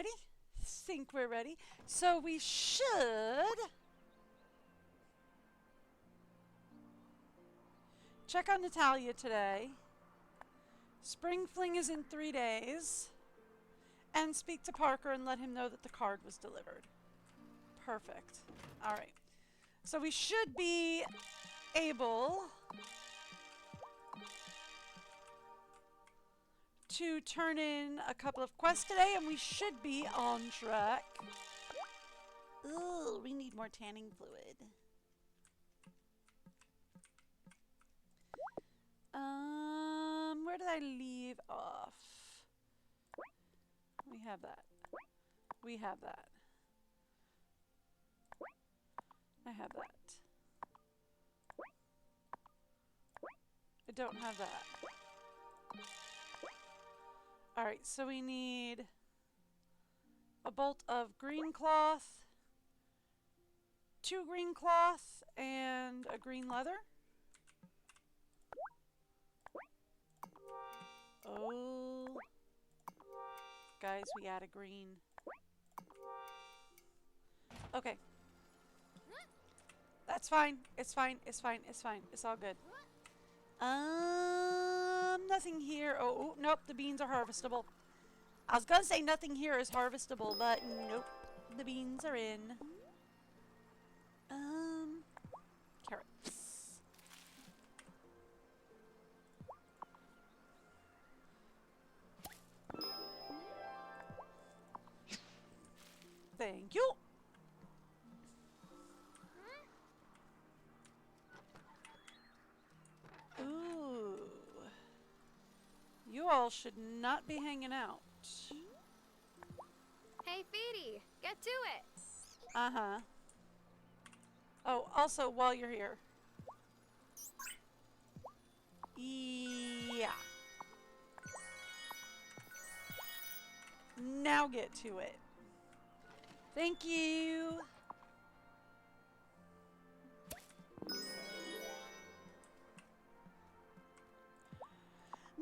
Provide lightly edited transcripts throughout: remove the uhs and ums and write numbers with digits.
Alrighty. Think we're ready. So we should check on Natalia today. Spring Fling is in 3 days. And speak to Parker and let him know that the card was delivered. Perfect. Alright. So we should be able to turn in a couple of quests today, and we should be on track. Ooh, we need more tanning fluid. Where did I leave off? We have that. We have that. I have that. I don't have that. Alright, so we need a bolt of green cloth, 2 green cloth, and a green leather. Oh. Guys, we add a green. Okay. That's fine. It's fine. It's fine. It's fine. It's all good. Nothing here. Oh, nope. The beans are harvestable. I was gonna say nothing here is harvestable, but nope. The beans are in. Carrots. Thank you. Ooh. You all should not be hanging out. Hey, Feedy, get to it. Uh-huh. Oh, also, while you're here. Yeah. Now get to it. Thank you.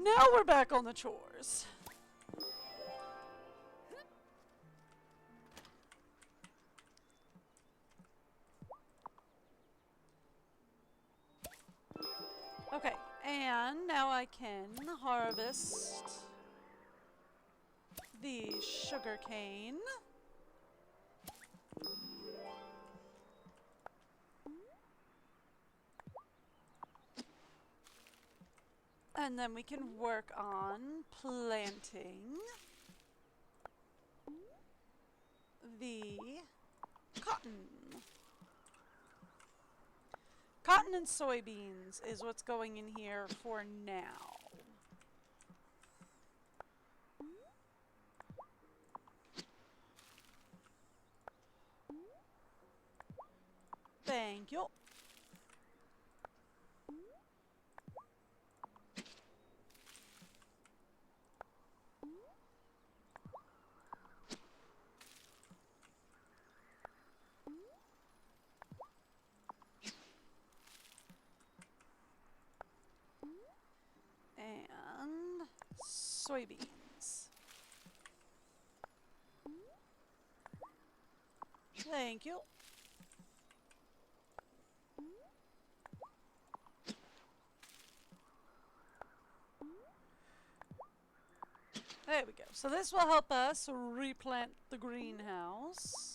Now we're back on the chores. Okay, and now I can harvest the sugar cane. And then we can work on planting the cotton. Cotton and soybeans is what's going in here for now. Thank you. And soybeans. Thank you. There we go. So this will help us replant the greenhouse.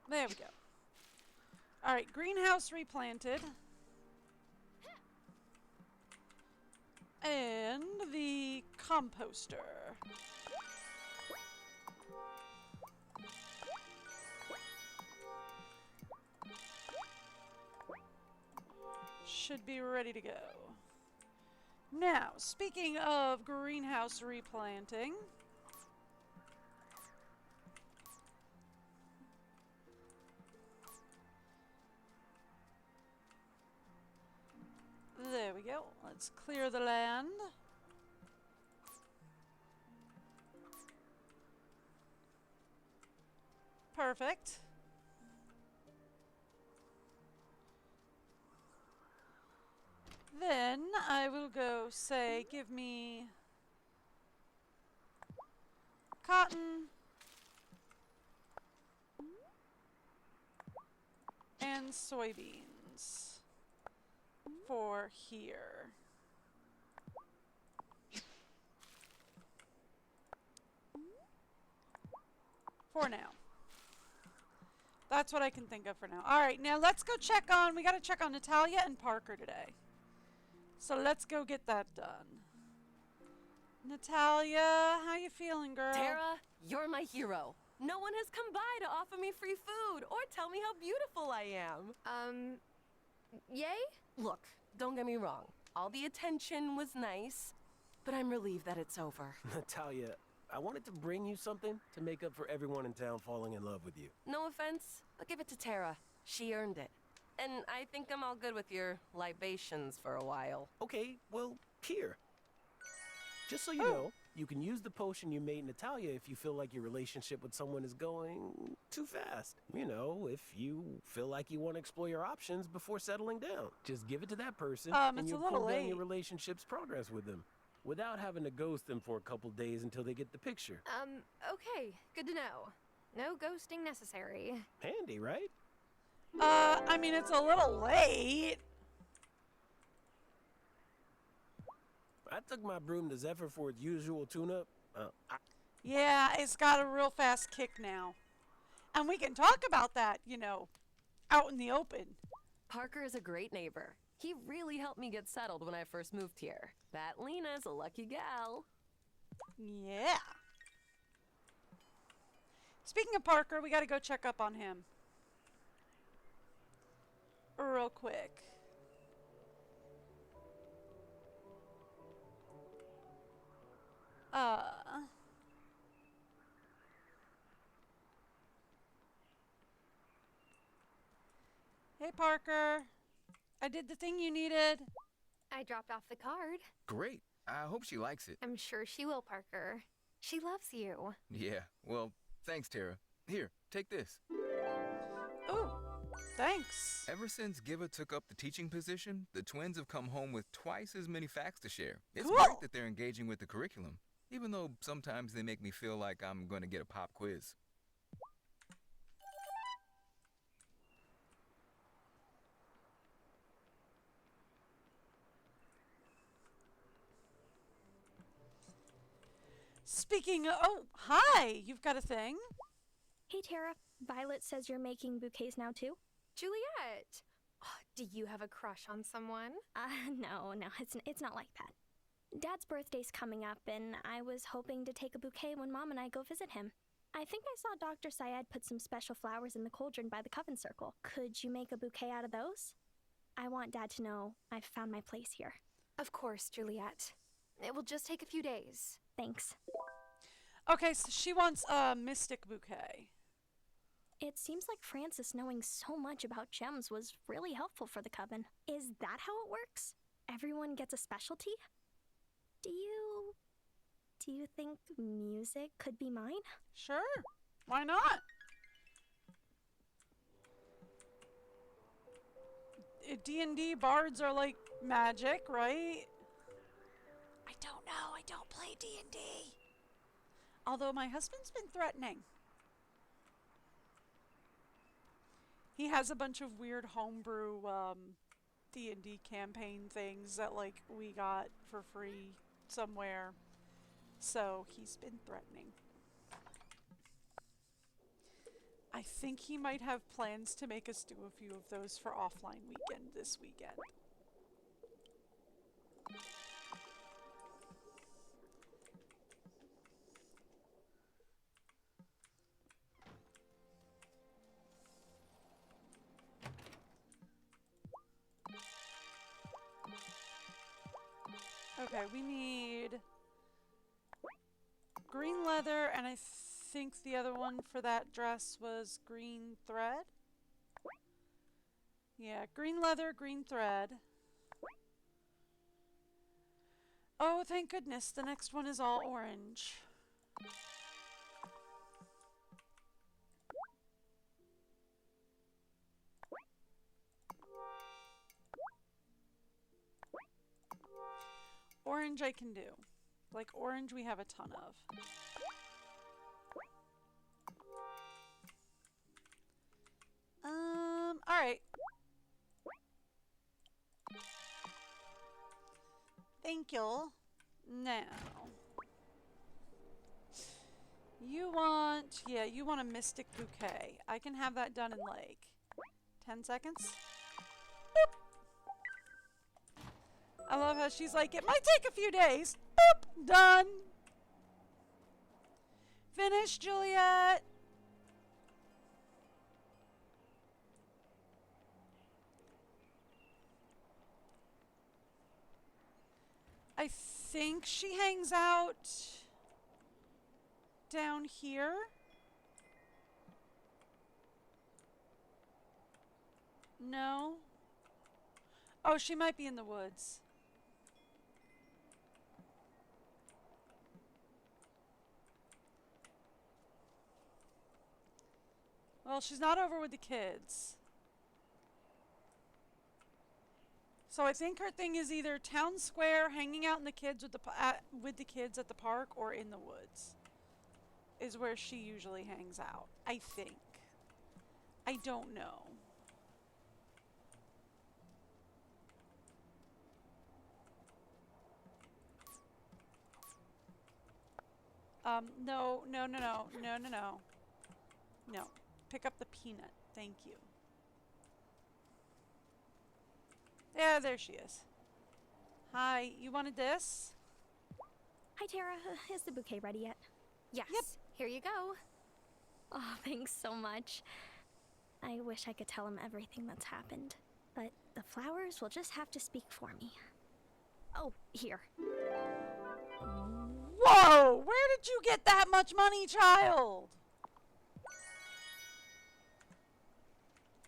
There we go. Alright, greenhouse replanted. And the composter. Should be ready to go. Now, speaking of greenhouse replanting, there we go. Let's clear the land. Perfect. Then I will go say, give me cotton and soybeans for here. For now. That's what I can think of for now. Alright, now let's go check on, we gotta check on Natalia and Parker today. So let's go get that done. Natalia, how you feeling, girl? Tara, you're my hero. No one has come by to offer me free food or tell me how beautiful I am. Yay? Look, don't get me wrong. All the attention was nice, but I'm relieved that it's over. Natalia, I wanted to bring you something to make up for everyone in town falling in love with you. No offense, but give it to Tara. She earned it. And I think I'm all good with your libations for a while. Okay, well, here. Just so you know, you can use the potion you made Natalia if you feel like your relationship with someone is going too fast. You know, if you feel like you want to explore your options before settling down. Just give it to that person and it's a you'll little cool down late. your relationship's progress with them. Without having to ghost them for a couple days until they get the picture. Okay. Good to know. No ghosting necessary. Handy, right? I mean, it's a little late. I took my broom to Zephyr for its usual tune-up. Yeah, it's got a real fast kick now. And we can talk about that, you know, out in the open. Parker is a great neighbor. He really helped me get settled when I first moved here. That Lena's a lucky gal. Yeah. Speaking of Parker, we gotta go check up on him. Real quick. Hey Parker. I did the thing you needed. I dropped off the card. Great. I hope she likes it. I'm sure she will, Parker. She loves you. Yeah, well, thanks, Tara. Here, take this. Ooh, thanks. Ever since Giva took up the teaching position, the twins have come home with twice as many facts to share. It's Cool. great that they're engaging with the curriculum, even though sometimes they make me feel like I'm going to get a pop quiz. Speaking of, oh, hi, you've got a thing? Hey Tara, Violet says you're making bouquets now too? Juliet! Oh, do you have a crush on someone? No, it's not like that. Dad's birthday's coming up, and I was hoping to take a bouquet when Mom and I go visit him. I think I saw Dr. Syed put some special flowers in the cauldron by the Coven Circle. Could you make a bouquet out of those? I want Dad to know I've found my place here. Of course, Juliet. It will just take a few days. Thanks. Okay, so she wants a mystic bouquet. It seems like Francis knowing so much about gems was really helpful for the Coven. Is that how it works? Everyone gets a specialty? Do you think music could be mine? Sure, why not? D&D bards are like magic, right? I don't know, I don't play D&D. Although my husband's been threatening. He has a bunch of weird homebrew D&D campaign things that like we got for free somewhere. So he's been threatening. I think he might have plans to make us do a few of those for offline weekend this weekend. Okay, we need green leather, and I think the other one for that dress was green thread. Yeah, green leather, green thread. Oh, thank goodness, the next one is all orange. Orange I can do. Like, orange we have a ton of. Alright. Thank you. Now. You want... Yeah, you want a mystic bouquet. I can have that done in, like, 10 seconds. Boop. I love how she's like, it might take a few days. Boop. Done. Finished, Juliet. I think she hangs out down here. No. Oh, she might be in the woods. Well, she's not over with the kids. So I think her thing is either town square, hanging out in the kids with the kids at the park, or in the woods. Is where she usually hangs out. I think. I don't know. No. No. Pick up the peanut. Thank you. Yeah, there she is. Hi, you wanted this? Hi, Tara. Is the bouquet ready yet? Yes. Yep. Here you go. Oh, thanks so much. I wish I could tell him everything that's happened, but the flowers will just have to speak for me. Oh, here. Whoa! Where did you get that much money, child?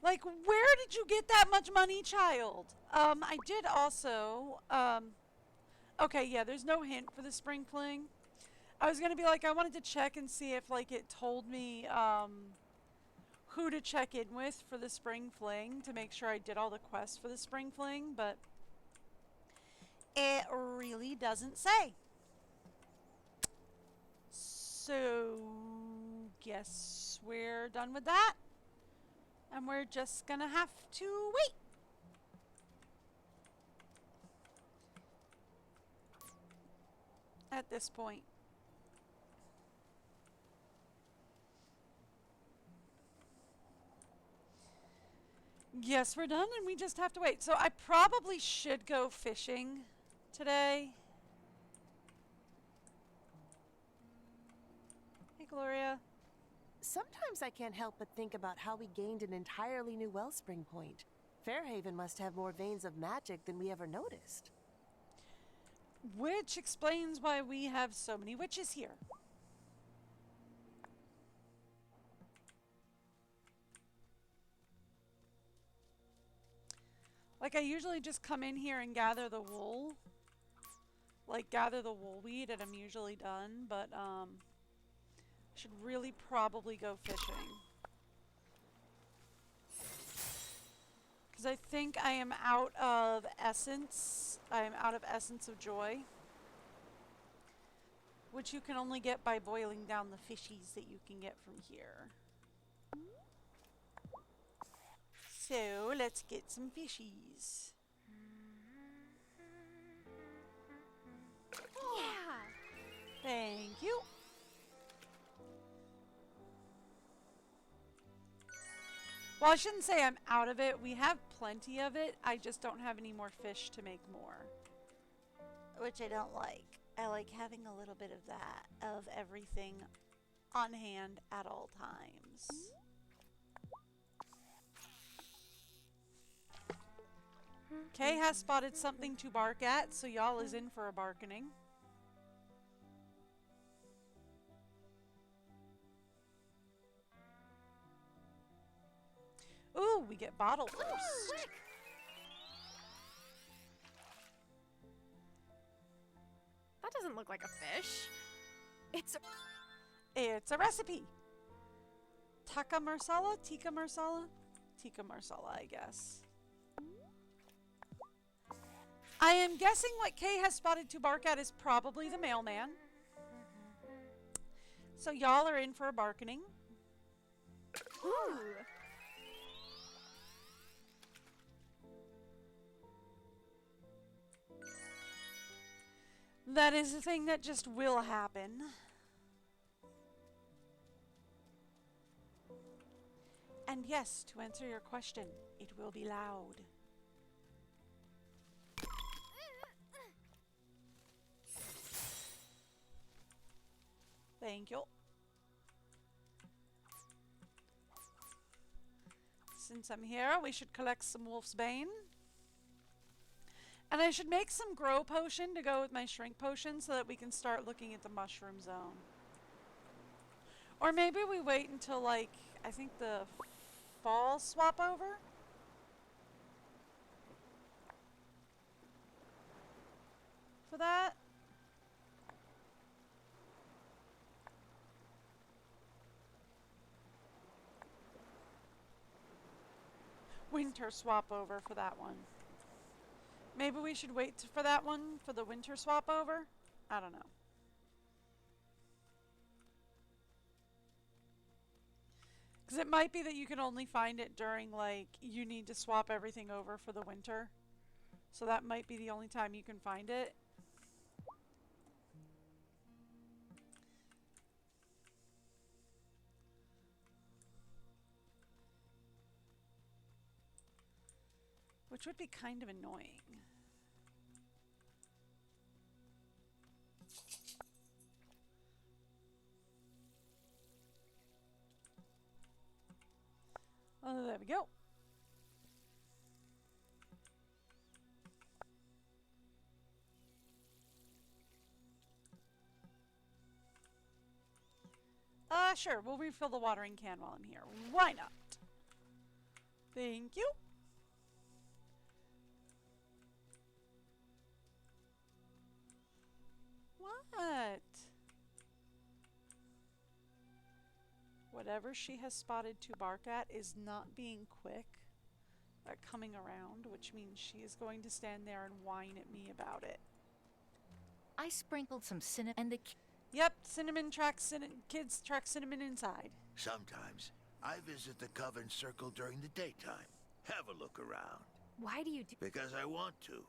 Like, where did you get that much money, child? I did also, okay, yeah, there's no hint for the spring fling. I was gonna be like, I wanted to check and see if, like, it told me, who to check in with for the spring fling to make sure I did all the quests for the spring fling, but it really doesn't say. So, guess we're done with that. And we're just gonna have to wait. At this point. Yes, we're done and we just have to wait. So I probably should go fishing today. Hey, Gloria. Sometimes I can't help but think about how we gained an entirely new wellspring point. Fairhaven must have more veins of magic than we ever noticed. Which explains why we have so many witches here. Like, I usually just come in here and gather the wool. Like, gather the wool weed and I'm usually done, but, should really probably go fishing. Because I think I am out of essence. I am out of essence of joy. Which you can only get by boiling down the fishies that you can get from here. So, let's get some fishies. Yeah. Thank you. Well, I shouldn't say I'm out of it. We have plenty of it. I just don't have any more fish to make more. Which I don't like. I like having a little bit of that, of everything on hand at all times. Kay has spotted something to bark at, so y'all is in for a barkening. Ooh, we get bottle first. Quick! That doesn't look like a fish. It's a recipe. Taka marsala? Tikka marsala? Tikka marsala, I guess. I am guessing what Kay has spotted to bark at is probably the mailman. So y'all are in for a barkening. Ooh. That is a thing that just will happen. And yes, to answer your question, it will be loud. Thank you. Since I'm here, we should collect some Wolf's Bane. And I should make some grow potion to go with my shrink potion so that we can start looking at the mushroom zone. Or maybe we wait until, like, I think the fall swap over? For that? Winter swap over for that one. Maybe we should wait for that one for the winter swap over? I don't know. Because it might be that you can only find it during, like, you need to swap everything over for the winter. So that might be the only time you can find it. Which would be kind of annoying. Oh, there we go. Sure, we'll refill the watering can while I'm here. Why not? Thank you. What? Whatever she has spotted to bark at is not being quick at coming around, which means she is going to stand there and whine at me about it. I sprinkled some cinnamon and the Yep, cinnamon tracks kids track cinnamon inside. Sometimes I visit the Coven Circle during the daytime. Have a look around. Why do you do? Because I want to.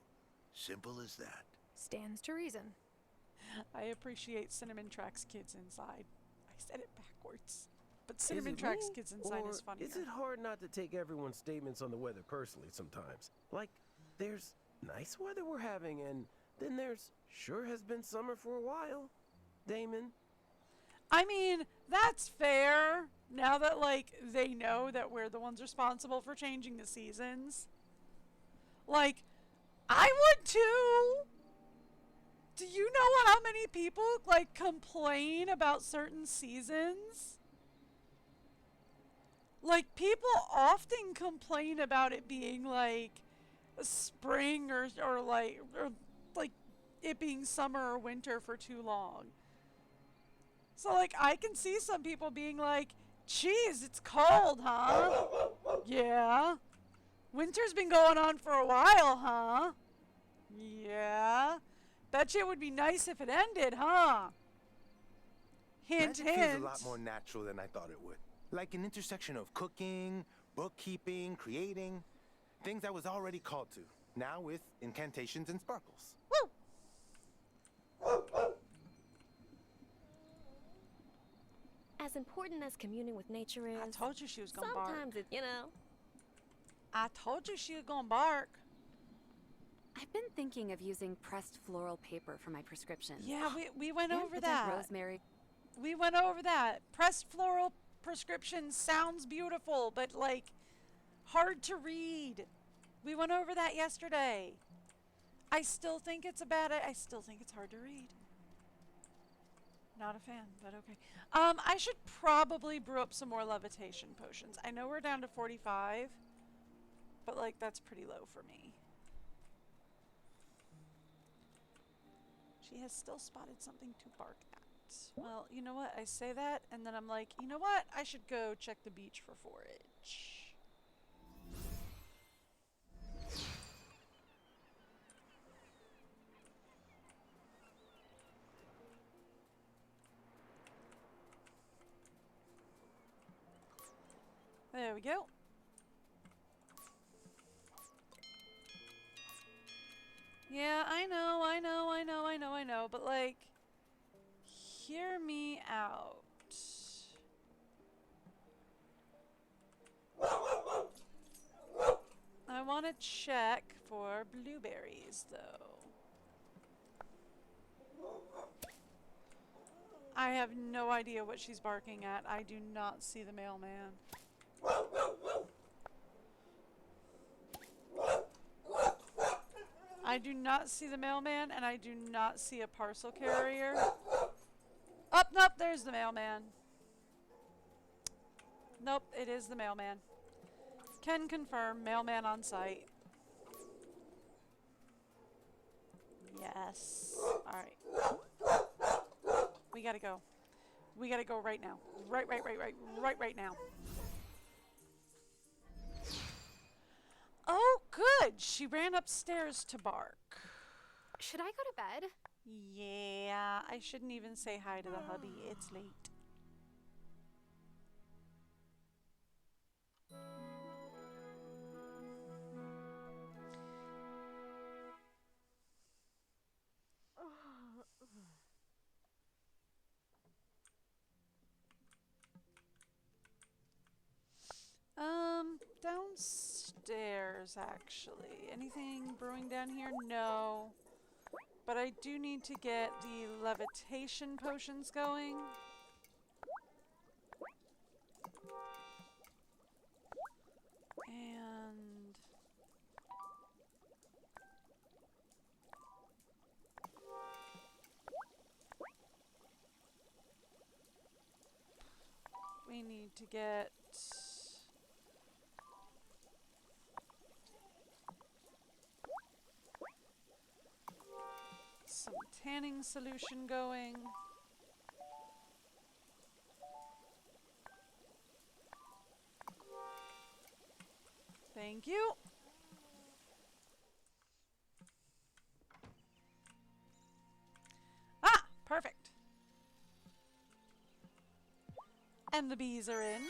Simple as that. Stands to reason. I appreciate cinnamon tracks kids inside. I said it backwards. But Is cinnamon it tracks me, kids inside or is funnier. is it hard not to take everyone's statements on the weather personally sometimes? Like, there's nice weather we're having, and then there's sure has been summer for a while. Damon? I mean, that's fair. Now that, like, they know that we're the ones responsible for changing the seasons. Like, I would too. Do you know how many people, like, complain about certain seasons? Like, people often complain about it being, like, spring or like it being summer or winter for too long. So, like, I can see some people being like, geez, it's cold, huh? Yeah. Winter's been going on for a while, huh? Yeah. Betcha it would be nice if it ended, huh? Hint, Magic hint. feels a lot more natural than I thought it would. Like an intersection of cooking, bookkeeping, creating. Things I was already called to. Now with incantations and sparkles. Woo! As important as communing with nature is, I told you she was gonna bark. sometimes it, you know. I told you she was gonna bark. I've been thinking of using pressed floral paper for my prescriptions. Yeah, we went And over put that that. rosemary. We went over that. Pressed floral prescription sounds beautiful, but, like, hard to read. We went over that yesterday. I still think it's I still think it's hard to read. Not a fan, but okay. I should probably brew up some more levitation potions. I know we're down to 45, but, like, that's pretty low for me. She has still spotted something to bark at. Well, you know what? I say that, and then I'm like, you know what? I should go check the beach for forage. There we go. Yeah, I know, but like, hear me out. I want to check for blueberries, though. I have no idea what she's barking at. I do not see the mailman. I do not see the mailman, and I do not see a parcel carrier. Oh, nope, there's the mailman. Nope, it is the mailman. Can confirm, mailman on site. Yes. Alright. We gotta go. We gotta go right now. Right now. Oh, good! She ran upstairs to bark. Should I go to bed? Yeah, I shouldn't even say hi to the hubby. It's late. Downstairs, actually. Anything brewing down here? No. But I do need to get the levitation potions going. And we need to get some tanning solution going. Thank you. Ah, perfect. And the bees are in.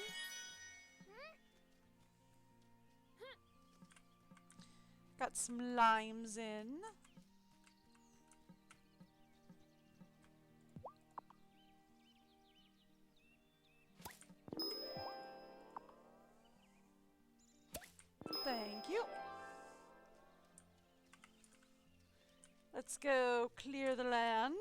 Got some limes in. Thank you. Let's go clear the land.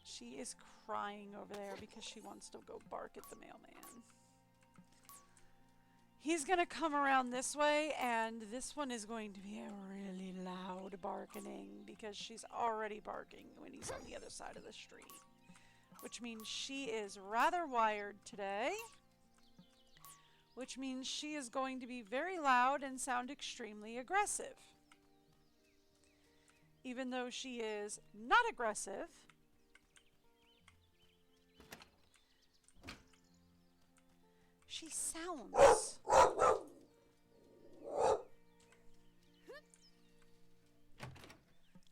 She is crying over there because she wants to go bark at the mailman. He's going to come around this way, and this one is going to be a really loud barking because she's already barking when he's on the other side of the street. Which means she is rather wired today. Which means she is going to be very loud and sound extremely aggressive. Even though she is not aggressive, she sounds.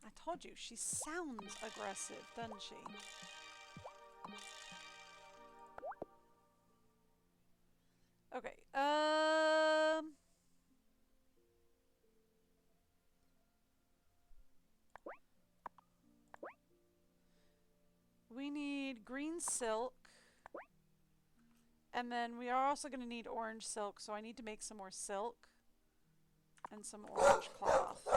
I told you, she sounds aggressive, doesn't she? Okay, we need green silk. And then we are also going to need orange silk, so I need to make some more silk and some orange cloth.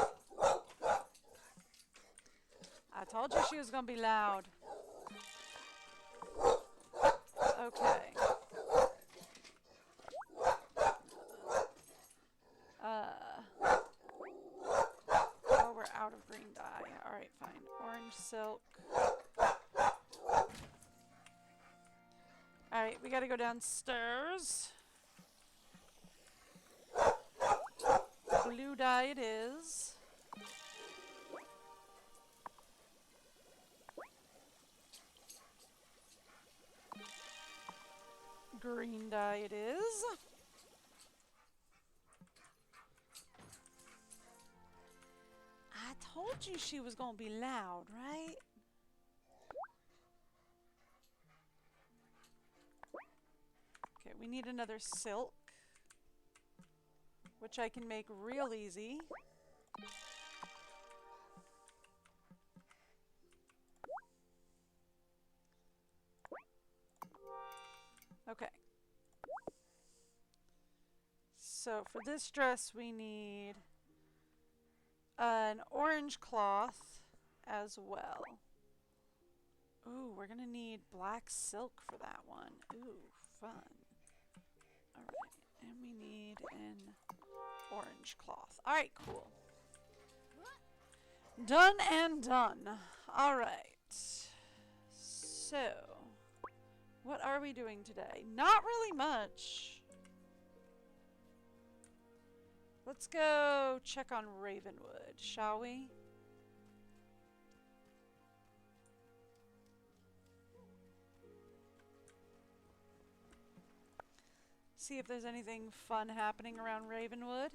I told you she was going to be loud. Okay. Oh, we're out of green dye. Alright, fine. Orange silk. Alright, we gotta go downstairs. Blue dye it is. Green dye it is. I told you she was gonna be loud, right? We need another silk, which I can make real easy. Okay. So for this dress we need an orange cloth as well. Ooh, we're gonna need black silk for that one. Ooh, fun. Alright, and we need an orange cloth. Alright, cool. Done and done. Alright. So, what are we doing today? Not really much. Let's go check on Ravenwood, shall we? See if there's anything fun happening around Ravenwood.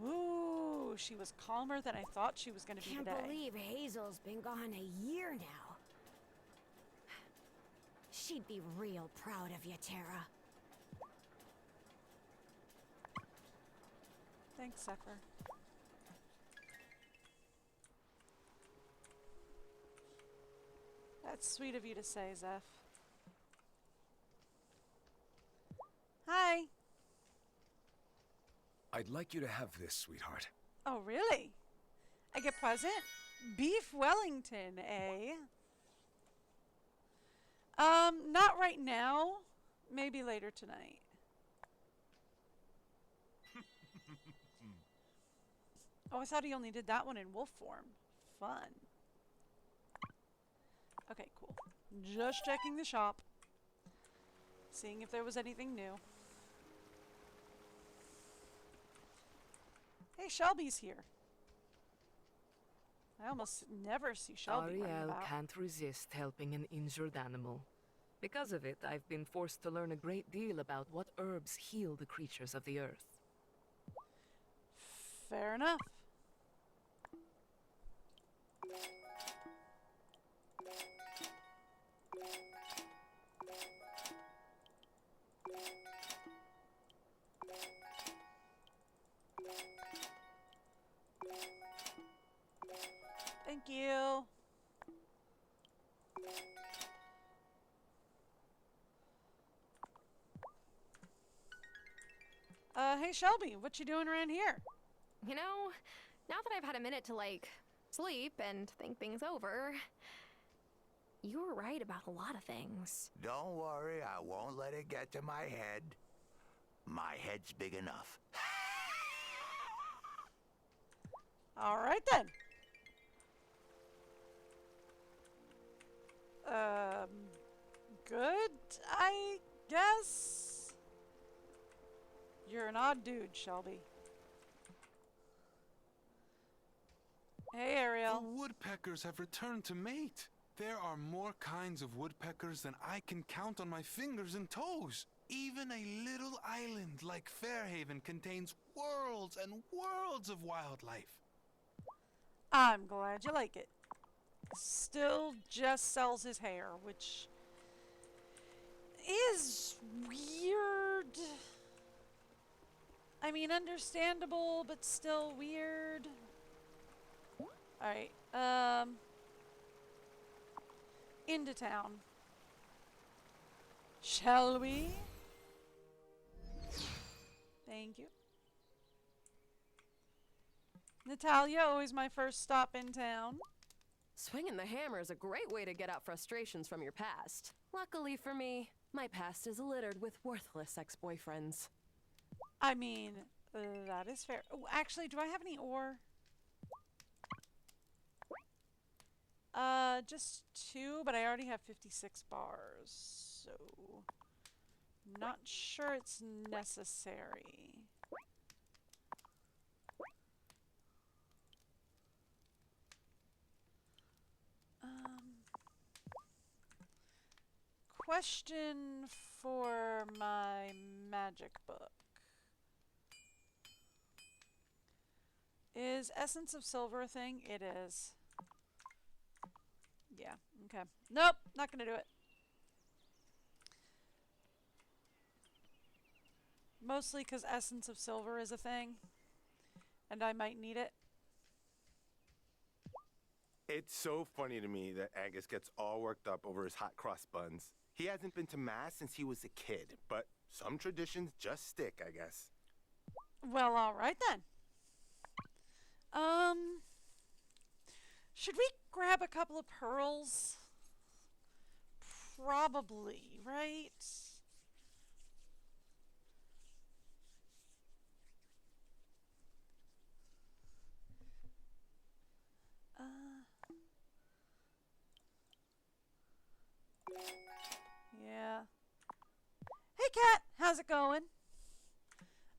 Ooh, she was calmer than I thought she was going to be today. Can't believe Hazel's been gone a year now. She'd be real proud of you, Tara. Thanks, Zephyr. That's sweet of you to say, Zeph. Hi. I'd like you to have this, sweetheart. Oh, really? I get present? Beef Wellington, eh? Not right now. Maybe later tonight. Oh, I thought he only did that one in wolf form. Fun. Okay, cool. Just checking the shop. Seeing if there was anything new. Hey, Shelby's here. I almost never see Shelby running Ariel about. can't resist helping an injured animal. Because of it, I've been forced to learn a great deal about what herbs heal the creatures of the earth. Fair enough. Thank you. Hey Shelby, what you doing around here? You know, now that I've had a minute to, like, sleep and think things over, you were right about a lot of things. Don't worry, I won't let it get to my head. My head's big enough. All right then. Good, I guess. You're an odd dude, Shelby. Hey, Ariel. The woodpeckers have returned to mate. There are more kinds of woodpeckers than I can count on my fingers and toes. Even a little island like Fairhaven contains worlds and worlds of wildlife. I'm glad you like it. Still just sells his hair, which is weird. I mean, understandable, but still weird. Alright, into town. Shall we? Thank you. Natalia, always my first stop in town. Swinging the hammer is a great way to get out frustrations from your past. Luckily for me, my past is littered with worthless ex-boyfriends. I mean, that is fair. Oh, actually, do I have any ore? Just 2, but I already have 56 bars, so not sure it's necessary. Question for my magic book. Is Essence of Silver a thing? It is. Yeah, okay. Nope, not gonna do it. Mostly because Essence of Silver is a thing, and I might need it. It's so funny to me that Angus gets all worked up over his hot cross buns. He hasn't been to Mass since he was a kid, but some traditions just stick, I guess. Well, alright then. Should we grab a couple of pearls? Probably, right? Yeah. Hey, cat. How's it going?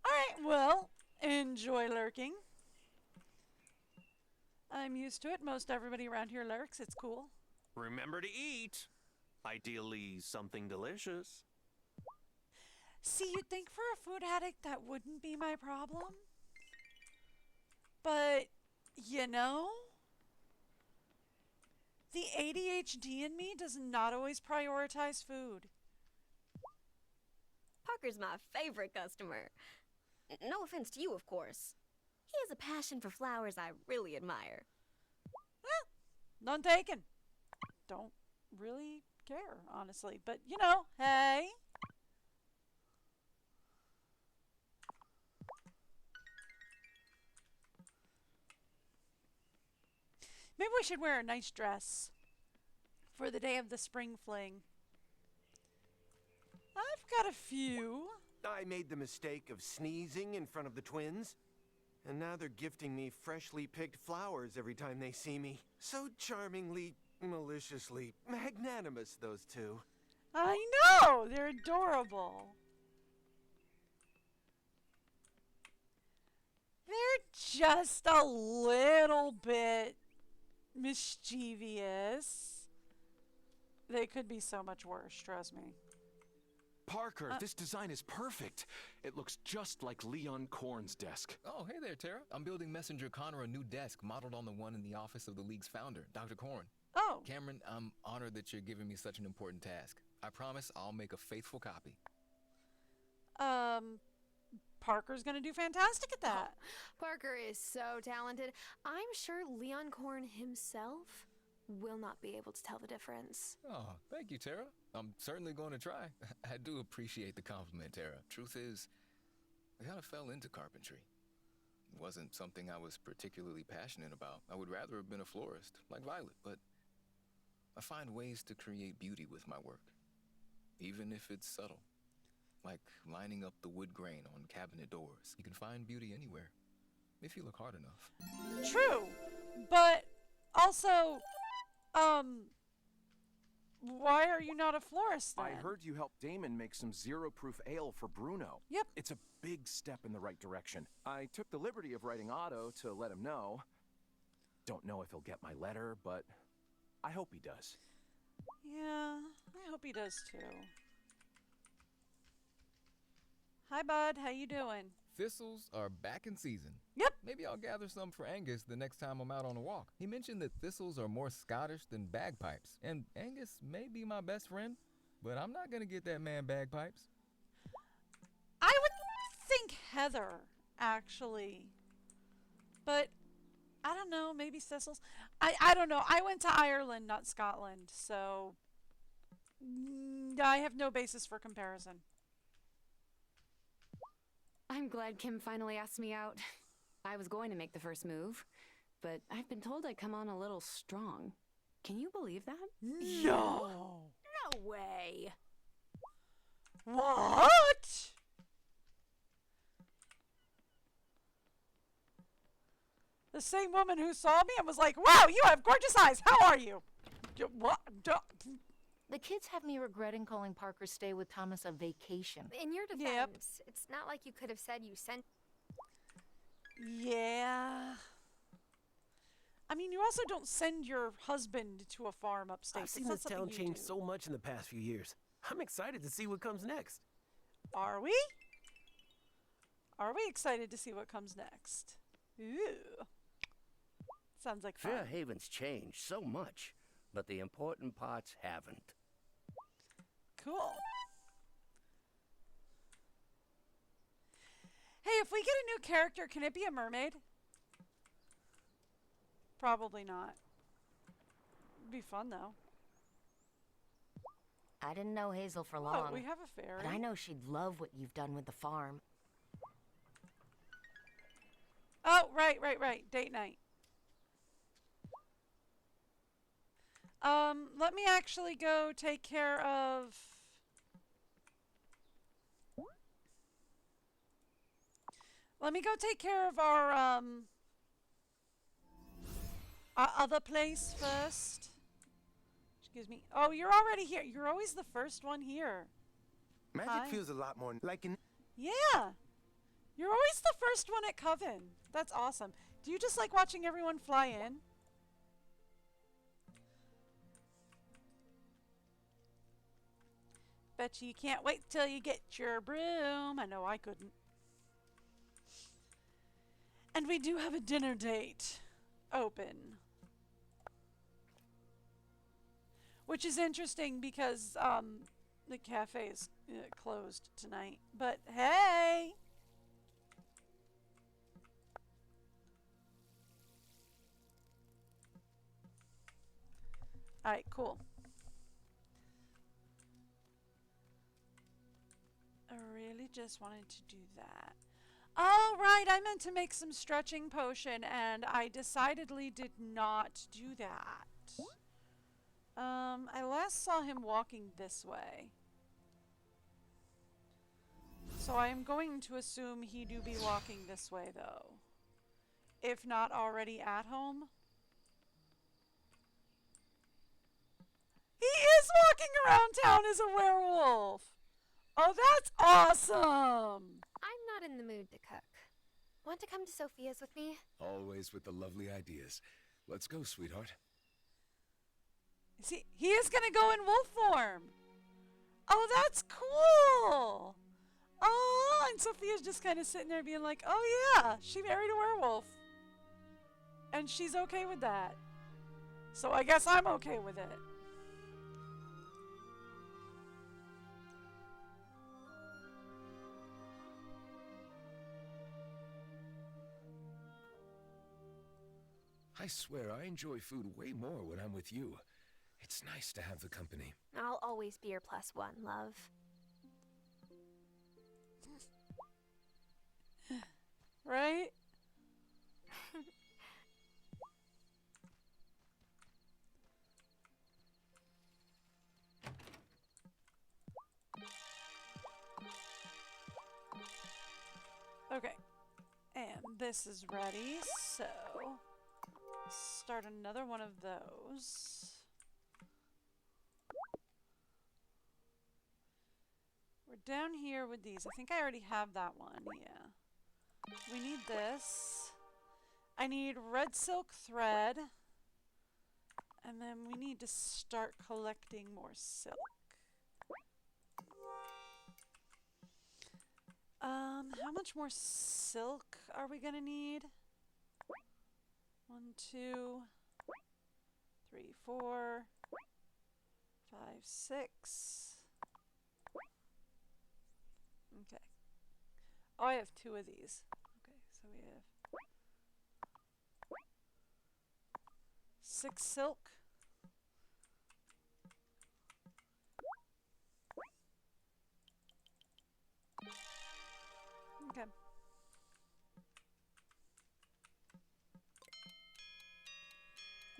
Alright, well, enjoy lurking. I'm used to it. Most everybody around here lurks. It's cool. Remember to eat. Ideally, something delicious. See, you'd think for a food addict that wouldn't be my problem. But, you know, the ADHD in me does not always prioritize food. Parker's my favorite customer. No offense to you, of course. He has a passion for flowers I really admire. Well, none taken. Don't really care, honestly. But, you know, hey. Maybe we should wear a nice dress for the day of the spring fling. I've got a few. I made the mistake of sneezing in front of the twins, and now they're gifting me freshly picked flowers every time they see me. So charmingly, maliciously magnanimous, those two. I know! They're adorable. They're just a little bit mischievous. They could be so much worse, trust me. Parker, this design is perfect. It looks just like Leon Korn's desk. Oh, hey there, Tara. I'm building Messenger Connor a new desk modeled on the one in the office of the League's founder, Dr. Korn. Oh. Cameron, I'm honored that you're giving me such an important task. I promise I'll make a faithful copy. Parker's gonna do fantastic at that. Oh, Parker is so talented. I'm sure Leon Korn himself will not be able to tell the difference. Oh, thank you, Tara. I'm certainly going to try. I do appreciate the compliment, Tara. Truth is, I kind of fell into carpentry. It wasn't something I was particularly passionate about. I would rather have been a florist, like Violet, but I find ways to create beauty with my work, even if it's subtle. Like lining up the wood grain on cabinet doors. You can find beauty anywhere, if you look hard enough. True, but also, why are you not a florist then? I heard you helped Damon make some zero-proof ale for Bruno. Yep. It's a big step in the right direction. I took the liberty of writing Otto to let him know. Don't know if he'll get my letter, but I hope he does. Yeah, I hope he does too. Hi, bud. How you doing? Thistles are back in season. Yep. Maybe I'll gather some for Angus the next time I'm out on a walk. He mentioned that thistles are more Scottish than bagpipes. And Angus may be my best friend, but I'm not going to get that man bagpipes. I would think Heather, actually. But, I don't know, maybe thistles. I don't know. I went to Ireland, not Scotland, so I have no basis for comparison. I'm glad Kim finally asked me out. I was going to make the first move, but I've been told I come on a little strong. Can you believe that? No. No way. What? The same woman who saw me and was like, wow, you have gorgeous eyes. How are you? What? The kids have me regretting calling Parker's stay with Thomas a vacation. In your defense, it's not like you could have said you sent... Yeah. I mean, you also don't send your husband to a farm upstate. I've seen this town change so much in the past few years. I'm excited to see what comes next. Are we? Are we excited to see what comes next? Ooh. Sounds like fun. Fairhaven's changed so much. but the important parts haven't. Cool. Hey, if we get a new character, can it be a mermaid? Probably not. It'd be fun, though. I didn't know Hazel for long. Oh, we have a fairy. But I know she'd love what you've done with the farm. Oh, right. Date night. Let me actually go take care of... Let me go take care of our other place first. Excuse me. Oh, you're already here. You're always the first one here. Magic Hi. feels a lot more like an... Yeah. You're always the first one at Coven. That's awesome. Do you just like watching everyone fly in? Bet you can't wait till you get your broom. I know I couldn't. And we do have a dinner date open. Which is interesting because the cafe is closed tonight. But hey! Alright, cool. I really just wanted to do that. Oh, right, I meant to make some stretching potion, and I decidedly did not do that. I last saw him walking this way. So I am going to assume he do be walking this way, though. If not already at home. He is walking around town as a werewolf! Oh, that's awesome! I'm not in the mood to cook. Want to come to Sophia's with me? Always with the lovely ideas. Let's go, sweetheart. See, he is gonna go in wolf form! Oh, that's cool! Oh, and Sophia's just kind of sitting there being like, oh yeah, she married a werewolf. And she's okay with that. So I guess I'm okay with it. I swear I enjoy food way more when I'm with you. It's nice to have the company. I'll always be your +1, love. Right? Okay. And this is ready, so start another one of those. We're down here with these. I think I already have that one, yeah. We need this. I need red silk thread. And then we need to start collecting more silk. How much more silk are we gonna need? 1, 2, 3, 4, 5, 6. Okay. Oh, I have 2 of these. Okay, so we have 6 silk. Okay.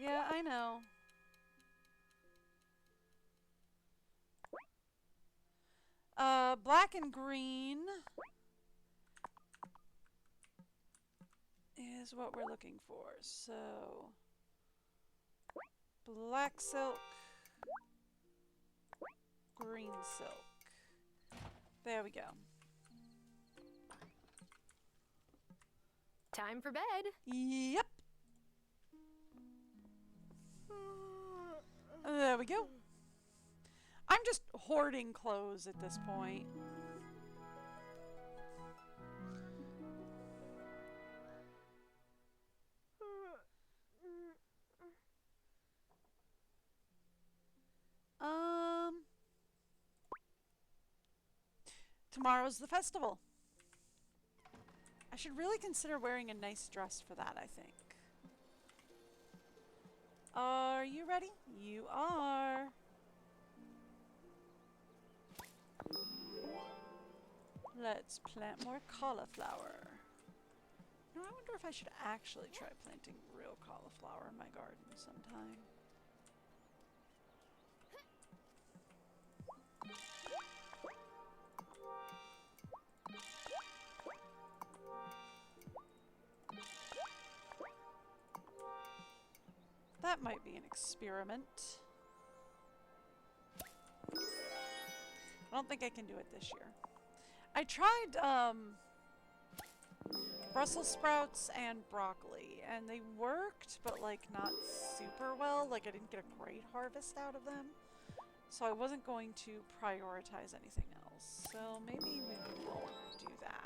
Yeah, I know. Black and green is what we're looking for. So, black silk, green silk. There we go. Time for bed. Yep. There we go. I'm just hoarding clothes at this point. Tomorrow's the festival. I should really consider wearing a nice dress for that, I think. Are you ready? You are. Let's plant more cauliflower. No, I wonder if I should actually try planting real cauliflower in my garden sometime. That might be an experiment. I don't think I can do it this year. I tried Brussels sprouts and broccoli, and they worked, but like not super well. Like I didn't get a great harvest out of them. So I wasn't going to prioritize anything else. So maybe we won't do that.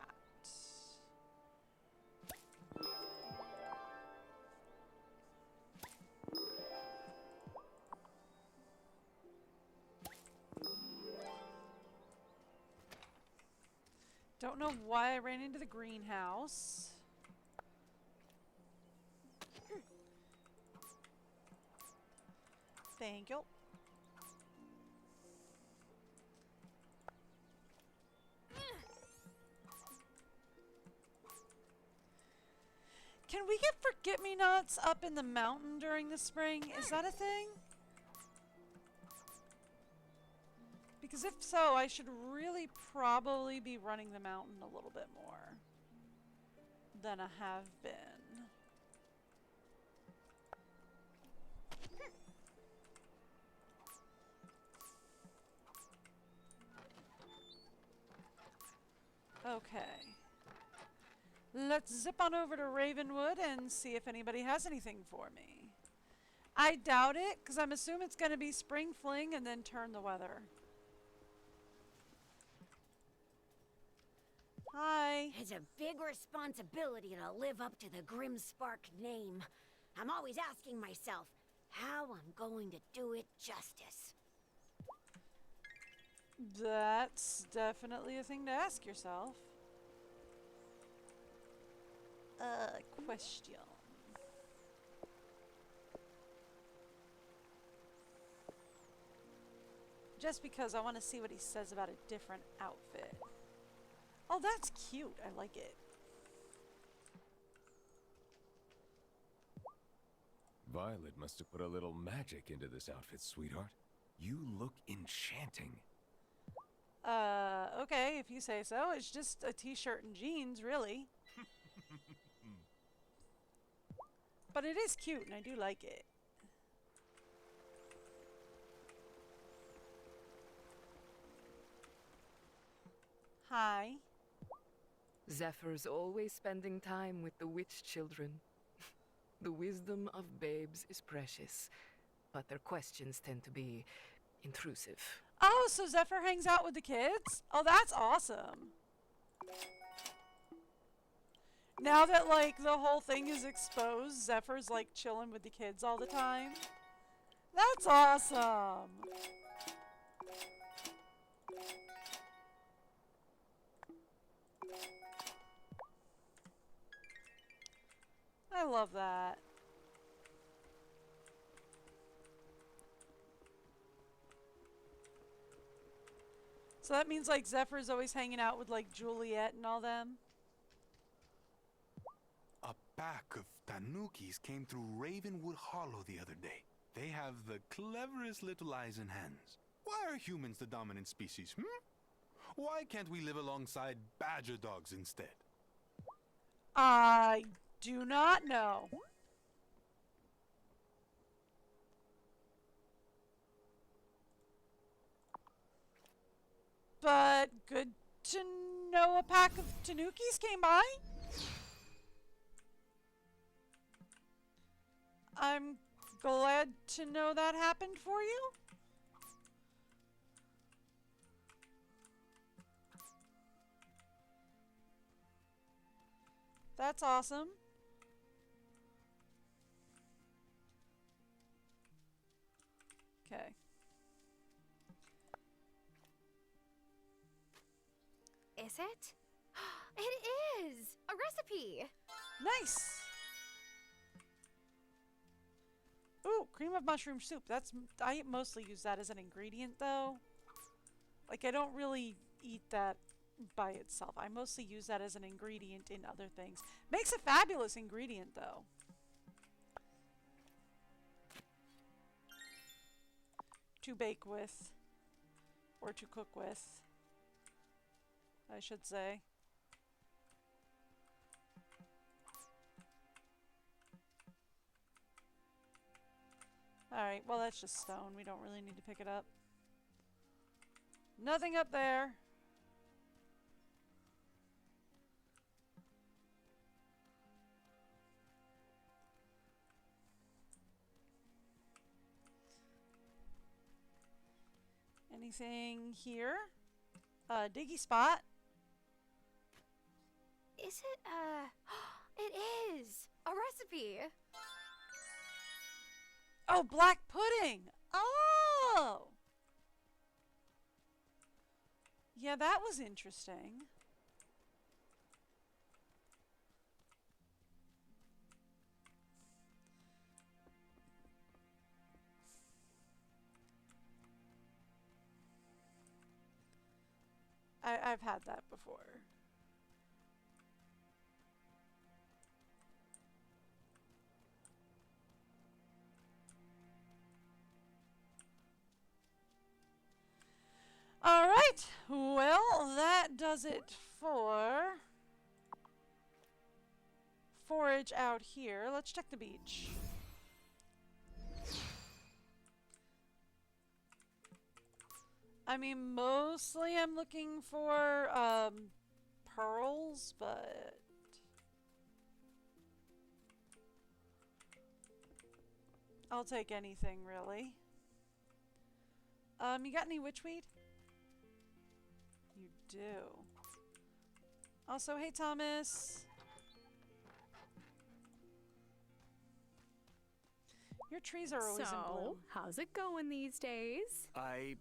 Don't know why I ran into the greenhouse. Thank you. Can we get forget-me-nots up in the mountain during the spring? Is that a thing? Because if so, I should really probably be running the mountain a little bit more than I have been. Okay. Let's zip on over to Ravenwood and see if anybody has anything for me. I doubt it, because I'm assuming it's going to be spring fling and then turn the weather. Hi. It's a big responsibility to live up to the Grimspark name. I'm always asking myself how I'm going to do it justice. That's definitely a thing to ask yourself. Question. Just because I want to see what he says about a different outfit. Oh, that's cute. I like it. Violet must have put a little magic into this outfit, sweetheart. You look enchanting. Okay, if you say so. It's just a t-shirt and jeans, really. But it is cute, and I do like it. Hi. Zephyr's always spending time with the witch children. The wisdom of babes is precious, but their questions tend to be intrusive. Oh, so Zephyr hangs out with the kids? Oh, that's awesome. Now that, like, the whole thing is exposed, Zephyr's, like, chilling with the kids all the time. That's awesome. I love that. So that means, like, Zephyr's always hanging out with, like, Juliet and all them? A pack of tanukis came through Ravenwood Hollow the other day. They have the cleverest little eyes and hands. Why are humans the dominant species, Why can't we live alongside badger dogs instead? I do not know. But good to know a pack of tanukis came by. I'm glad to know that happened for you. That's awesome. Okay. Is it? It is! A recipe! Nice! Ooh, cream of mushroom soup. I mostly use that as an ingredient, though. Like, I don't really eat that by itself. I mostly use that as an ingredient in other things. Makes a fabulous ingredient, though. To bake with. Or to cook with, I should say. Alright, well that's just stone. We don't really need to pick it up. Nothing up there. Anything here? Diggy spot. Is it, it is! A recipe! Oh, black pudding! Oh! Yeah, that was interesting. I've had that before. All right. Well, that does it for forage out here. Let's check the beach. I mean, mostly I'm looking for pearls, but I'll take anything really. You got any witchweed? You do. Also, hey Thomas. Your trees are always in bloom. How's it going these days? I,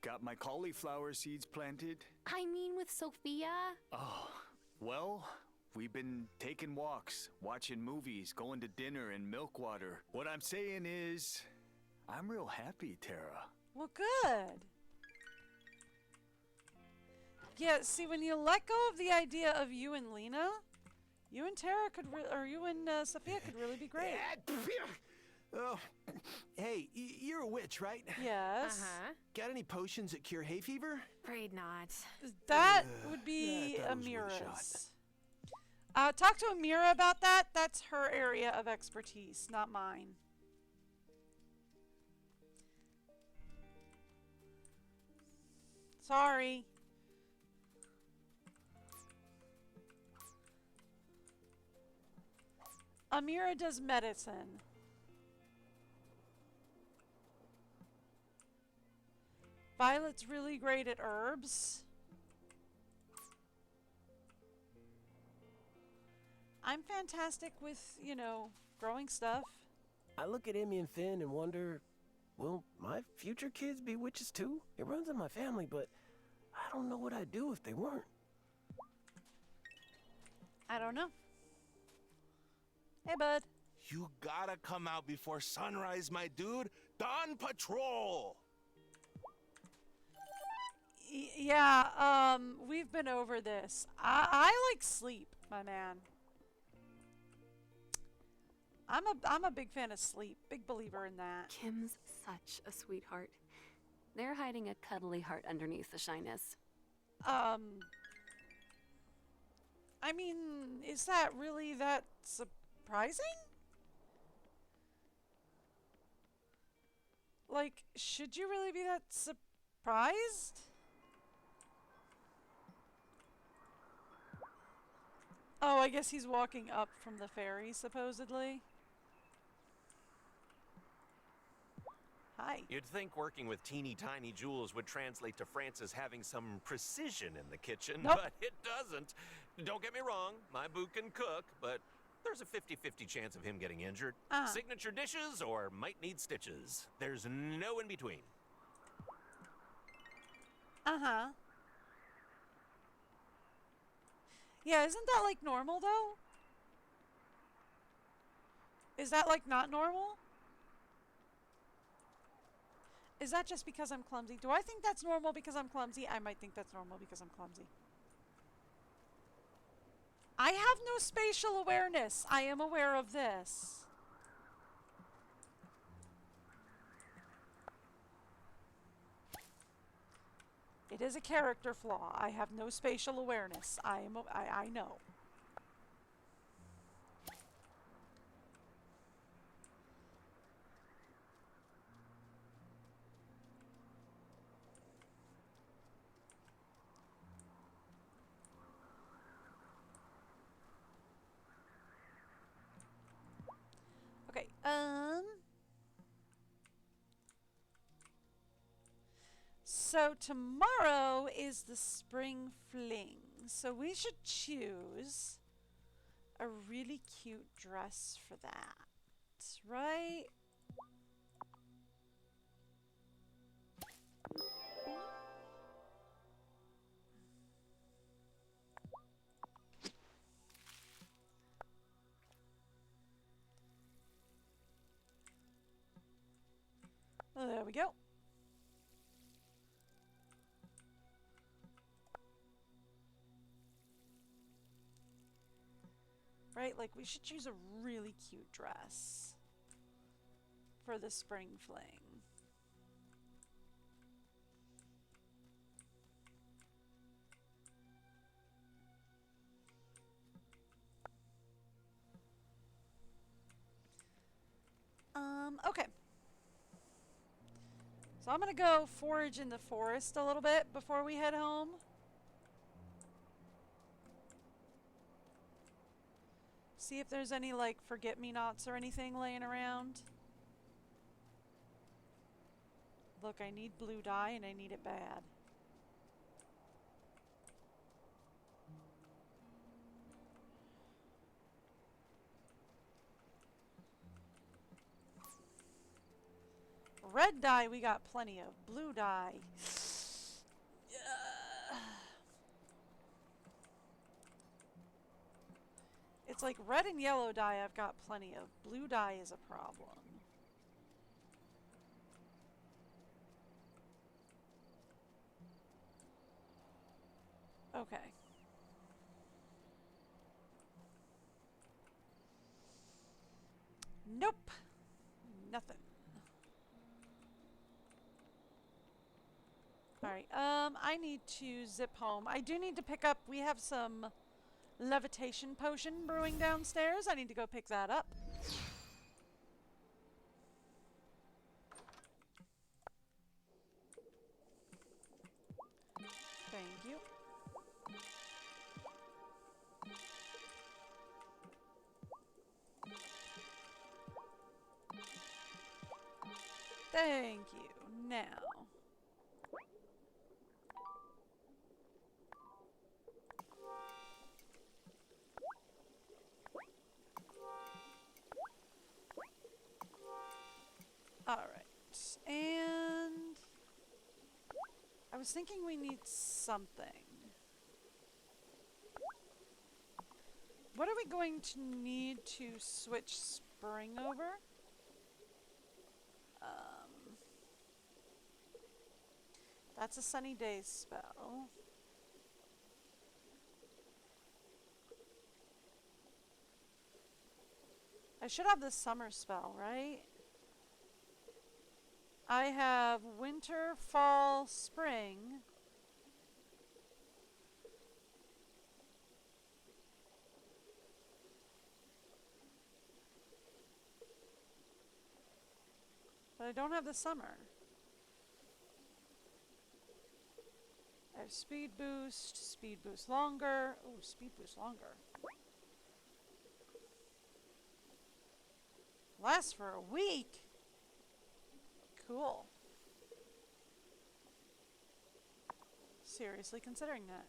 got my cauliflower seeds planted. I mean with Sophia? Oh, well, we've been taking walks, watching movies, going to dinner and Milkwater. What I'm saying is, I'm real happy, Tara. Well, good. Yeah, see, when you let go of the idea of you and Lena, you and Tara could, or you and Sophia could really be great. Oh, hey, you're a witch, right? Yes. Got any potions that cure hay fever? Afraid not. That would be Amira's. Talk to Amira about that. That's her area of expertise, not mine. Sorry. Amira does medicine. Violet's really great at herbs. I'm fantastic with, you know, growing stuff. I look at Emmy and Finn and wonder, will my future kids be witches too? It runs in my family, but I don't know what I'd do if they weren't. I don't know. Hey, bud. You gotta come out before sunrise, my dude. Dawn patrol! Yeah, we've been over this. I like sleep, my man. I'm a big fan of sleep. Big believer in that. Kim's such a sweetheart. They're hiding a cuddly heart underneath the shyness. I mean, is that really that surprising? Like, should you really be that surprised? Oh, I guess he's walking up from the ferry, supposedly. Hi. You'd think working with teeny tiny jewels would translate to Francis having some precision in the kitchen, Nope. but it doesn't. Don't get me wrong, my boo can cook, but there's a 50-50 chance of him getting injured. Signature dishes or might need stitches. There's no in between. Uh-huh. Yeah, isn't that like normal though? Is that like not normal? Is that just because I'm clumsy? Do I think that's normal because I'm clumsy? I might think that's normal because I'm clumsy. I have no spatial awareness. I am aware of this. It is a character flaw. I have no spatial awareness. I know. Okay, so tomorrow is the spring fling. So we should choose a really cute dress for that, right? Oh, there we go. Right, like we should choose a really cute dress for the spring fling. Okay. So I'm gonna go forage in the forest a little bit before we head home. See if there's any like forget-me-nots or anything laying around. Look, I need blue dye and I need it bad. Red dye we got plenty of. Blue dye. It's like red and yellow dye I've got plenty of. Blue dye is a problem. Okay. Nope. Nothing. Alright, I need to zip home. I do need to pick up, we have some levitation potion brewing downstairs. I need to go pick that up. Thank you. Thank you. Now. Alright. And I was thinking we need something. What are we going to need to switch spring over? That's a sunny days spell. I should have the summer spell, right? I have winter, fall, spring. But I don't have the summer. I have speed boost longer. Oh, speed boost longer. Lasts for a week. Cool. Seriously considering that.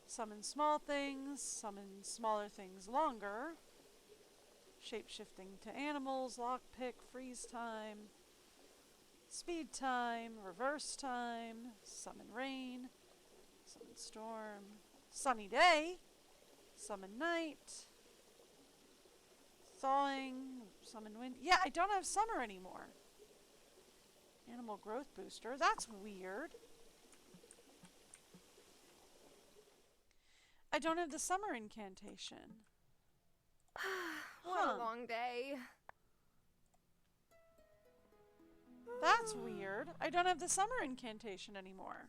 Summon small things, summon smaller things longer. Shape-shifting to animals, lockpick, freeze time, speed time, reverse time, summon rain, summon storm, sunny day. Summon night. Thawing. Summon wind. Yeah, I don't have summer anymore. Animal growth booster. That's weird. I don't have the summer incantation. What a long day. That's weird. I don't have the summer incantation anymore.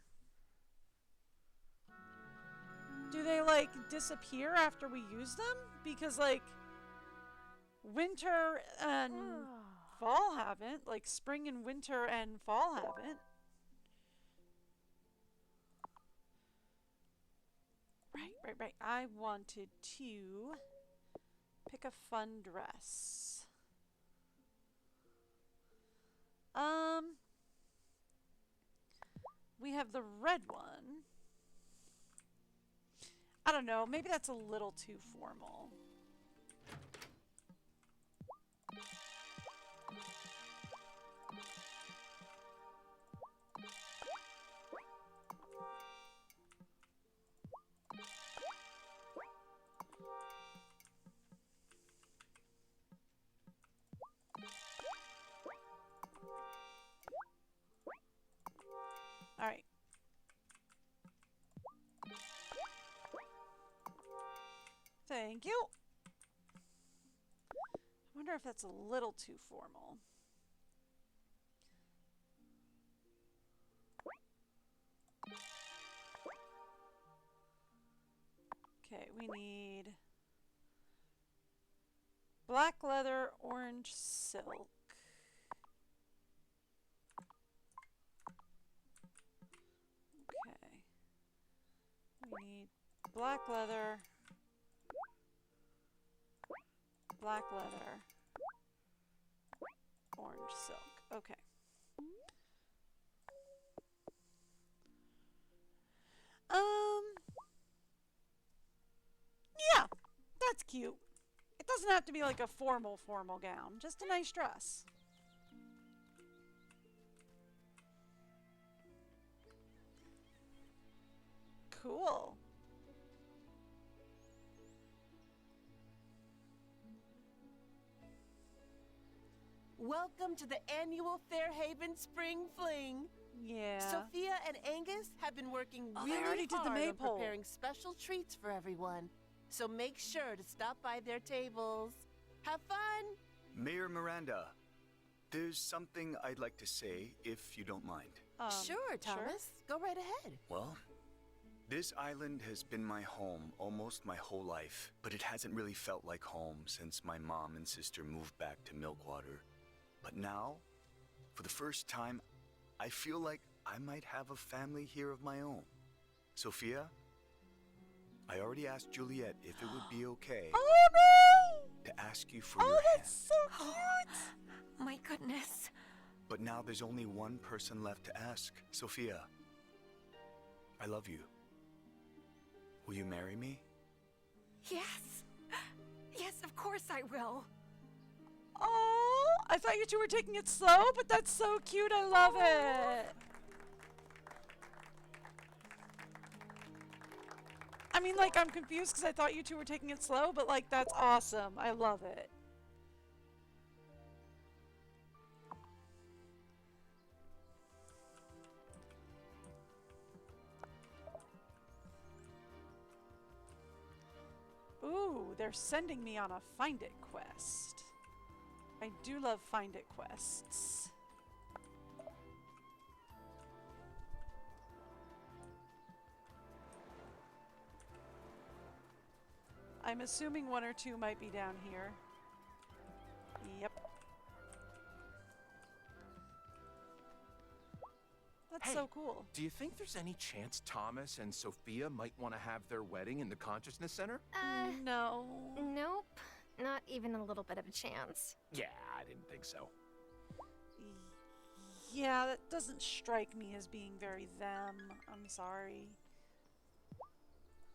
Do they, like, disappear after we use them? Because, like, winter and fall haven't. Like, spring and winter and fall haven't. Right. I wanted to pick a fun dress. We have the red one. I don't know, maybe that's a little too formal. All right. Thank you. I wonder if that's a little too formal. Okay, we need black leather, orange silk. Okay. We need black leather, orange silk. Okay. Yeah, that's cute. It doesn't have to be like a formal gown, just a nice dress. Cool. Welcome to the annual Fairhaven Spring Fling. Yeah. Sophia and Angus have been working Oh, they really already did the hard on maypole. preparing special treats for everyone. So make sure to stop by their tables. Have fun! Mayor Miranda, there's something I'd like to say, if you don't mind. Sure, Thomas. Go right ahead. Well, this island has been my home almost my whole life, but it hasn't really felt like home since my mom and sister moved back to Milkwater. But now, for the first time, I feel like I might have a family here of my own. Sophia, I already asked Juliet if it would be okay to ask you for your hand. That's so cute! My goodness. But now there's only one person left to ask. Sophia, I love you. Will you marry me? Yes. Yes, of course I will. Oh, I thought you two were taking it slow, but that's so cute. I love it. I mean, like, I'm confused because I thought you two were taking it slow, but, like, that's awesome. I love it. Ooh, they're sending me on a Find It quest. I do love Find It quests. I'm assuming one or two might be down here. Yep. That's Hey, so cool. Do you think there's any chance Thomas and Sophia might want to have their wedding in the Consciousness Center? No. Nope. Not even a little bit of a chance. Yeah, I didn't think so. Yeah, that doesn't strike me as being very them. I'm sorry.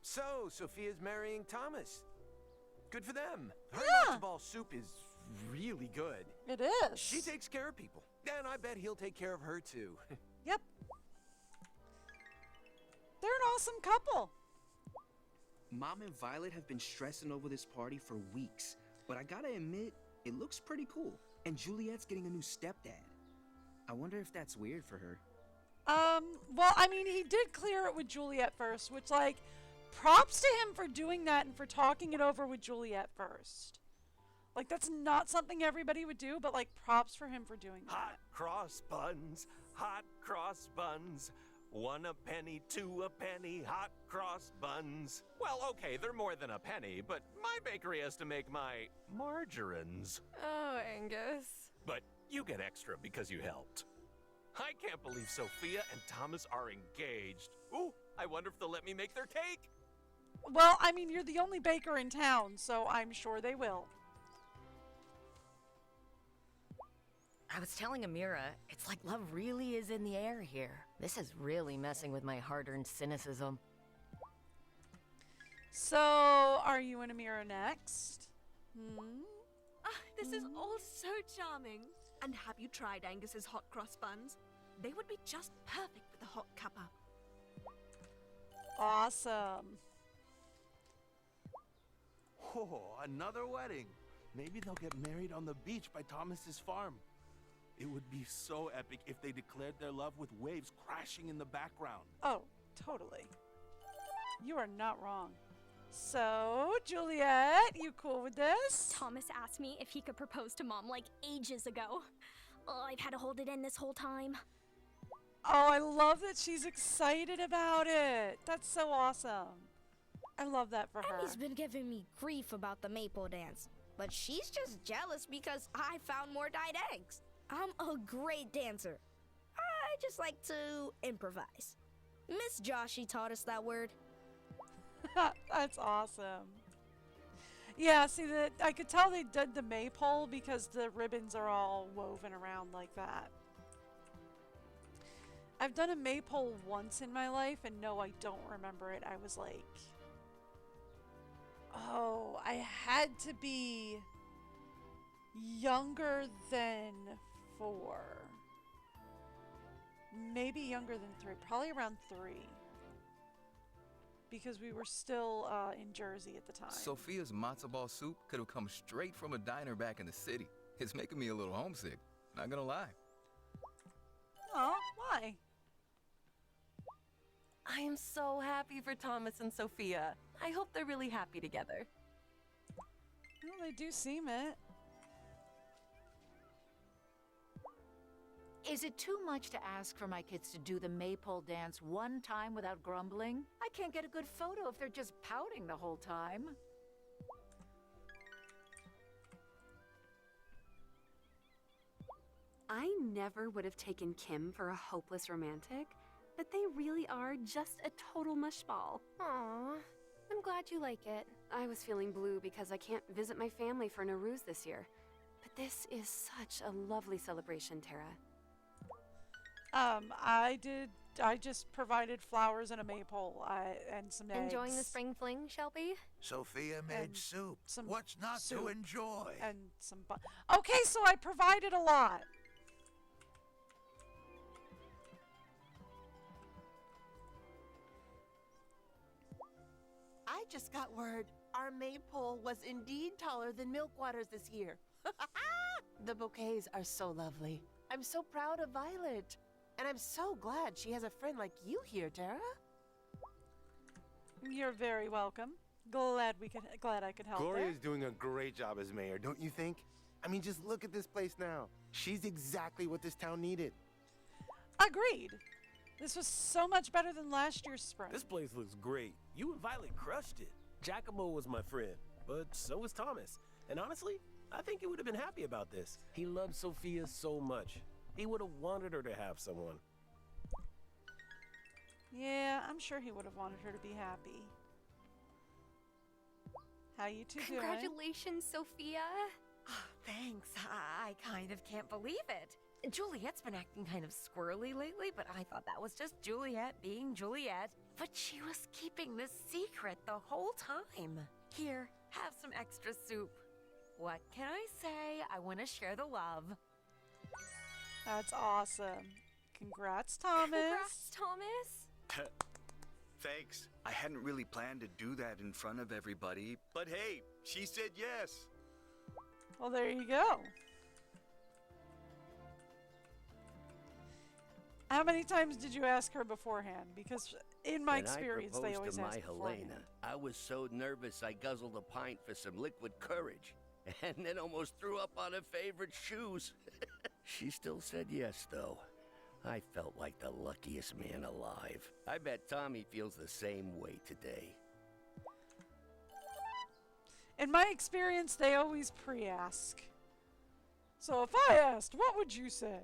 So, Sophia's marrying Thomas. Good for them. Her matzo ball soup is really good. It is. She takes care of people. And I bet he'll take care of her too. Yep. They're an awesome couple. Mom and Violet have been stressing over this party for weeks, but I gotta admit, it looks pretty cool. And Juliet's getting a new stepdad. I wonder if that's weird for her. Well, I mean, he did clear it with Juliet first, which, like, props to him for doing that and for talking it over with Juliet first. Like, that's not something everybody would do, but, like, props for him for doing that. Hot cross buns, hot cross buns. 1 a penny, 2 a penny, hot cross buns. Well, okay, they're more than a penny, but my bakery has to make my margarines. Oh, Angus. But you get extra because you helped. I can't believe Sophia and Thomas are engaged. Ooh, I wonder if they'll let me make their cake. Well, I mean, you're the only baker in town, so I'm sure they will. I was telling Amira, it's like love really is in the air here. This is really messing with my hard-earned cynicism. So, are you and Amira next? This is all so charming. And have you tried Angus's hot cross buns? They would be just perfect with a hot cuppa. Awesome. Oh, another wedding. Maybe they'll get married on the beach by Thomas's farm. It would be so epic if they declared their love with waves crashing in the background. Oh, totally. You are not wrong. So, Juliet, you cool with this? Thomas asked me if he could propose to Mom like ages ago. Oh, I've had to hold it in this whole time. Oh, I love that she's excited about it. That's so awesome. I love that for her. Emmy's been giving me grief about the maple dance, but she's just jealous because I found more dyed eggs. I'm a great dancer. I just like to improvise. Miss Joshi taught us that word. That's awesome. Yeah, see, I could tell they did the maypole because the ribbons are all woven around like that. I've done a maypole once in my life, and no, I don't remember it. I was like, oh, I had to be younger than 4. Maybe younger than 3. Probably around 3. Because we were still in Jersey at the time. Sophia's matzo ball soup could have come straight from a diner back in the city. It's making me a little homesick, not gonna lie. Oh, why? I am so happy for Thomas and Sophia. I hope they're really happy together. Well, they do seem it. Is it too much to ask for my kids to do the maypole dance one time without grumbling? I can't get a good photo if they're just pouting the whole time. I never would have taken Kim for a hopeless romantic, but they really are just a total mushball. Aw, I'm glad you like it. I was feeling blue because I can't visit my family for Nowruz this year. But this is such a lovely celebration, Tara. I just provided flowers and a maypole and some eggs. Enjoying the spring fling, Shelby? Sophia made soup. What's not to enjoy? And some okay, so I provided a lot. I just got word our maypole was indeed taller than Milkwater's this year. The bouquets are so lovely. I'm so proud of Violet. And I'm so glad she has a friend like you here, Tara. You're very welcome. Glad I could help. Gloria's doing a great job as mayor, don't you think? I mean, just look at this place now. She's exactly what this town needed. Agreed. This was so much better than last year's spring. This place looks great. You and Violet crushed it. Giacomo was my friend, but so was Thomas. And honestly, I think he would have been happy about this. He loved Sophia so much. He would have wanted her to have someone. Yeah, I'm sure he would have wanted her to be happy. How you two doing? Congratulations, Sophia. Thanks. I kind of can't believe it. Juliet's been acting kind of squirrely lately, but I thought that was just Juliet being Juliet. But she was keeping this secret the whole time. Here, have some extra soup. What can I say? I want to share the love. That's awesome. Congrats, Thomas. Congrats, Thomas. Thanks. I hadn't really planned to do that in front of everybody, but hey, she said yes. Well, there you go. How many times did you ask her beforehand? Because in my experience, they always to ask my beforehand. Helena, I was so nervous I guzzled a pint for some liquid courage, and then almost threw up on her favorite shoes. She still said yes, though. I felt like the luckiest man alive. I bet Tommy feels the same way today. In my experience, they always pre-ask. So if I asked, what would you say?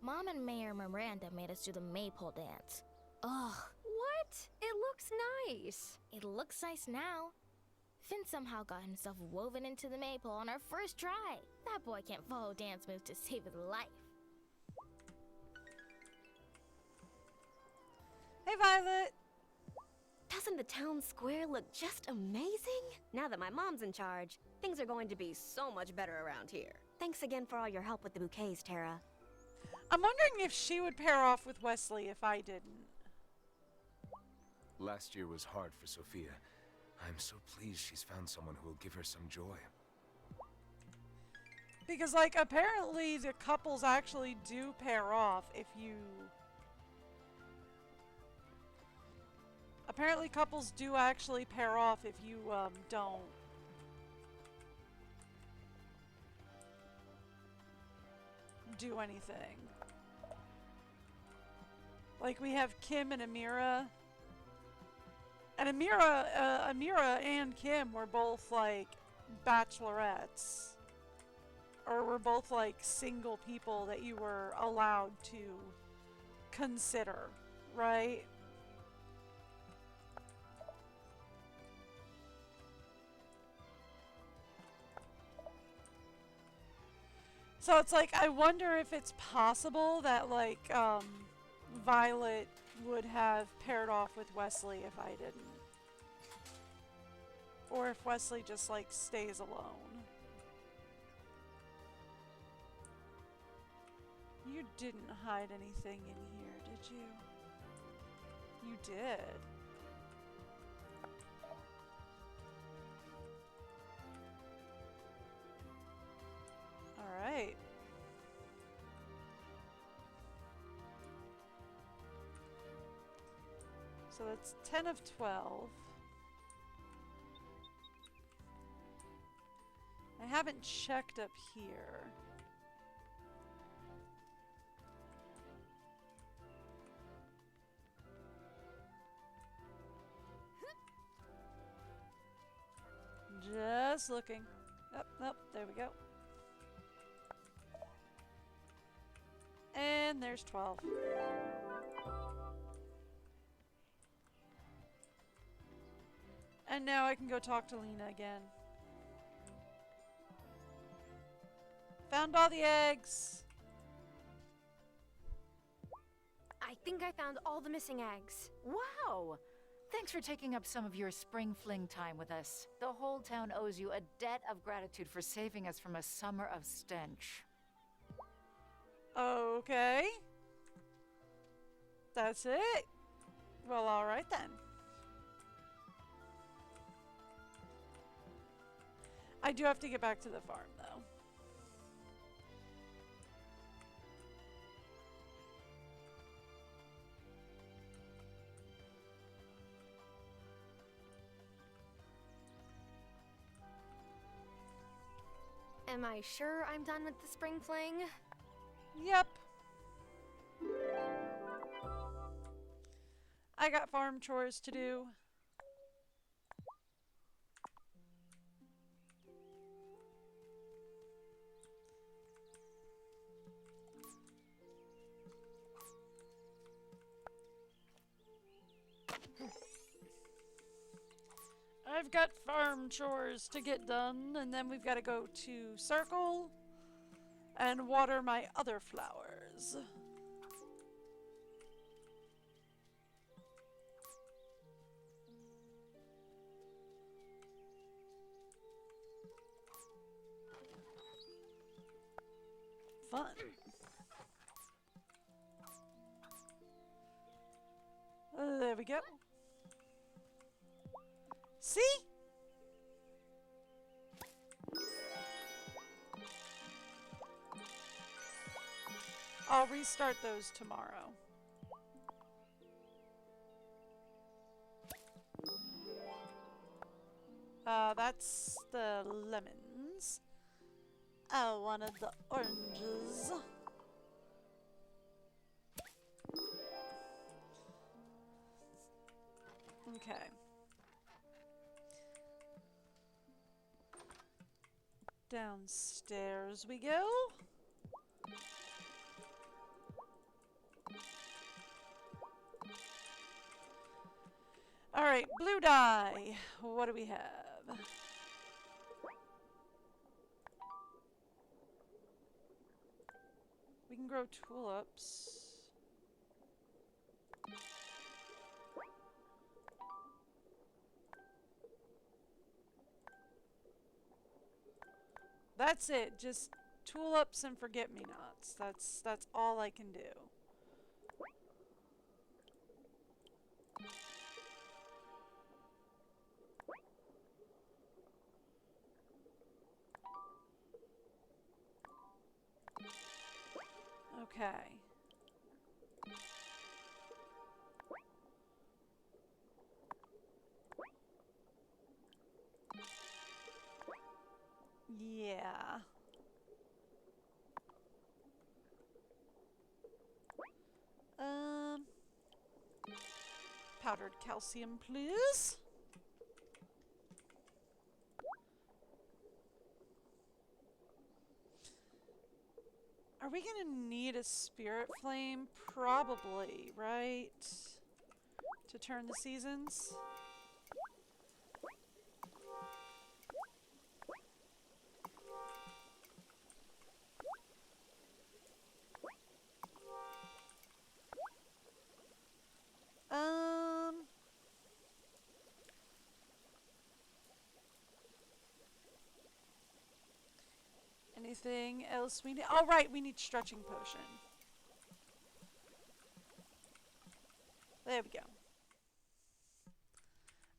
Mom and Mayor Miranda made us do the maypole dance. Ugh. What? It looks nice. It looks nice now. Finn somehow got himself woven into the maypole on our first try. That boy can't follow dance moves to save his life. Hey, Violet. Doesn't the town square look just amazing? Now that my mom's in charge, things are going to be so much better around here. Thanks again for all your help with the bouquets, Tara. I'm wondering if she would pair off with Wesley if I didn't. Last year was hard for Sophia. I'm so pleased she's found someone who will give her some joy. Because, like, apparently the couples actually do pair off if you... Apparently couples do actually pair off if you, don't. Do anything. Like, we have Kim and Amira. And Amira and Kim were both, like, bachelorettes. Or were both, like, single people that you were allowed to consider, right? So it's like, I wonder if it's possible that, like, Violet would have paired off with Wesley if I didn't. Or if Wesley just, like, stays alone. You didn't hide anything in here, did you? You did. Alright. So that's 10 of 12. I haven't checked up here. Just looking. Oh, there we go. And there's 12. And now I can go talk to Lena again. Found all the eggs. I think I found all the missing eggs. Wow! Thanks for taking up some of your spring fling time with us. The whole town owes you a debt of gratitude for saving us from a summer of stench. Okay. That's it. Well, alright then. I do have to get back to the farm, though. Am I sure I'm done with the spring fling? Yep. I got farm chores to do. I've got farm chores to get done, and then we've got to go to Circle and water my other flowers. Fun. There we go. See? I'll restart those tomorrow. That's the lemons. I wanted the oranges. Okay. Downstairs we go. Alright, blue dye. What do we have? We can grow tulips. That's it. Just tulips and forget-me-nots. That's all I can do. Okay. Yeah. Powdered calcium, please. Are we gonna need a spirit flame? Probably, right? To turn the seasons? Anything else we need? Oh, right, we need stretching potion. There we go.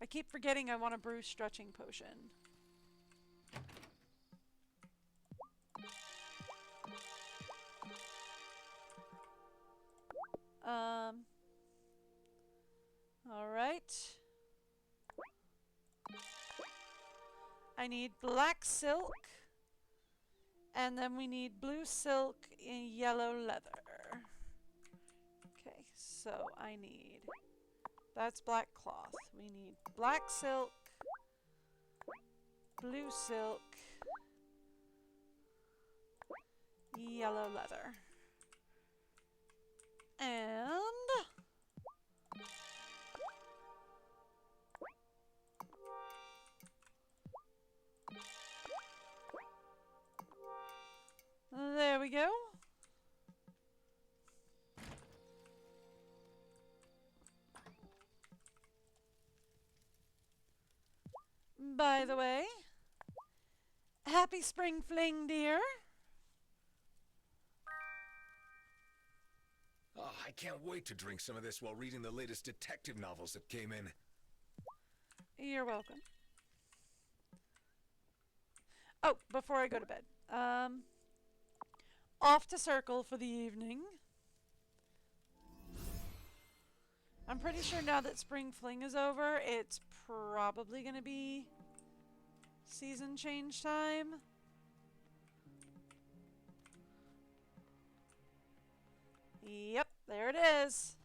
I keep forgetting I want to brew stretching potion. Alright. I need black silk. And then we need blue silk and yellow leather. Okay, so I need... That's black cloth. We need black silk, blue silk, yellow leather. And... there we go. By the way, happy spring fling, dear. Oh, I can't wait to drink some of this while reading the latest detective novels that came in. You're welcome. Oh, before I go to bed. Off to Circle for the evening. I'm pretty sure now that Spring Fling is over, it's probably going to be season change time. Yep, there it is.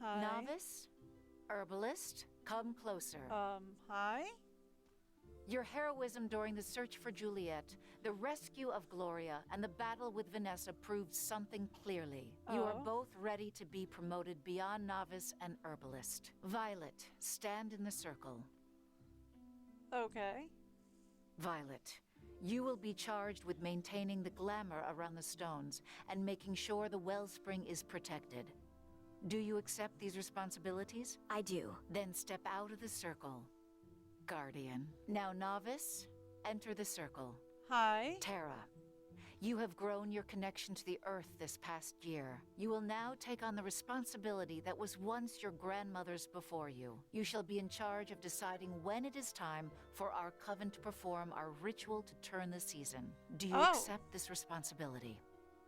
Hi. Novice? Herbalist? Come closer. Hi? Your heroism during the search for Juliet, the rescue of Gloria, and the battle with Vanessa proved something clearly. You are both ready to be promoted beyond novice and herbalist. Violet, stand in the circle. Okay. Violet, you will be charged with maintaining the glamour around the stones and making sure the wellspring is protected. Do you accept these responsibilities? I do. Then step out of the circle. Guardian. Now, Novice, enter the circle. Hi. Terra, You have grown your connection to the earth this past year. You will now take on the responsibility that was once your grandmother's before you. You shall be in charge of deciding when it is time for our coven to perform our ritual to turn the season. Do you accept this responsibility?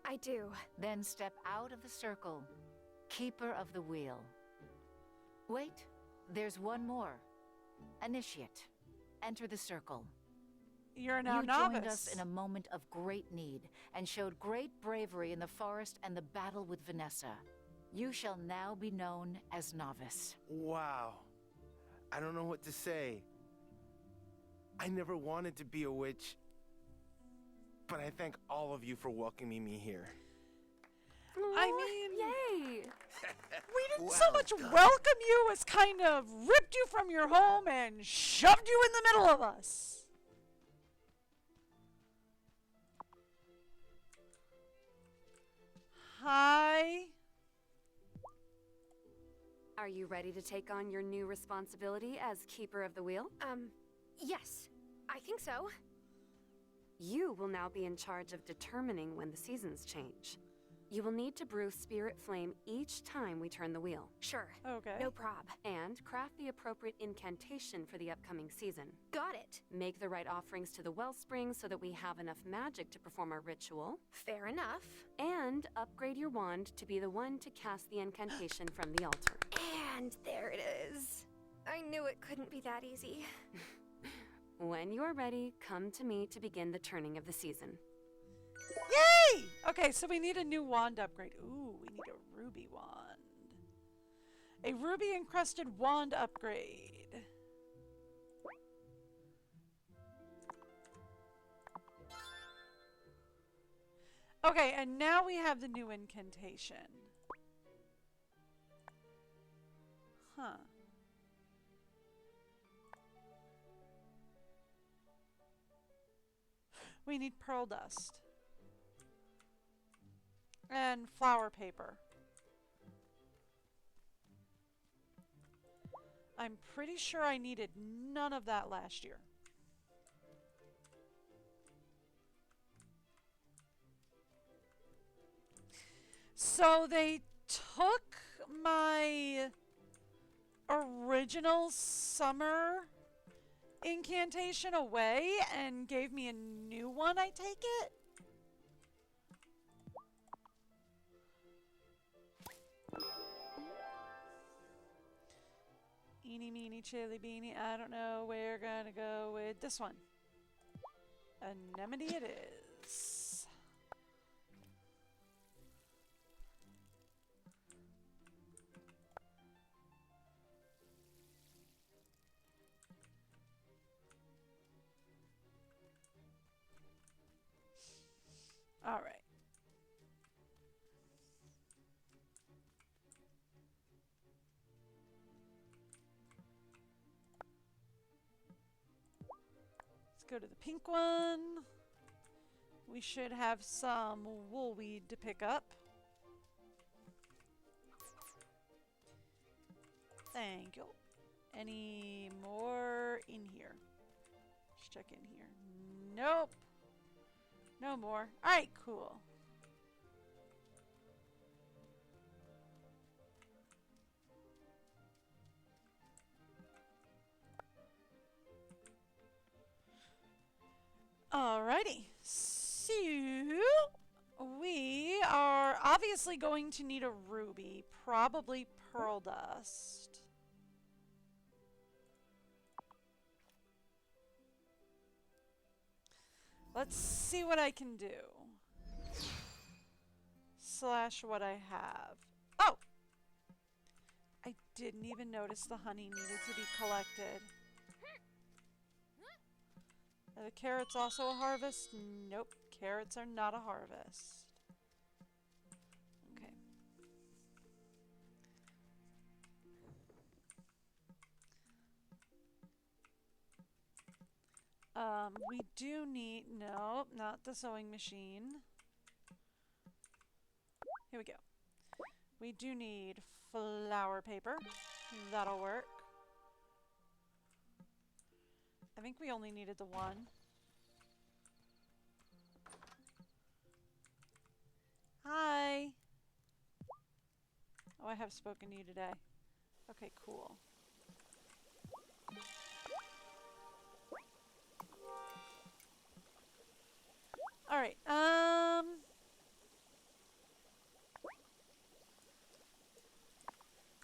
I do. Then step out of the circle, Keeper of the Wheel. Wait, there's one more. Initiate. Enter the circle. You're now you novice. joined us in a moment of great need and showed great bravery in the forest and the battle with Vanessa. You shall now be known as Novice. Wow. I don't know what to say. I never wanted to be a witch, but I thank all of you for welcoming me here. I mean, yay! We didn't so much welcome you as kind of ripped you from your home and shoved you in the middle of us. Hi. Are you ready to take on your new responsibility as Keeper of the Wheel? Yes. I think so. You will now be in charge of determining when the seasons change. You will need to brew Spirit Flame each time we turn the wheel. Sure. Okay. No prob. And craft the appropriate incantation for the upcoming season. Got it. Make the right offerings to the wellspring so that we have enough magic to perform our ritual. Fair enough. And upgrade your wand to be the one to cast the incantation from the altar. And there it is. I knew it couldn't be that easy. When you are ready, come to me to begin the turning of the season. Yay! Okay, so we need a new wand upgrade. Ooh, we need a ruby wand. A ruby encrusted wand upgrade. Okay, and now we have the new incantation. Huh. We need pearl dust. And flower paper. I'm pretty sure I needed none of that last year. So they took my original summer incantation away and gave me a new one, I take it? Eeny, meeny, chili, beanie. I don't know. We're gonna go with this one. Anemone it is. All right. Go to the pink one. We should have some wool weed to pick up. Thank you. Any more in here? Let's check in here. Nope. No more. Alright, cool. Alrighty, so we are obviously going to need a ruby, probably pearl dust. Let's see what I can do. Slash what I have. Oh! I didn't even notice the honey needed to be collected. Are the carrots also a harvest? Nope. Carrots are not a harvest. Okay. We do need... No, not the sewing machine. Here we go. We do need flower paper. That'll work. I think we only needed the one. Hi. Oh, I have spoken to you today. Okay, cool. Alright,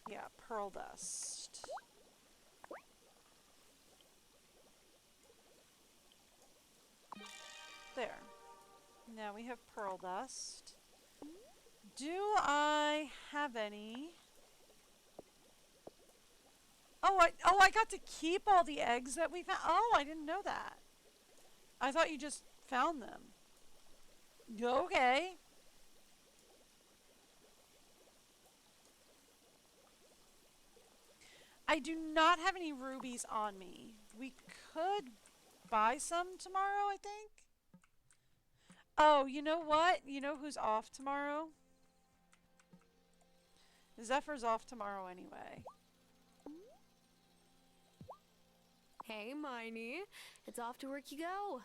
yeah, pearl dust. There. Now we have pearl dust. Do I have any? Oh, I got to keep all the eggs that we found. Oh, I didn't know that. I thought you just found them. Okay. I do not have any rubies on me. We could buy some tomorrow, I think. Oh, you know what? You know who's off tomorrow? Zephyr's off tomorrow anyway. Hey, Miney. It's off to work you go.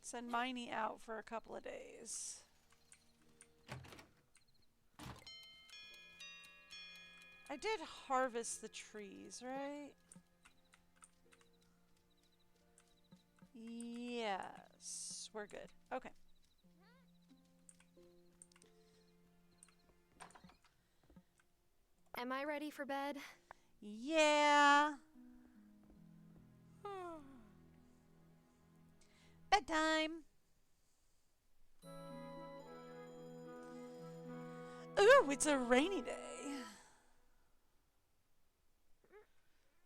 Send Miney out for a couple of days. I did harvest the trees, right? Yes, we're good. Okay. Am I ready for bed? Yeah. Bedtime. Ooh, it's a rainy day.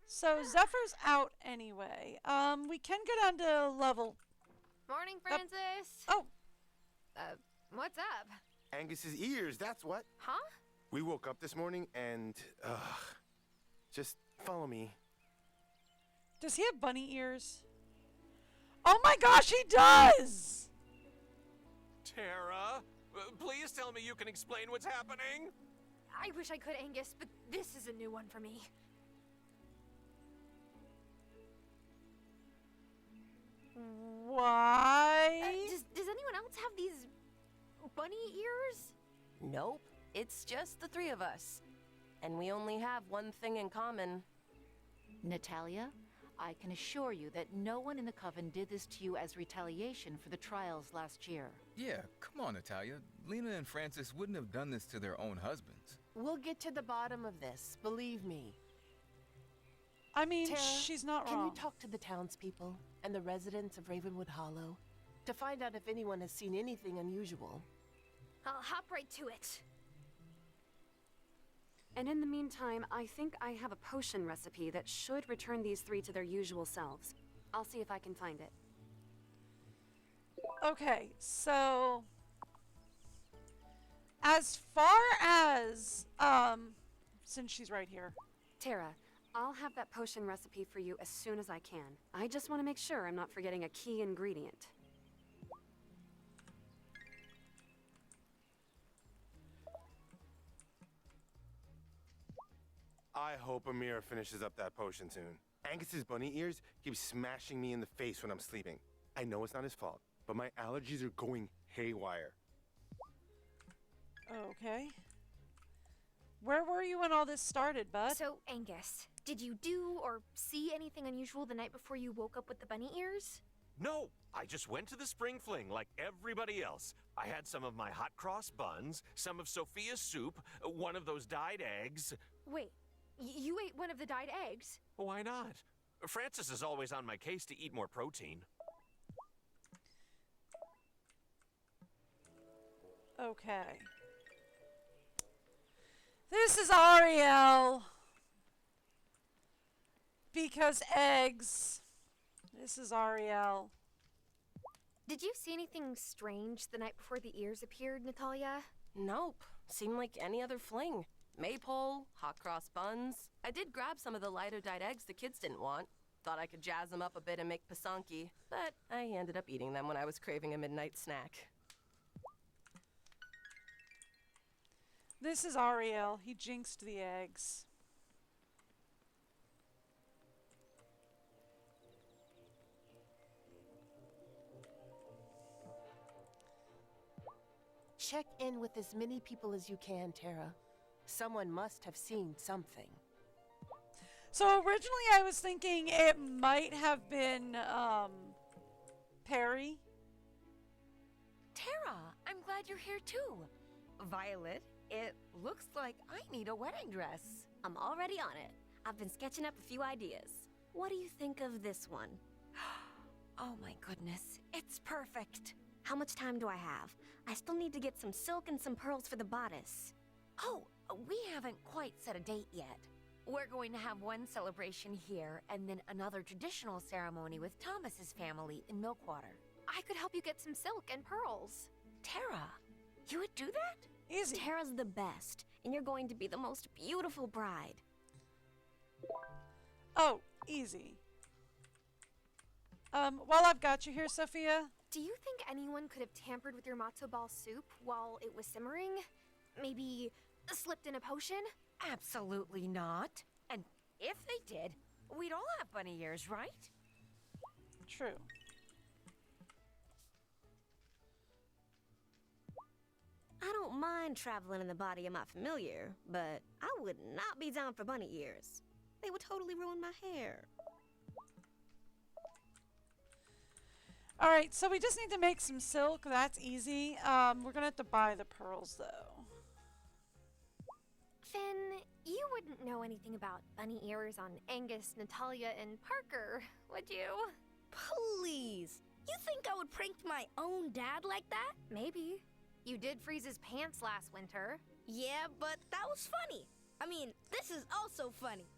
So Zephyr's out anyway. We can go down to level. Morning, Francis. Oh. What's up? Angus's ears, that's what. Huh? We woke up this morning and, just follow me. Does he have bunny ears? Oh my gosh, he does! Tara, please tell me you can explain what's happening. I wish I could, Angus, but this is a new one for me. Why? Does anyone else have these bunny ears? Nope. It's just the three of us. And we only have one thing in common. Natalia, I can assure you that no one in the Coven did this to you as retaliation for the trials last year. Yeah, come on, Natalia. Lena and Francis wouldn't have done this to their own husbands. We'll get to the bottom of this, believe me. I mean, Tara, she's not can wrong. you talk to the townspeople and the residents of Ravenwood Hollow to find out if anyone has seen anything unusual? I'll hop right to it. And in the meantime, I think I have a potion recipe that should return these three to their usual selves. I'll see if I can find it. Okay, so as far as since she's right here. Tara, I'll have that potion recipe for you as soon as I can. I just want to make sure I'm not forgetting a key ingredient. I hope Amira finishes up that potion soon. Angus's bunny ears keep smashing me in the face when I'm sleeping. I know it's not his fault, but my allergies are going haywire. Okay. Where were you when all this started, bud? So, Angus, did you do or see anything unusual the night before you woke up with the bunny ears? No, I just went to the Spring Fling like everybody else. I had some of my hot cross buns, some of Sophia's soup, one of those dyed eggs. Wait, you ate one of the dyed eggs? Why not? Francis is always on my case to eat more protein. Okay. This is Ariel. Because eggs. This is Ariel. Did you see anything strange the night before the ears appeared, Natalia? Nope. Seemed like any other fling. Maypole, hot cross buns. I did grab some of the lighter dyed eggs the kids didn't want. Thought I could jazz them up a bit and make pasanki, but I ended up eating them when I was craving a midnight snack. This is Ariel. He jinxed the eggs. Check in with as many people as you can, Tara. Someone must have seen something. So originally I was thinking it might have been, Perry. Tara, I'm glad you're here too. Violet, it looks like I need a wedding dress. I'm already on it. I've been sketching up a few ideas. What do you think of this one? Oh my goodness, it's perfect. How much time do I have? I still need to get some silk and some pearls for the bodice. Oh, we haven't quite set a date yet. We're going to have one celebration here and then another traditional ceremony with Thomas's family in Milkwater. I could help you get some silk and pearls. Tara, you would do that? Easy. Tara's the best, and you're going to be the most beautiful bride. Oh, easy. While I've got you here, Sophia. Do you think anyone could have tampered with your matzo ball soup while it was simmering? Maybe slipped in a potion? Absolutely not. And if they did, we'd all have bunny ears, right? True. I don't mind traveling in the body of my familiar, but I would not be down for bunny ears. They would totally ruin my hair. Alright, so we just need to make some silk. That's easy. We're gonna have to buy the pearls, though. Finn, you wouldn't know anything about bunny ears on Angus, Natalia, and Parker, would you? Please! You think I would prank my own dad like that? Maybe. You did freeze his pants last winter. Yeah, but that was funny. I mean, this is also funny.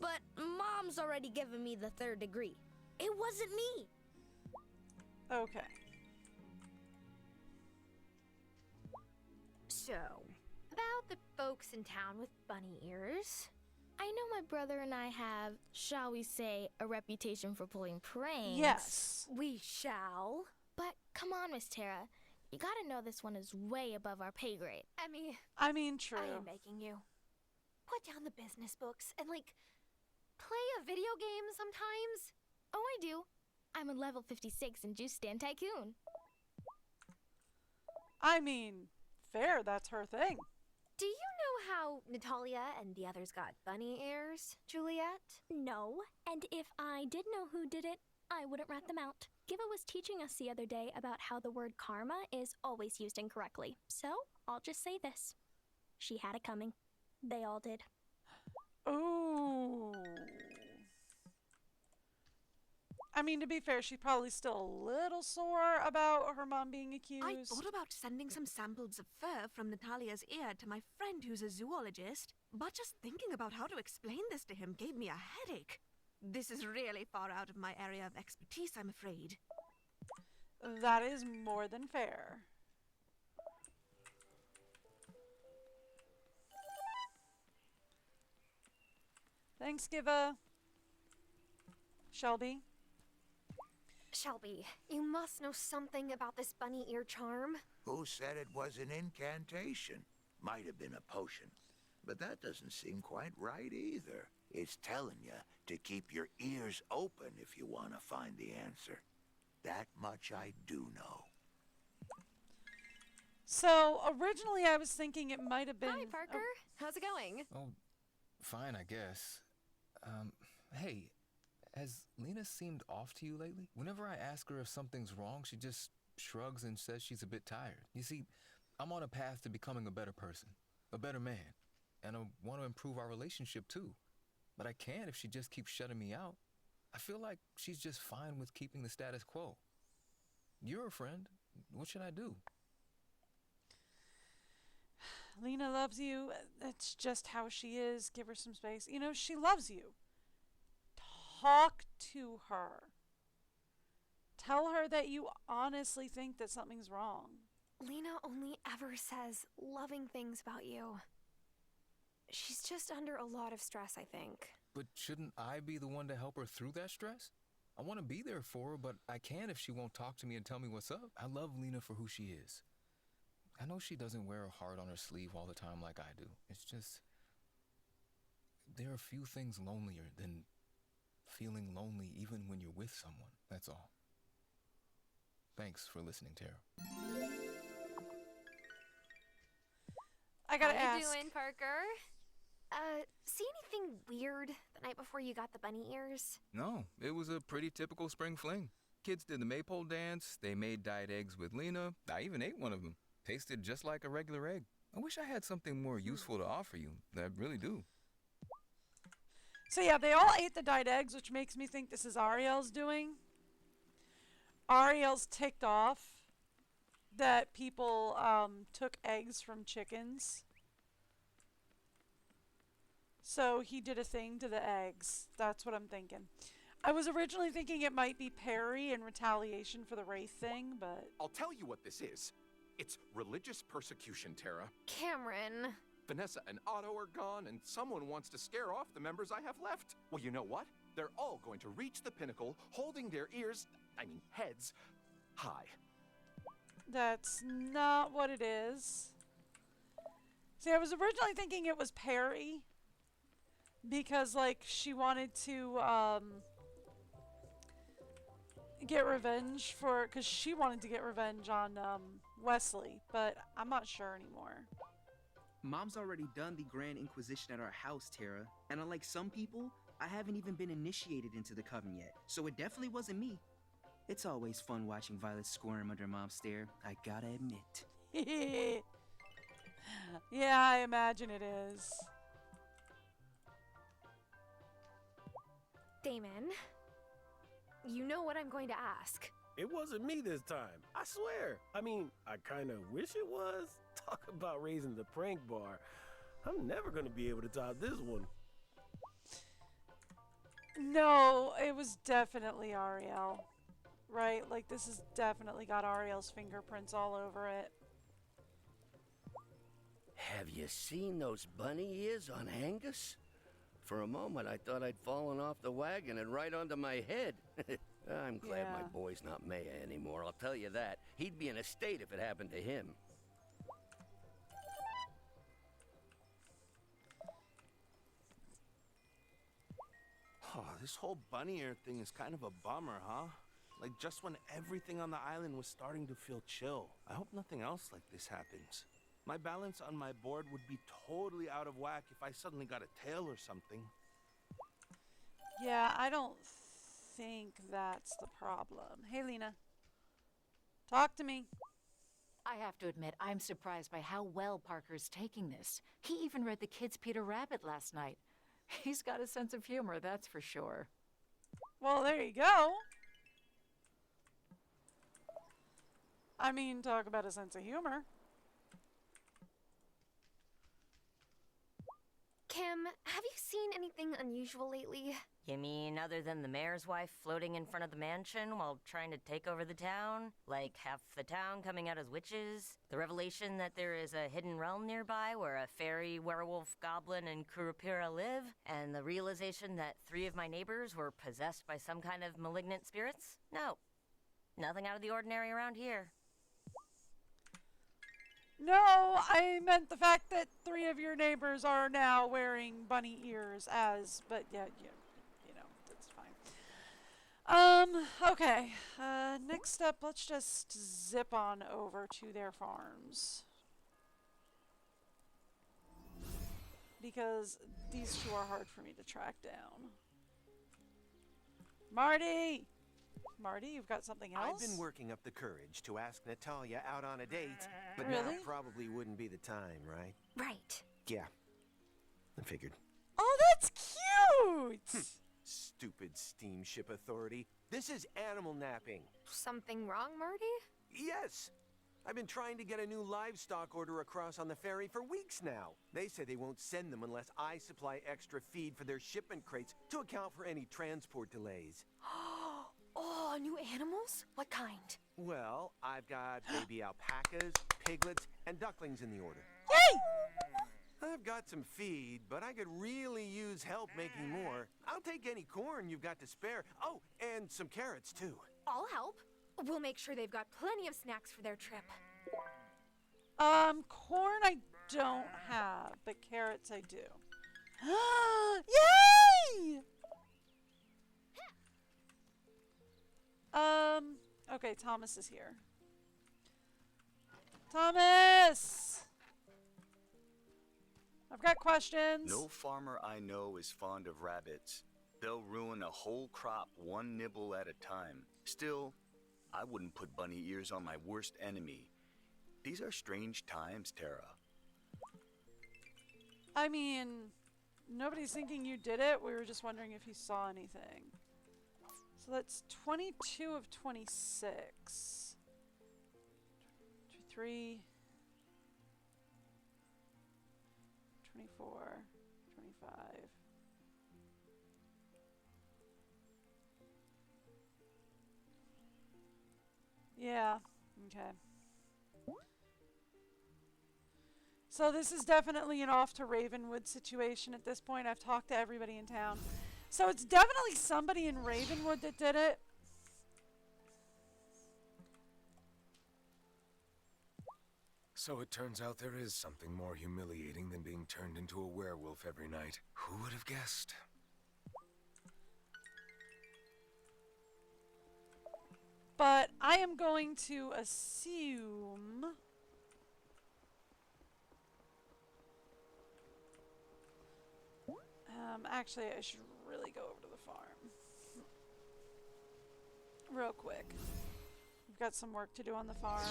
But Mom's already given me the 3rd degree. It wasn't me. Okay. So, about the folks in town with bunny ears. I know my brother and I have, shall we say, a reputation for pulling pranks. Yes. We shall. But come on, Miss Tara. You gotta know this one is way above our pay grade. Emmy. I mean, true. I am begging you. Put down the business books and, like, play a video game sometimes. Oh, I do. I'm a level 56 in Juice Stand Tycoon. I mean, fair, that's her thing. Do you know how Natalia and the others got bunny ears, Juliet? No, and if I did know who did it, I wouldn't rat them out. Giva was teaching us the other day about how the word karma is always used incorrectly. So, I'll just say this. She had it coming. They all did. Ooh. I mean, to be fair, she's probably still a little sore about her mom being accused. I thought about sending some samples of fur from Natalia's ear to my friend who's a zoologist, but just thinking about how to explain this to him gave me a headache. This is really far out of my area of expertise, I'm afraid. That is more than fair. Thanks, Giva. Shelby? Shelby, you must know something about this bunny ear charm. Who said it was an incantation? Might have been a potion. But that doesn't seem quite right either. It's telling you to keep your ears open if you want to find the answer. That much I do know. So, originally I was thinking it might have been... Hi, Parker. How's it going? Oh, fine, I guess. Hey, has Lena seemed off to you lately? Whenever I ask her if something's wrong, she just shrugs and says she's a bit tired. You see, I'm on a path to becoming a better person, a better man, and I want to improve our relationship too. But I can't if she just keeps shutting me out. I feel like she's just fine with keeping the status quo. You're a friend. What should I do? Lena loves you. That's just how she is. Give her some space. You know, she loves you. Talk to her. Tell her that you honestly think that something's wrong. Lena only ever says loving things about you. She's just under a lot of stress, I think. But shouldn't I be the one to help her through that stress? I want to be there for her, but I can't if she won't talk to me and tell me what's up. I love Lena for who she is. I know she doesn't wear a heart on her sleeve all the time like I do. It's just... there are few things lonelier than feeling lonely even when you're with someone. That's all. Thanks for listening, Tara. I gotta How ask. you doing, Parker? See anything weird the night before you got the bunny ears? No, it was a pretty typical spring fling. Kids did the maypole dance, they made dyed eggs with Lena. I even ate one of them. Tasted just like a regular egg. I wish I had something more useful to offer you. I really do. So yeah, they all ate the dyed eggs, which makes me think this is Ariel's doing. Ariel's ticked off that people took eggs from chickens. So he did a thing to the eggs. That's what I'm thinking. I was originally thinking it might be Perry in retaliation for the Wraith thing, but... I'll tell you what this is. It's religious persecution, Tara. Cameron. Vanessa and Otto are gone, and someone wants to scare off the members I have left. Well, you know what? They're all going to reach the pinnacle, holding their heads, high. That's not what it is. See, I was originally thinking it was Perry. Because, like, she wanted to, get revenge for... Because she wanted to get revenge on, Wesley. But I'm not sure anymore. Mom's already done the Grand Inquisition at our house, Tara. And unlike some people, I haven't even been initiated into the coven yet. So it definitely wasn't me. It's always fun watching Violet squirm under Mom's stare, I gotta admit. Yeah, I imagine it is. Damon, you know what I'm going to ask. It wasn't me this time. I swear. I mean, I kind of wish it was. Talk about raising the prank bar. I'm never going to be able to top this one. No, it was definitely Ariel. Right? Like, this has definitely got Ariel's fingerprints all over it. Have you seen those bunny ears on Angus? For a moment, I thought I'd fallen off the wagon and right onto my head. I'm glad my boy's not Maya anymore, I'll tell you that. He'd be in a state if it happened to him. Oh, this whole bunny ear thing is kind of a bummer, huh? Like, just when everything on the island was starting to feel chill. I hope nothing else like this happens. My balance on my board would be totally out of whack if I suddenly got a tail or something. Yeah, I don't think that's the problem. Hey, Lena. Talk to me. I have to admit, I'm surprised by how well Parker's taking this. He even read the kids' Peter Rabbit last night. He's got a sense of humor, that's for sure. Well, there you go. I mean, talk about a sense of humor. Kim, have you seen anything unusual lately? You mean other than the mayor's wife floating in front of the mansion while trying to take over the town? Like half the town coming out as witches? The revelation that there is a hidden realm nearby where a fairy, werewolf, goblin, and Kurapira live? And the realization that 3 of my neighbors were possessed by some kind of malignant spirits? No. Nothing out of the ordinary around here. No, I meant the fact that 3 of your neighbors are now wearing bunny ears but yeah, you know, that's fine. Okay. Next up, let's just zip on over to their farms. Because these 2 are hard for me to track down. Marty! Marty, you've got something else? I've been working up the courage to ask Natalia out on a date, but Really? now probably wouldn't be the time, right? Right. Yeah, I figured. Oh, that's cute! Stupid steamship authority. This is animal napping. Something wrong, Marty? Yes! I've been trying to get a new livestock order across on the ferry for weeks now. They say they won't send them unless I supply extra feed for their shipment crates to account for any transport delays. Oh, new animals? What kind? Well, I've got baby alpacas, piglets, and ducklings in the order. Yay! I've got some feed, but I could really use help making more. I'll take any corn you've got to spare. Oh, and some carrots, too. I'll help. We'll make sure they've got plenty of snacks for their trip. Corn I don't have, but carrots I do. Yay! Okay, Thomas is here. Thomas! I've got questions. No farmer I know is fond of rabbits. They'll ruin a whole crop one nibble at a time. Still, I wouldn't put bunny ears on my worst enemy. These are strange times, Tara. I mean, nobody's thinking you did it. We were just wondering if you saw anything. So that's 22 of 26. 23, 24, 25. Yeah, okay. So this is definitely an off to Ravenwood situation at this point. I've talked to everybody in town. So it's definitely somebody in Ravenwood that did it. So it turns out there is something more humiliating than being turned into a werewolf every night. Who would have guessed? But I am going to assume... actually, I should really go over to the farm. Real quick. We've got some work to do on the farm.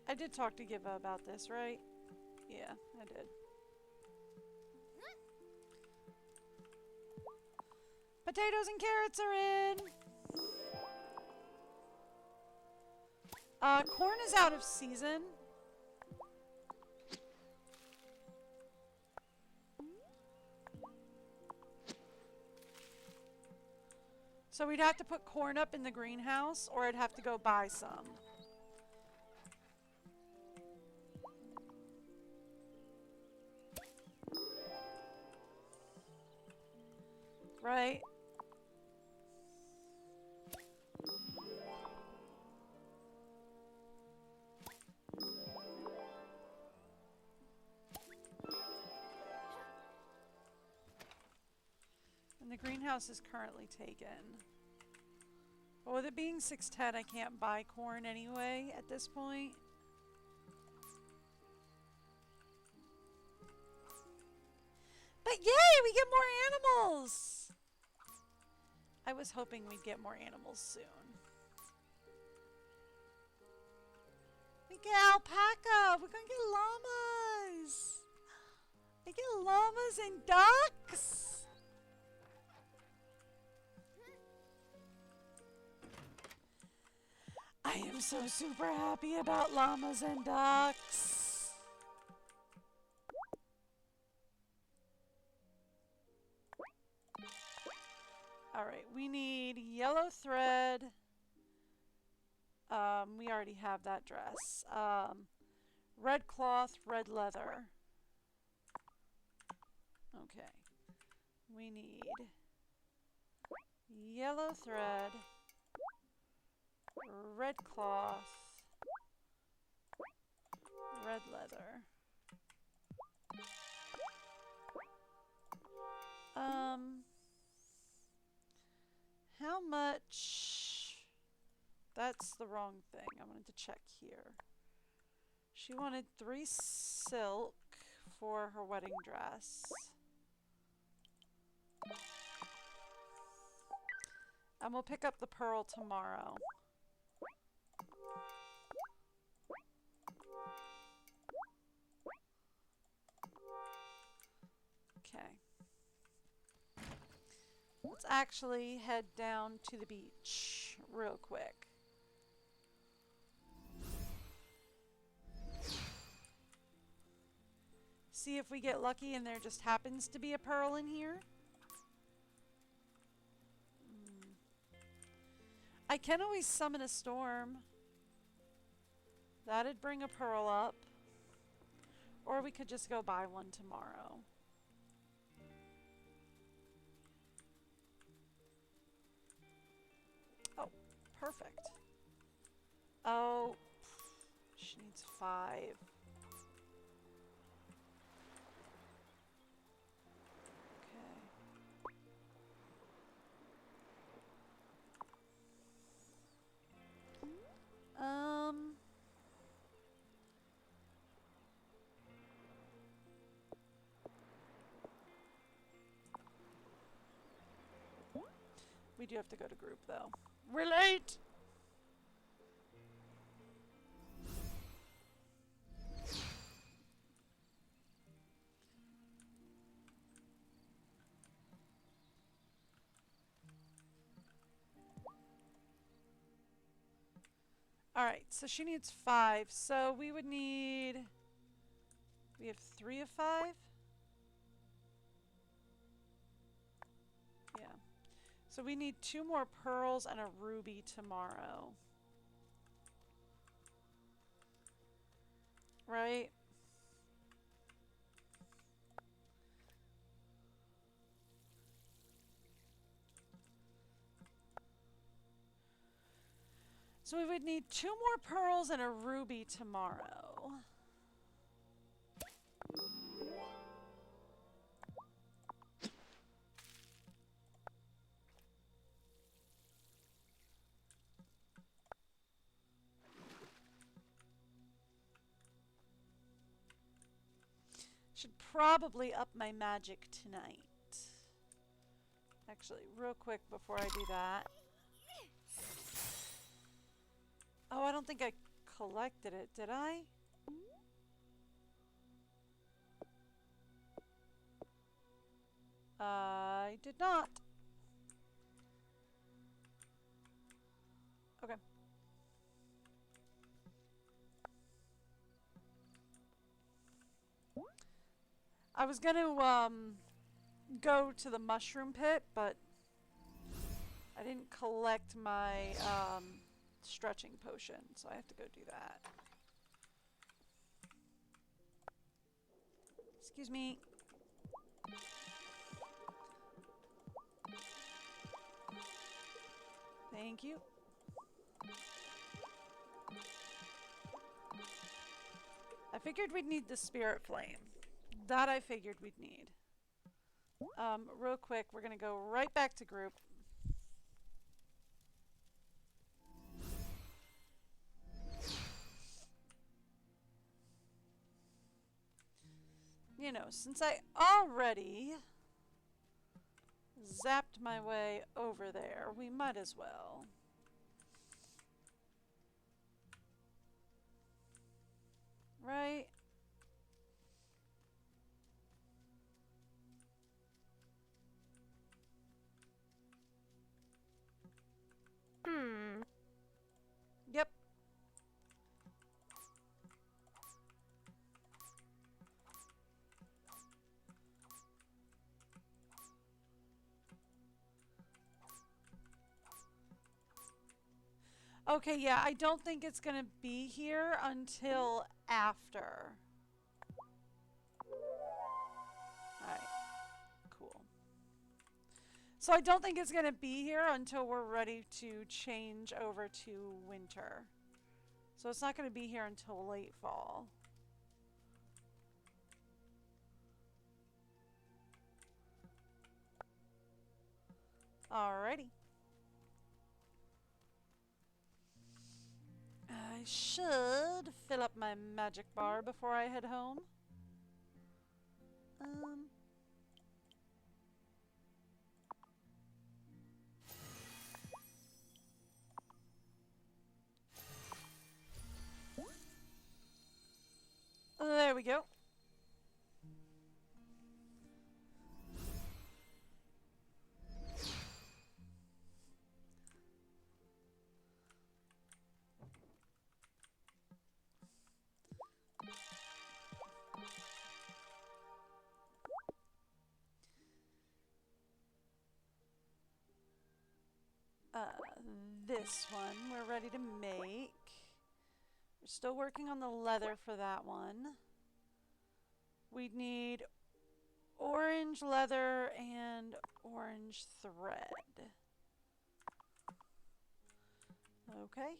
I did talk to Giva about this, right? Yeah, I did. Potatoes and carrots are in! Corn is out of season. So we'd have to put corn up in the greenhouse, or I'd have to go buy some. Right? And the greenhouse is currently taken. But with it being 610, I can't buy corn anyway at this point. But yay, we get more animals! I was hoping we'd get more animals soon. We get alpaca! We're gonna get llamas! I get llamas and ducks! I am so super happy about llamas and ducks. Alright, we need yellow thread. We already have that dress. Red cloth, red leather. Okay. We need yellow thread, red cloth, red leather. How much? That's the wrong thing. I wanted to check here. She wanted 3 silk for her wedding dress. And we'll pick up the pearl tomorrow. Okay. Let's actually head down to the beach real quick. See if we get lucky and there just happens to be a pearl in here. I can always summon a storm. That'd bring a pearl up. Or we could just go buy one tomorrow. Oh, perfect. Oh, she needs 5. We do have to go to group, though. We're late! Alright, so she needs 5. So we would need... We have 3 of 5? Yeah. So we need 2 more pearls and a ruby tomorrow. Right? So we would need 2 more pearls and a ruby tomorrow. Should probably up my magic tonight. Actually, real quick before I do that. Oh, I don't think I collected it, did I? I did not. Okay. I was gonna go to the mushroom pit, but I didn't collect my stretching potion, so I have to go do that. Excuse me. Thank you. I figured we'd need the spirit flame. That I figured we'd need. Real quick, we're gonna go right back to group. You know, since I already zapped my way over there, we might as well. Right? Yep. Okay, yeah, I don't think it's gonna be here until after. Alright. Cool. So I don't think it's gonna be here until we're ready to change over to winter. So it's not gonna be here until late fall. Alrighty. I should fill up my magic bar before I head home. There we go. This one we're ready to make. We're still working on the leather for that one. We need orange leather and orange thread. Okay.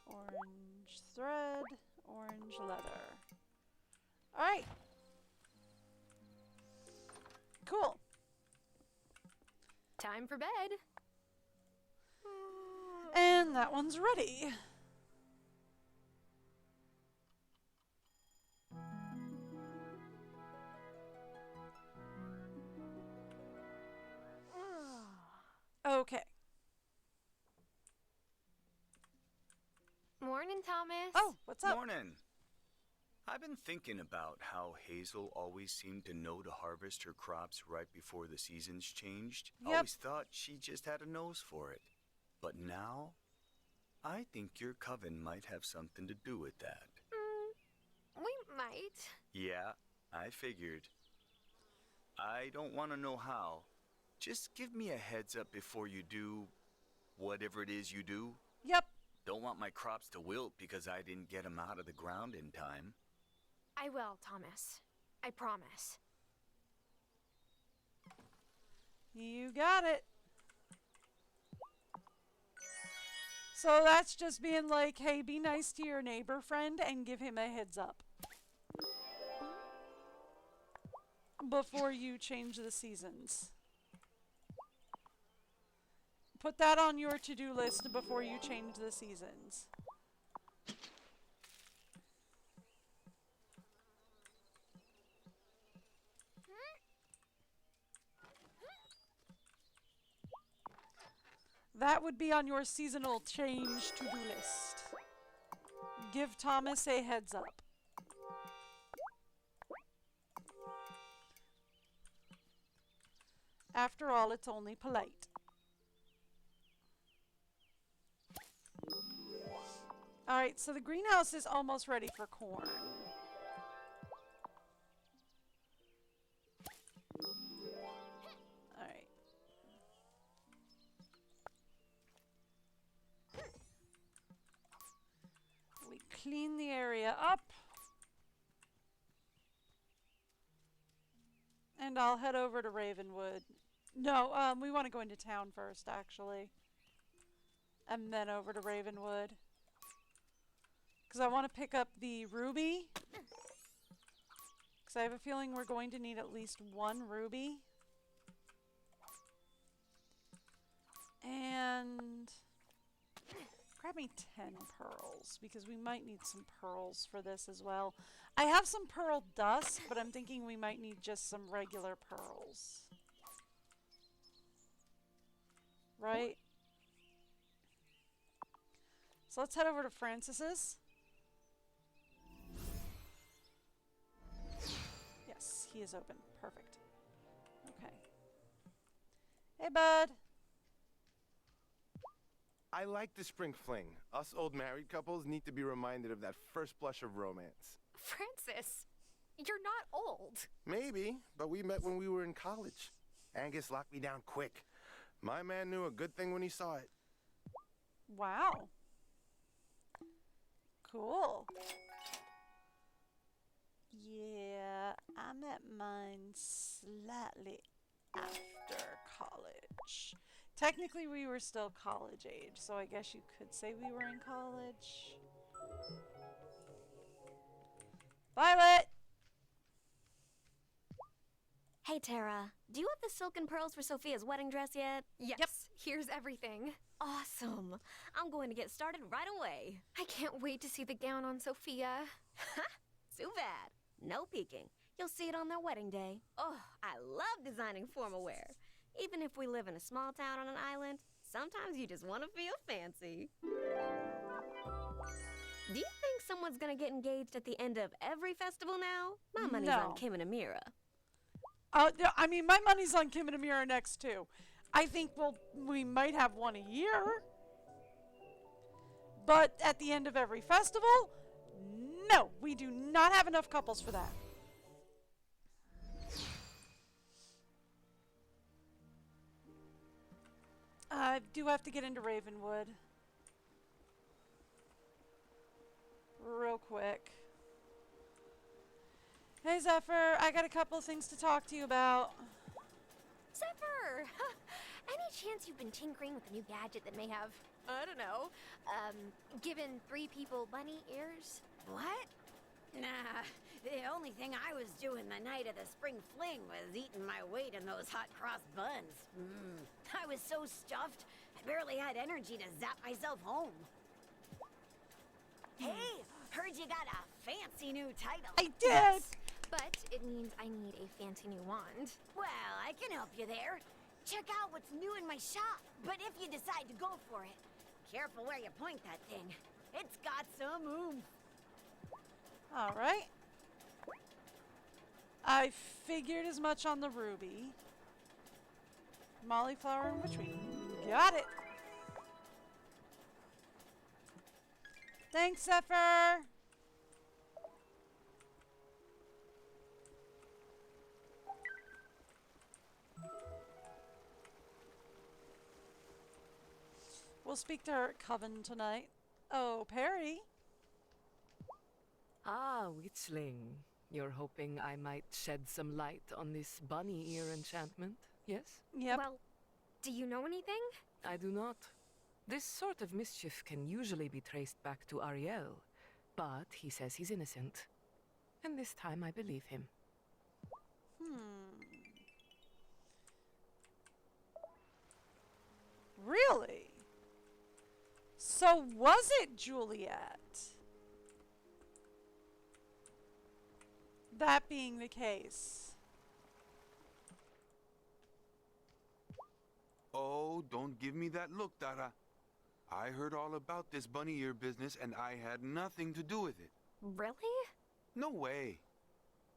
Orange thread, orange leather. Alright. Cool. Time for bed. And that one's ready. Morning, Thomas. Oh, what's up? Morning. I've been thinking about how Hazel always seemed to know to harvest her crops right before the seasons changed. Yep. Always thought she just had a nose for it. But now, I think your coven might have something to do with that. We might. Yeah, I figured. I don't want to know how. Just give me a heads up before you do whatever it is you do. Yep. Don't want my crops to wilt because I didn't get them out of the ground in time. I will, Thomas. I promise. You got it. So that's just being like, hey, be nice to your neighbor friend and give him a heads up before you change the seasons. Put that on your to-do list before you change the seasons. That would be on your seasonal change to-do list. Give Thomas a heads up. After all, it's only polite. Alright, so the greenhouse is almost ready for corn. Alright. We clean the area up. And I'll head over to Ravenwood. No, we want to go into town first, actually. And then over to Ravenwood. Because I want to pick up the ruby. Because I have a feeling we're going to need at least one ruby. And grab me 10 pearls, because we might need some pearls for this as well. I have some pearl dust, but I'm thinking we might need just some regular pearls. Right? So let's head over to Francis's. Yes, he is open. Perfect. Okay. Hey, bud. I like the spring fling. Us old married couples need to be reminded of that first blush of romance. Francis, you're not old. Maybe, but we met when we were in college. Angus locked me down quick. My man knew a good thing when he saw it. Wow. Cool. Yeah, I met mine slightly after college. Technically, we were still college age, so I guess you could say we were in college. Violet! Hey, Tara. Do you have the silken pearls for Sophia's wedding dress yet? Yes. Yep. Here's everything. Awesome. I'm going to get started right away. I can't wait to see the gown on Sophia. Too bad. No peeking. You'll see it on their wedding day. Oh, I love designing formal wear. Even if we live in a small town on an island, sometimes you just want to feel fancy. Do you think someone's gonna get engaged at the end of every festival now? My money's on Kim and Amira. I mean, my money's on Kim and Amira next, too. I think we might have one a year. But at the end of every festival, no, we do not have enough couples for that. I do have to get into Ravenwood. Real quick. Hey, Zephyr, I got a couple things to talk to you about. Zephyr! Any chance you've been tinkering with a new gadget that may have, I don't know, given 3 people bunny ears? What? Nah, the only thing I was doing the night of the spring fling was eating my weight in those hot cross buns. I was so stuffed, I barely had energy to zap myself home. Hey, heard you got a fancy new title. I did! Yes, but it means I need a fancy new wand. Well, I can help you there. Check out what's new in my shop. But if you decide to go for it, Careful where you point that thing. It's got some oomph. All right. I figured as much on the ruby. Mollyflower in between. Got it. Thanks, Zephyr. We'll speak to her at Coven tonight. Oh, Perry. Ah, Witchling. You're hoping I might shed some light on this bunny ear enchantment, yes? Yep. Well, do you know anything? I do not. This sort of mischief can usually be traced back to Ariel, but he says he's innocent. And this time I believe him. Really? So was it Juliet? That being the case. Oh, don't give me that look, Dara. I heard all about this bunny ear business and I had nothing to do with it. Really? No way.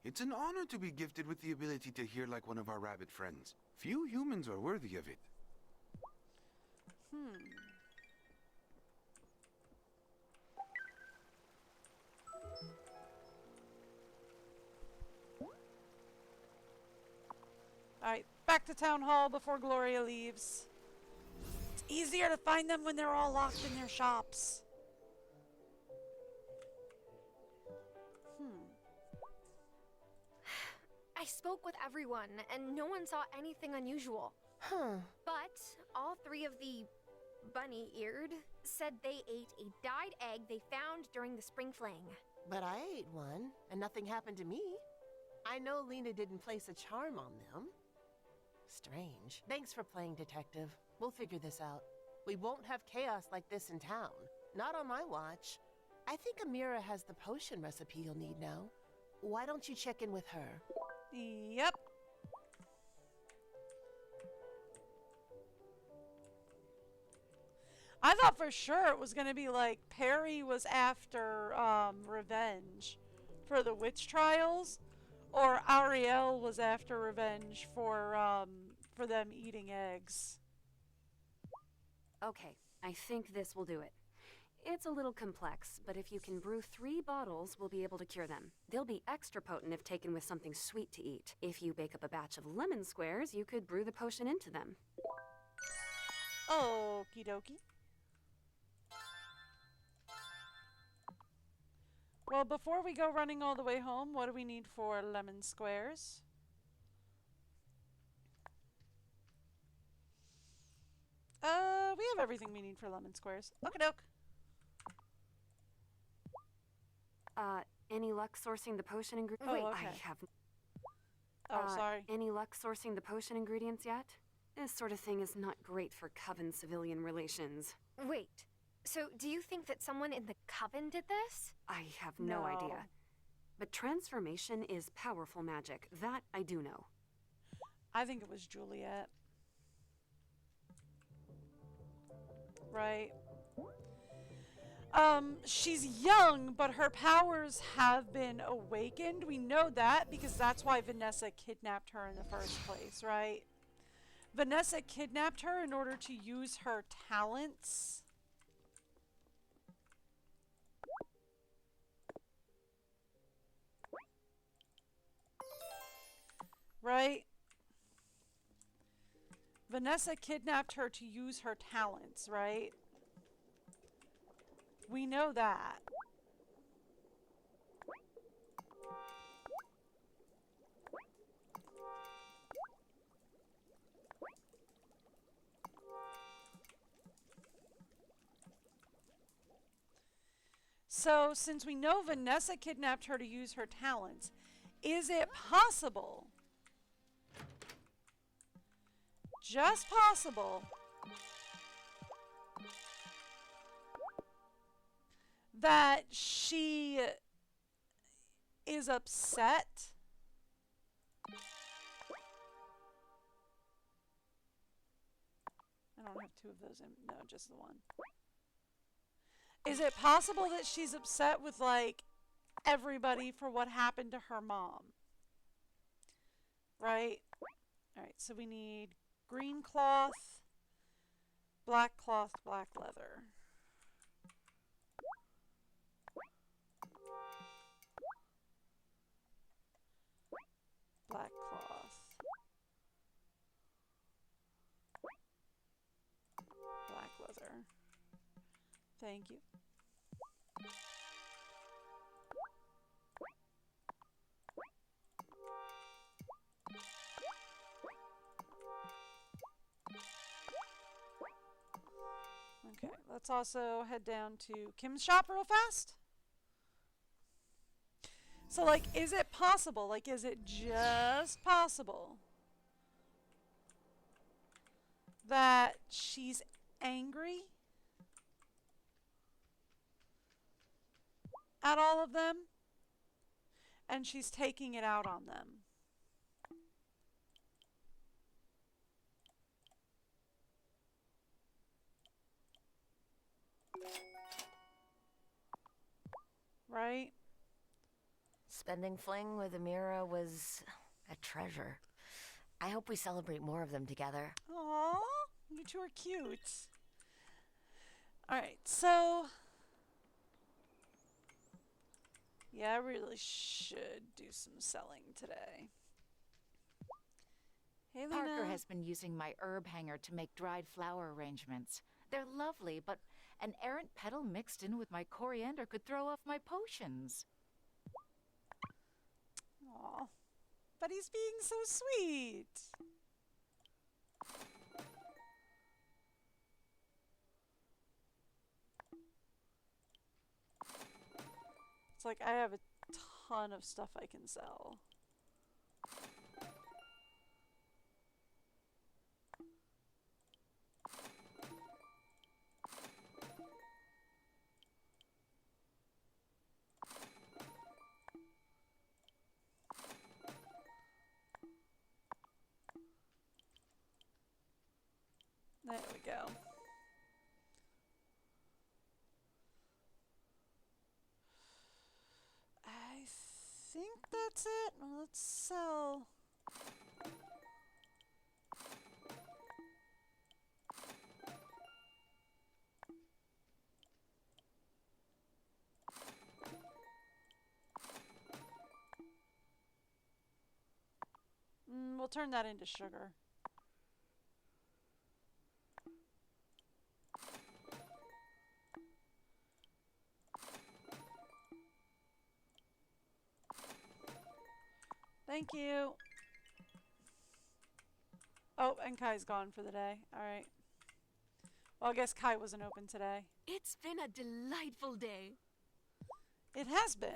It's an honor to be gifted with the ability to hear like one of our rabbit friends. Few humans are worthy of it. Alright, back to Town Hall before Gloria leaves. It's easier to find them when they're all locked in their shops. I spoke with everyone, and no one saw anything unusual. But all three of the bunny-eared said they ate a dyed egg they found during the spring fling. But I ate one, and nothing happened to me. I know Lena didn't place a charm on them. Strange. Thanks for playing detective. We'll figure this out. We won't have chaos like this in town. Not on my watch. I think Amira has the potion recipe you'll need now. Why don't you check in with her? Yep. I thought for sure it was going to be like Perry was after revenge for the witch trials, or Ariel was after revenge for them eating eggs. Okay, I think this will do it. It's a little complex, but if you can brew 3 bottles, we'll be able to cure them. They'll be extra potent if taken with something sweet to eat. If you bake up a batch of lemon squares, you could brew the potion into them. Okie dokie. Well, before we go running all the way home, what do we need for lemon squares? We have everything we need for lemon squares. Okie doke. Any luck sourcing the potion ingredients? Oh, Wait, okay. I have... sorry. Any luck sourcing the potion ingredients yet? This sort of thing is not great for Coven civilian relations. Wait, so do you think that someone in the Coven did this? I have no idea. But transformation is powerful magic. That I do know. I think it was Juliet. Right. She's young, but her powers have been awakened. We know that because that's why Vanessa kidnapped her in the first place, right? Vanessa kidnapped her in order to use her talents. Right? Vanessa kidnapped her to use her talents, right? We know that. So, since we know Vanessa kidnapped her to use her talents, is it possible, just possible, that she is upset? I don't have 2 of those in. No, just the one. Is it possible that she's upset with, like, everybody for what happened to her mom? Right? Alright, so we need green cloth, black cloth, black leather. Black cloth. Black leather. Thank you. Okay, let's also head down to Kim's shop real fast. So, like, is it possible, like, is it just possible that she's angry at all of them and she's taking it out on them? Right? Spending Fling with Amira was a treasure. I hope we celebrate more of them together. Aww, you two are cute. Alright, so... yeah, I really should do some selling today. Hey, Lena. Parker has been using my herb hanger to make dried flower arrangements. They're lovely, but an errant petal mixed in with my coriander could throw off my potions. Aw, but he's being so sweet. It's like I have a ton of stuff I can sell. There we go. I think that's it. Let's sell. We'll turn that into sugar. Thank you. Oh, and Kai's gone for the day. Alright. Well, I guess Kai wasn't open today. It's been a delightful day. It has been.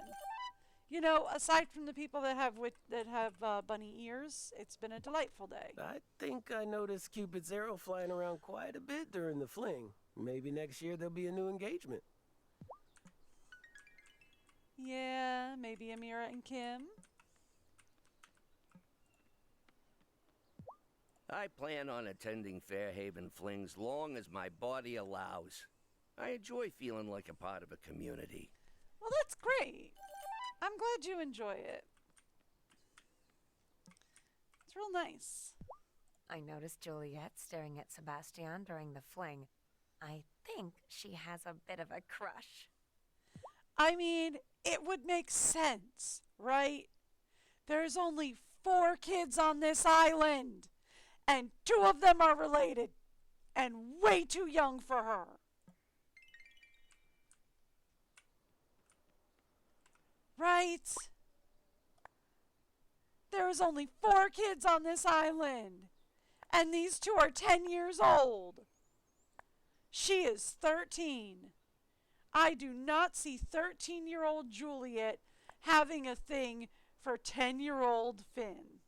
You know, aside from the people that have bunny ears, it's been a delightful day. I think I noticed Cupid's arrow flying around quite a bit during the fling. Maybe next year there'll be a new engagement. Yeah, maybe Amira and Kim. I plan on attending Fairhaven Flings long as my body allows. I enjoy feeling like a part of a community. Well, that's great. I'm glad you enjoy it. It's real nice. I noticed Juliet staring at Sebastian during the fling. I think she has a bit of a crush. I mean, it would make sense, right? There's only 4 kids on this island, and 2 of them are related, and way too young for her. Right? There is only 4 kids on this island, and these 2 are 10 years old. She is 13. I do not see 13-year-old Juliet having a thing for 10-year-old Finn.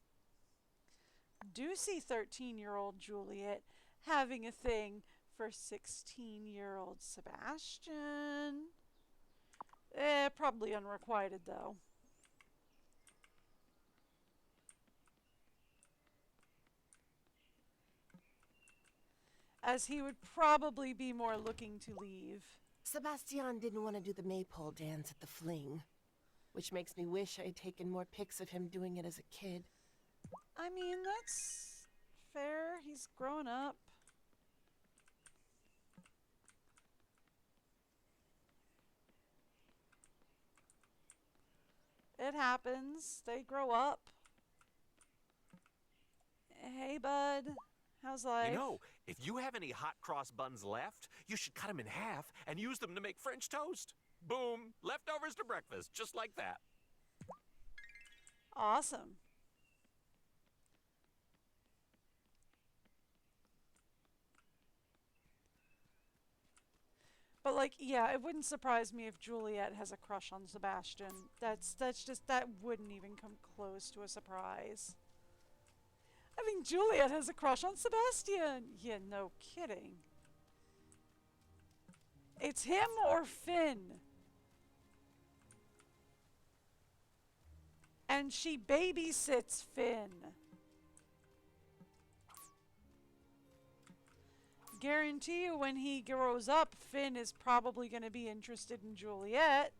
Do see 13-year-old Juliet having a thing for 16-year-old Sebastian. Probably unrequited, though. As he would probably be more looking to leave. Sebastian didn't want to do the maypole dance at the Fling, which makes me wish I had taken more pics of him doing it as a kid. I mean, that's fair. He's growing up. It happens. They grow up. Hey, bud. How's life? You know, if you have any hot cross buns left, you should cut them in half and use them to make French toast. Boom! Leftovers to breakfast, just like that. Awesome. But like, yeah, it wouldn't surprise me if Juliet has a crush on Sebastian. That's just, that wouldn't even come close to a surprise. I think Juliet has a crush on Sebastian. Yeah, no kidding. It's him or Finn. And she babysits Finn. Guarantee you when he grows up, Finn is probably going to be interested in Juliet.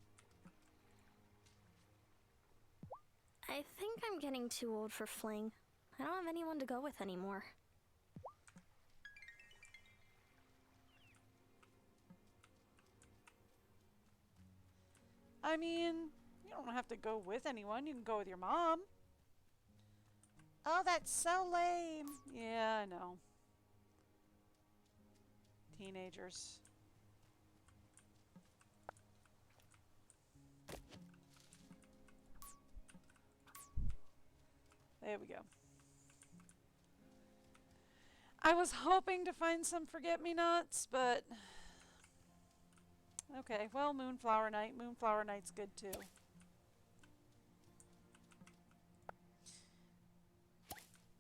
I think I'm getting too old for Fling. I don't have anyone to go with anymore. I mean, you don't have to go with anyone. You can go with your mom. Oh, that's so lame. Yeah, I know. Teenagers. There we go. I was hoping to find some forget-me-nots, but... Okay, well, Moonflower Night. Moonflower Night's good, too.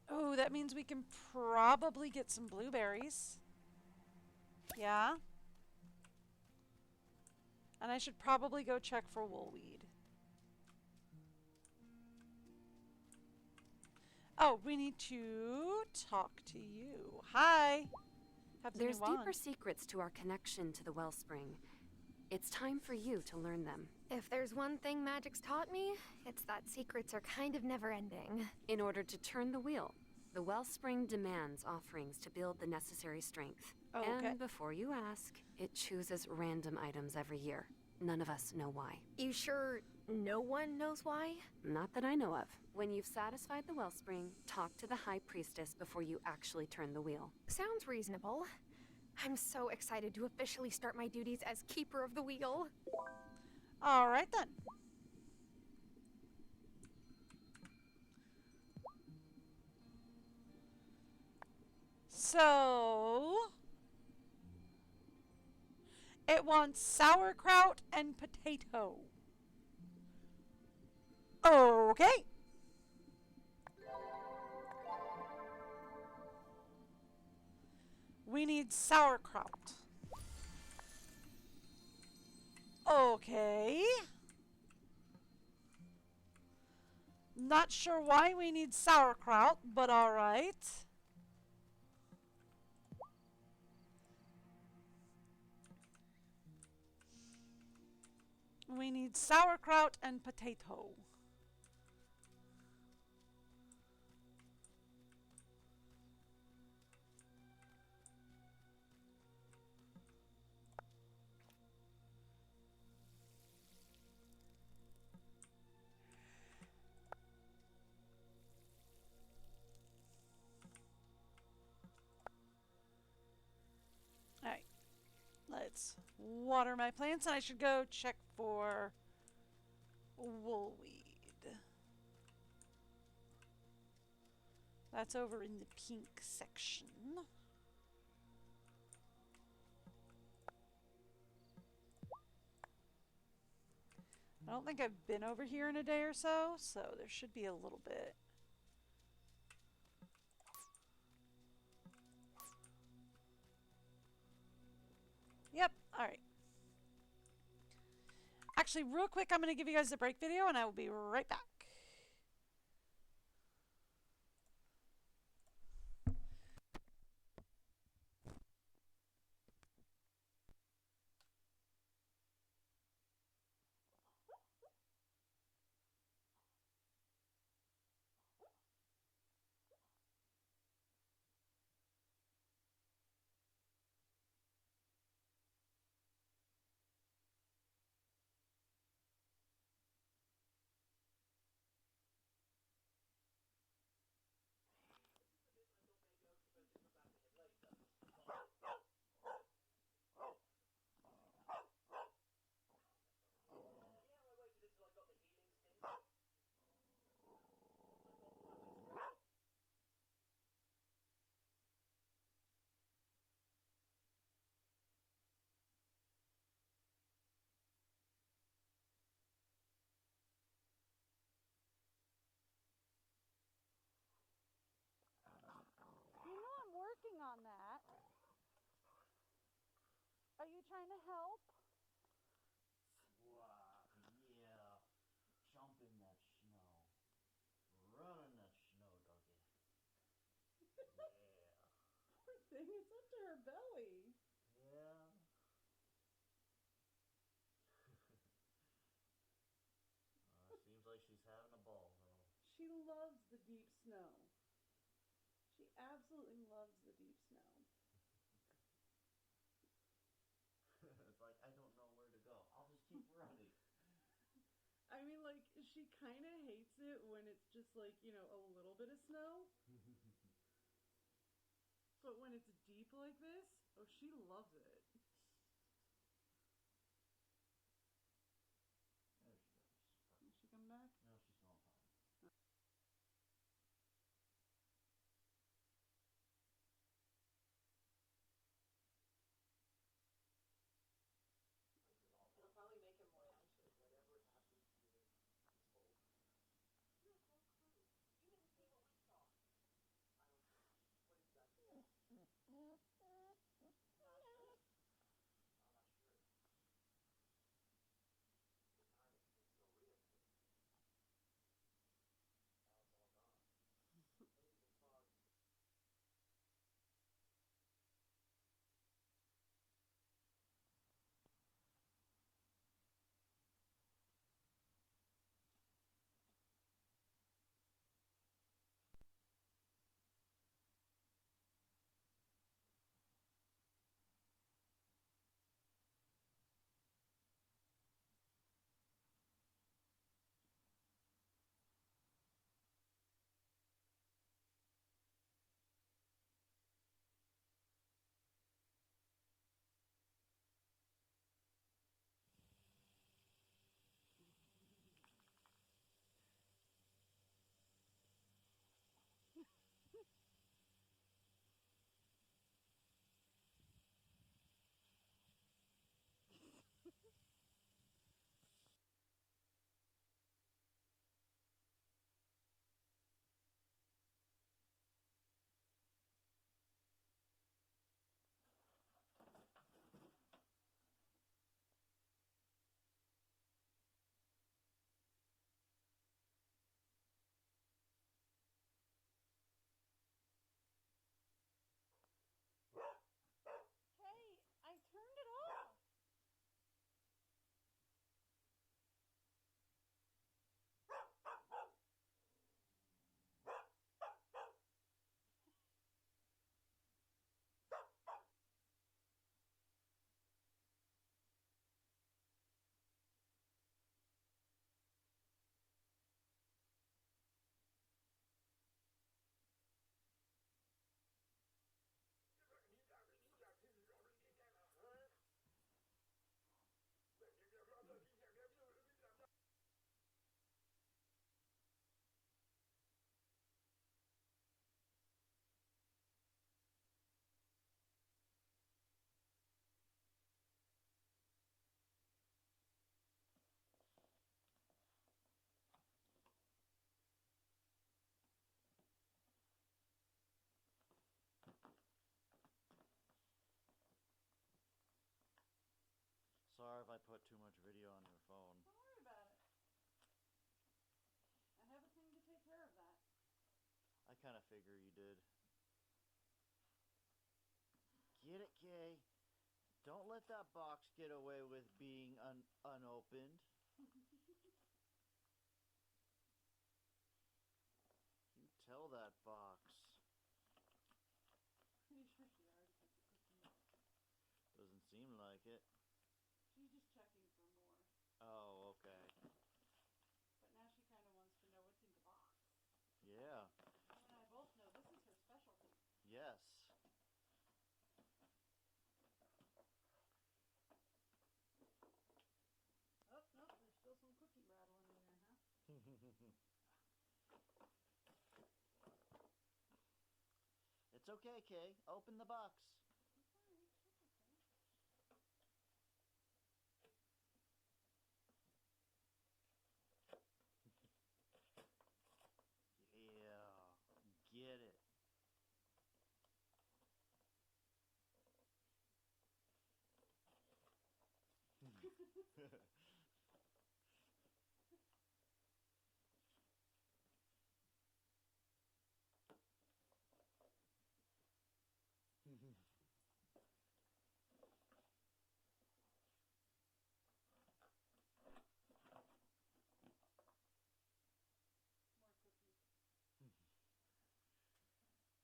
Oh, that means we can probably get some blueberries. Yeah? And I should probably go check for woolweed. Oh, we need to talk to you. Hi! There's deeper secrets to our connection to the wellspring. It's time for you to learn them. If there's one thing magic's taught me, it's that secrets are kind of never-ending. In order to turn the wheel, the wellspring demands offerings to build the necessary strength. Oh, okay. And before you ask, it chooses random items every year. None of us know why. You sure no one knows why? Not that I know of. When you've satisfied the wellspring, talk to the High Priestess before you actually turn the wheel. Sounds reasonable. I'm so excited to officially start my duties as Keeper of the Wheel. All right, then. So... it wants sauerkraut and potato. Okay. We need sauerkraut. Okay. Not sure why we need sauerkraut, but alright. We need sauerkraut and potato. Alright. Let's water my plants, and I should go check for woolweed. That's over in the pink section. I don't think I've been over here in a day or so, so there should be a little bit. Yep, alright. Actually, real quick, I'm going to give you guys a break video, and I will be right back. Are you trying to help? Wow, yeah. Jump in that snow. Run in that snow, doggy. Yeah. Poor thing, it's up to her belly. Yeah. Seems like she's having a ball, though. She loves the deep snow. She absolutely loves the deep snow. It's like, I don't know where to go. I'll just keep running. I mean, like, she kind of hates it when it's just like, you know, a little bit of snow. But when it's deep like this, oh, she loves it. There she goes. Did she come back? No, she's still on top. It'll probably make him more anxious. Whatever happens to you, he's told. You have no clue. You didn't see what we saw. I don't know. What exactly? I'm not sure. The time it seems so real to me. Now it's all gone. Maybe the fog. Hey, I turned it off. Sorry if I put too much video on your phone. Don't worry about it. I have a thing to take care of that. I kind of figure you did. Get it, Kay? Don't let that box get away with being unopened. You tell that box. Pretty sure she already took the cookie out. Doesn't seem like it. She's just checking for more. Oh, okay. But now she kind of wants to know what's in the box. Yeah. You and I both know this is her specialty. Yes. Oh, no, there's still some cookie rattling in there, huh? It's okay, Kay. Open the box. It's alright, it's okay. Yeah. Get it.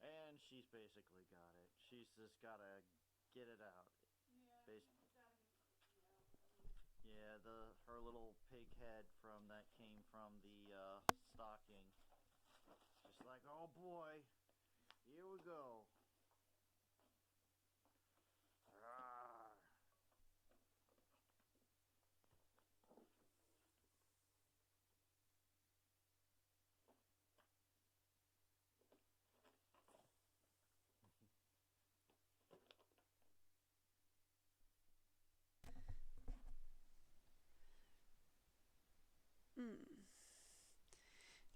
And she's basically got it. She's just gotta get it out. Yeah, her little pig head from that came from the stocking. Just like, oh boy, here we go. Rawr.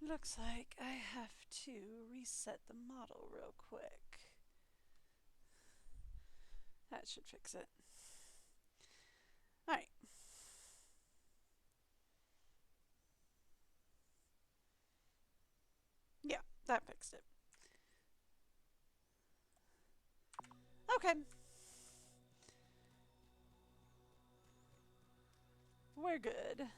Looks like I have to reset the model real quick. That should fix it. Alright. Yeah, that fixed it. Okay. We're good.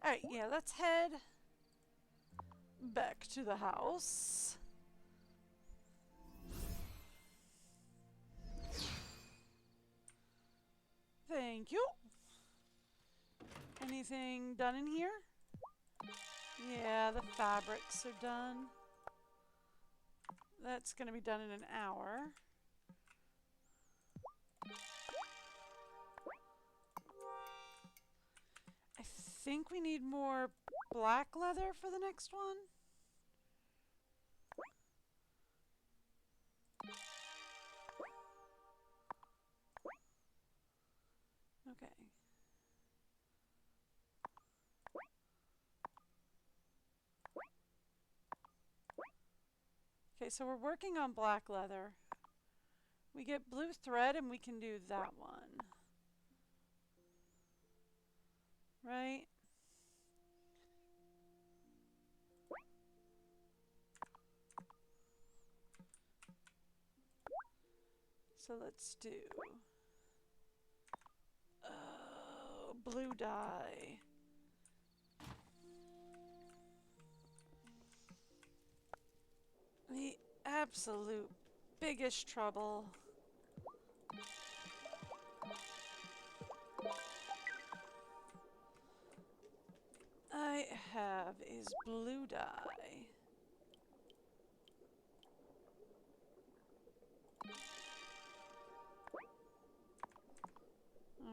Alright, yeah, let's head back to the house. Thank you. Anything done in here? Yeah, the fabrics are done. That's gonna be done in an hour. I think we need more black leather for the next one. Okay. Okay, so we're working on black leather. We get blue thread and we can do that one. Right? So let's do blue dye. The absolute biggest trouble I have is blue dye.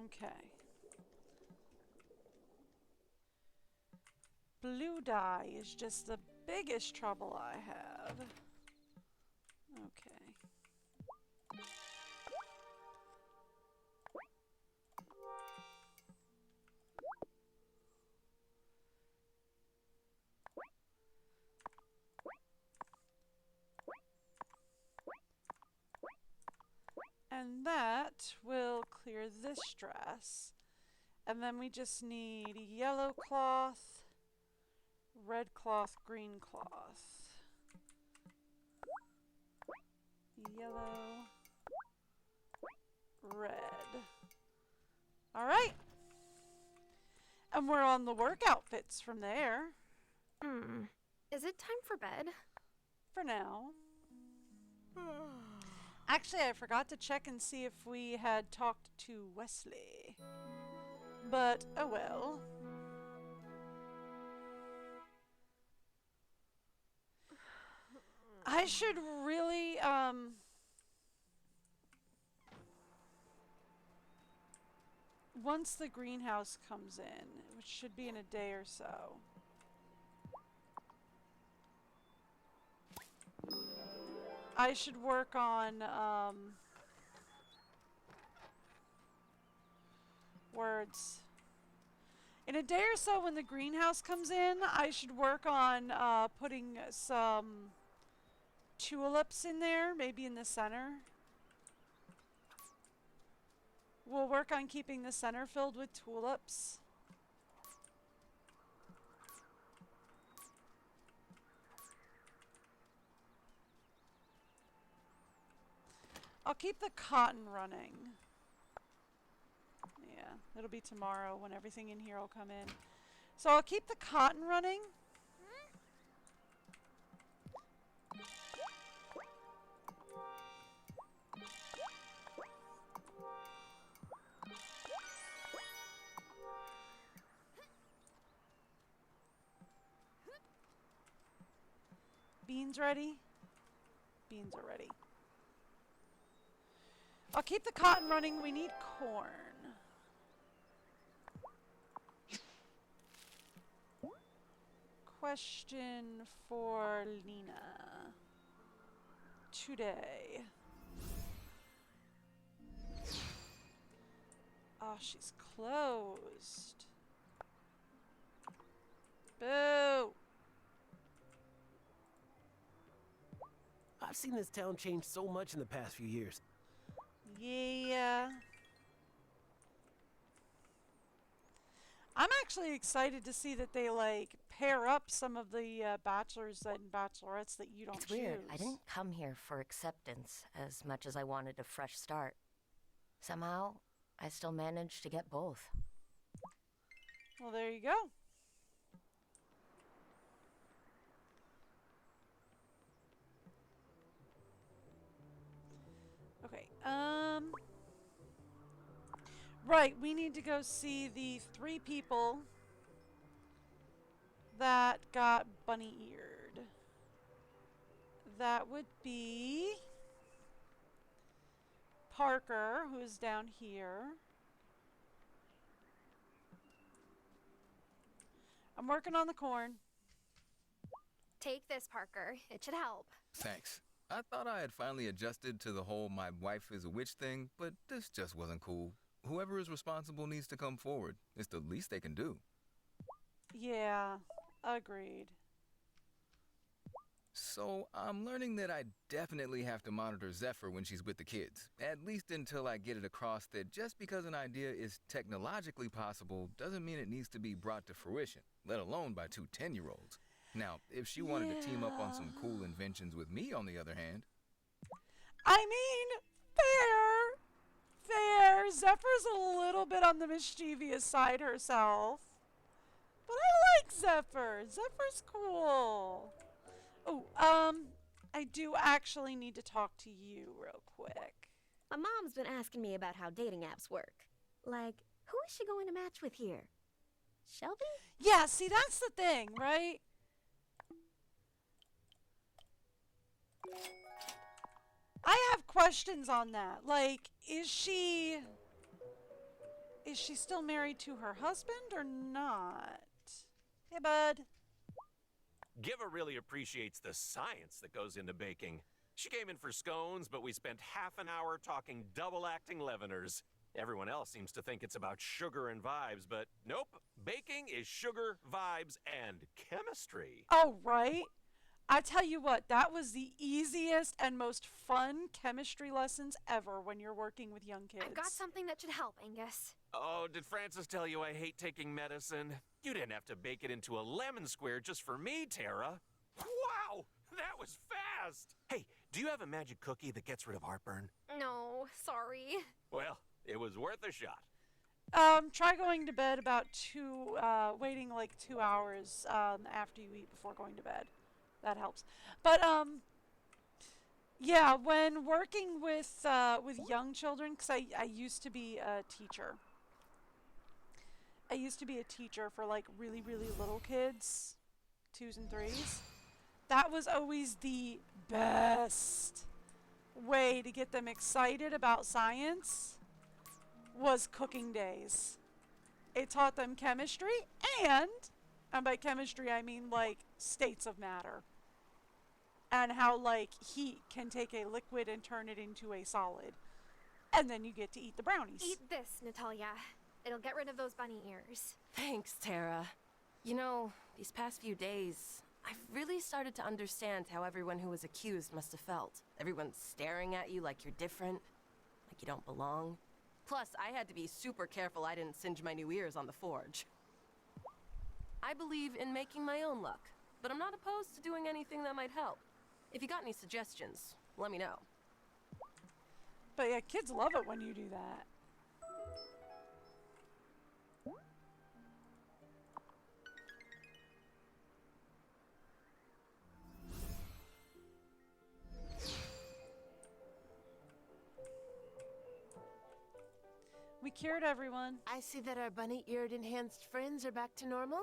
Okay. Blue dye is just the biggest trouble I have. Okay. And that will clear this dress. And then we just need yellow cloth, red cloth, green cloth. Yellow, red. All right. And we're on the work outfits from there. Is it time for bed? For now. Actually, I forgot to check and see if we had talked to Wesley. But, oh well. I should really, once the greenhouse comes in, which should be in a day or so. I should work on, words. In a day or so when the greenhouse comes in, I should work on putting some tulips in there, maybe in the center. We'll work on keeping the center filled with tulips. I'll keep the cotton running. Yeah, it'll be tomorrow when everything in here will come in. So I'll keep the cotton running. Beans ready? Beans are ready. I'll keep the cotton running. We need corn. Question for Lena today. Oh, she's closed. Boo! I've seen this town change so much in the past few years. Yeah. I'm actually excited to see that they, like, pair up some of the bachelors and bachelorettes that you don't It's weird. choose. I didn't come here for acceptance as much as I wanted a fresh start. Somehow, I still managed to get both. Well, there you go. Okay, right, we need to go see the 3 people that got bunny-eared. That would be Parker, who's down here. I'm working on the corn. Take this, Parker. It should help. Thanks. I thought I had finally adjusted to the whole my wife is a witch thing, but this just wasn't cool. Whoever is responsible needs to come forward. It's the least they can do. Yeah, agreed. So I'm learning that I definitely have to monitor Zephyr when she's with the kids, at least until I get it across that just because an idea is technologically possible doesn't mean it needs to be brought to fruition, let alone by 2 10-year-olds. Now, if she wanted to team up on some cool inventions with me, on the other hand... I mean, fair. Zephyr's a little bit on the mischievous side herself. But I like Zephyr. Zephyr's cool. Oh, I do actually need to talk to you real quick. My mom's been asking me about how dating apps work. Like, who is she going to match with here? Shelby? Yeah, see, that's the thing, right? I have questions on that. Like, is she still married to her husband or not? Hey, bud. Giva really appreciates the science that goes into baking. She came in for scones, but we spent half an hour talking double-acting leaveners. Everyone else seems to think it's about sugar and vibes, but nope. Baking is sugar, vibes, and chemistry. Oh, right. I tell you what, that was the easiest and most fun chemistry lessons ever when you're working with young kids. I've got something that should help, Angus. Oh, did Francis tell you I hate taking medicine? You didn't have to bake it into a lemon square just for me, Tara. Wow, that was fast. Hey, do you have a magic cookie that gets rid of heartburn? No, sorry. Well, it was worth a shot. Try going to bed about waiting like 2 hours after you eat before going to bed. That helps. But yeah, when working with young children, because I used to be a teacher. I used to be a teacher for like really, really little kids, 2s and 3s. That was always the best way to get them excited about science was cooking days. It taught them chemistry and by chemistry I mean like states of matter. And how, like, heat can take a liquid and turn it into a solid. And then you get to eat the brownies. Eat this, Natalia. It'll get rid of those bunny ears. Thanks, Tara. You know, these past few days, I've really started to understand how everyone who was accused must have felt. Everyone's staring at you like you're different, like you don't belong. Plus, I had to be super careful I didn't singe my new ears on the forge. I believe in making my own luck, but I'm not opposed to doing anything that might help. If you got any suggestions, let me know. But yeah, kids love it when you do that. We cured everyone. I see that our bunny-eared enhanced friends are back to normal.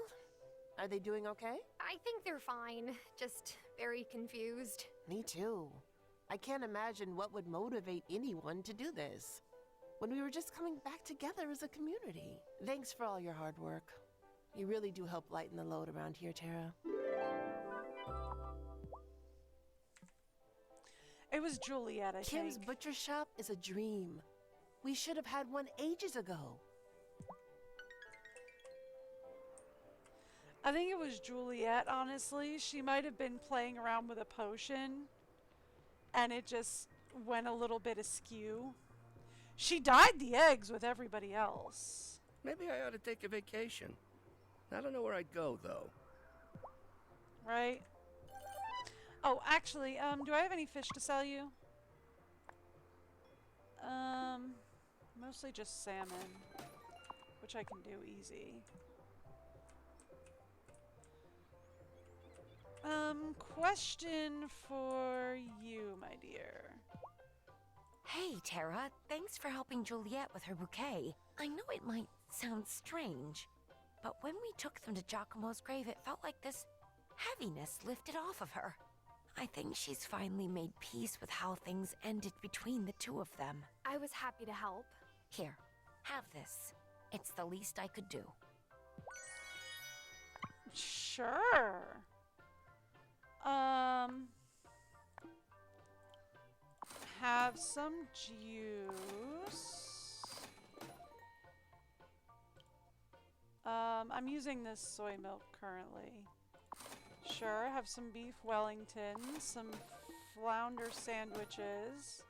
Are they doing okay? I think they're fine. Just very confused. Me too. I can't imagine what would motivate anyone to do this when we were just coming back together as a community. Thanks for all your hard work. You really do help lighten the load around here, Tara. It was Juliet, I Kim's think. butcher shop is a dream. We should have had one ages ago. I think it was Juliet, honestly. She might have been playing around with a potion, and it just went a little bit askew. She dyed the eggs with everybody else. Maybe I ought to take a vacation. I don't know where I'd go, though. Right? Oh, actually, do I have any fish to sell you? Mostly just salmon, which I can do easy. Question for you, my dear. Hey, Tara, thanks for helping Juliet with her bouquet. I know it might sound strange, but when we took them to Giacomo's grave, it felt like this heaviness lifted off of her. I think she's finally made peace with how things ended between the two of them. I was happy to help. Here, have this. It's the least I could do. Sure. Have some juice. I'm using this soy milk currently. Sure, have some beef Wellington, some flounder sandwiches.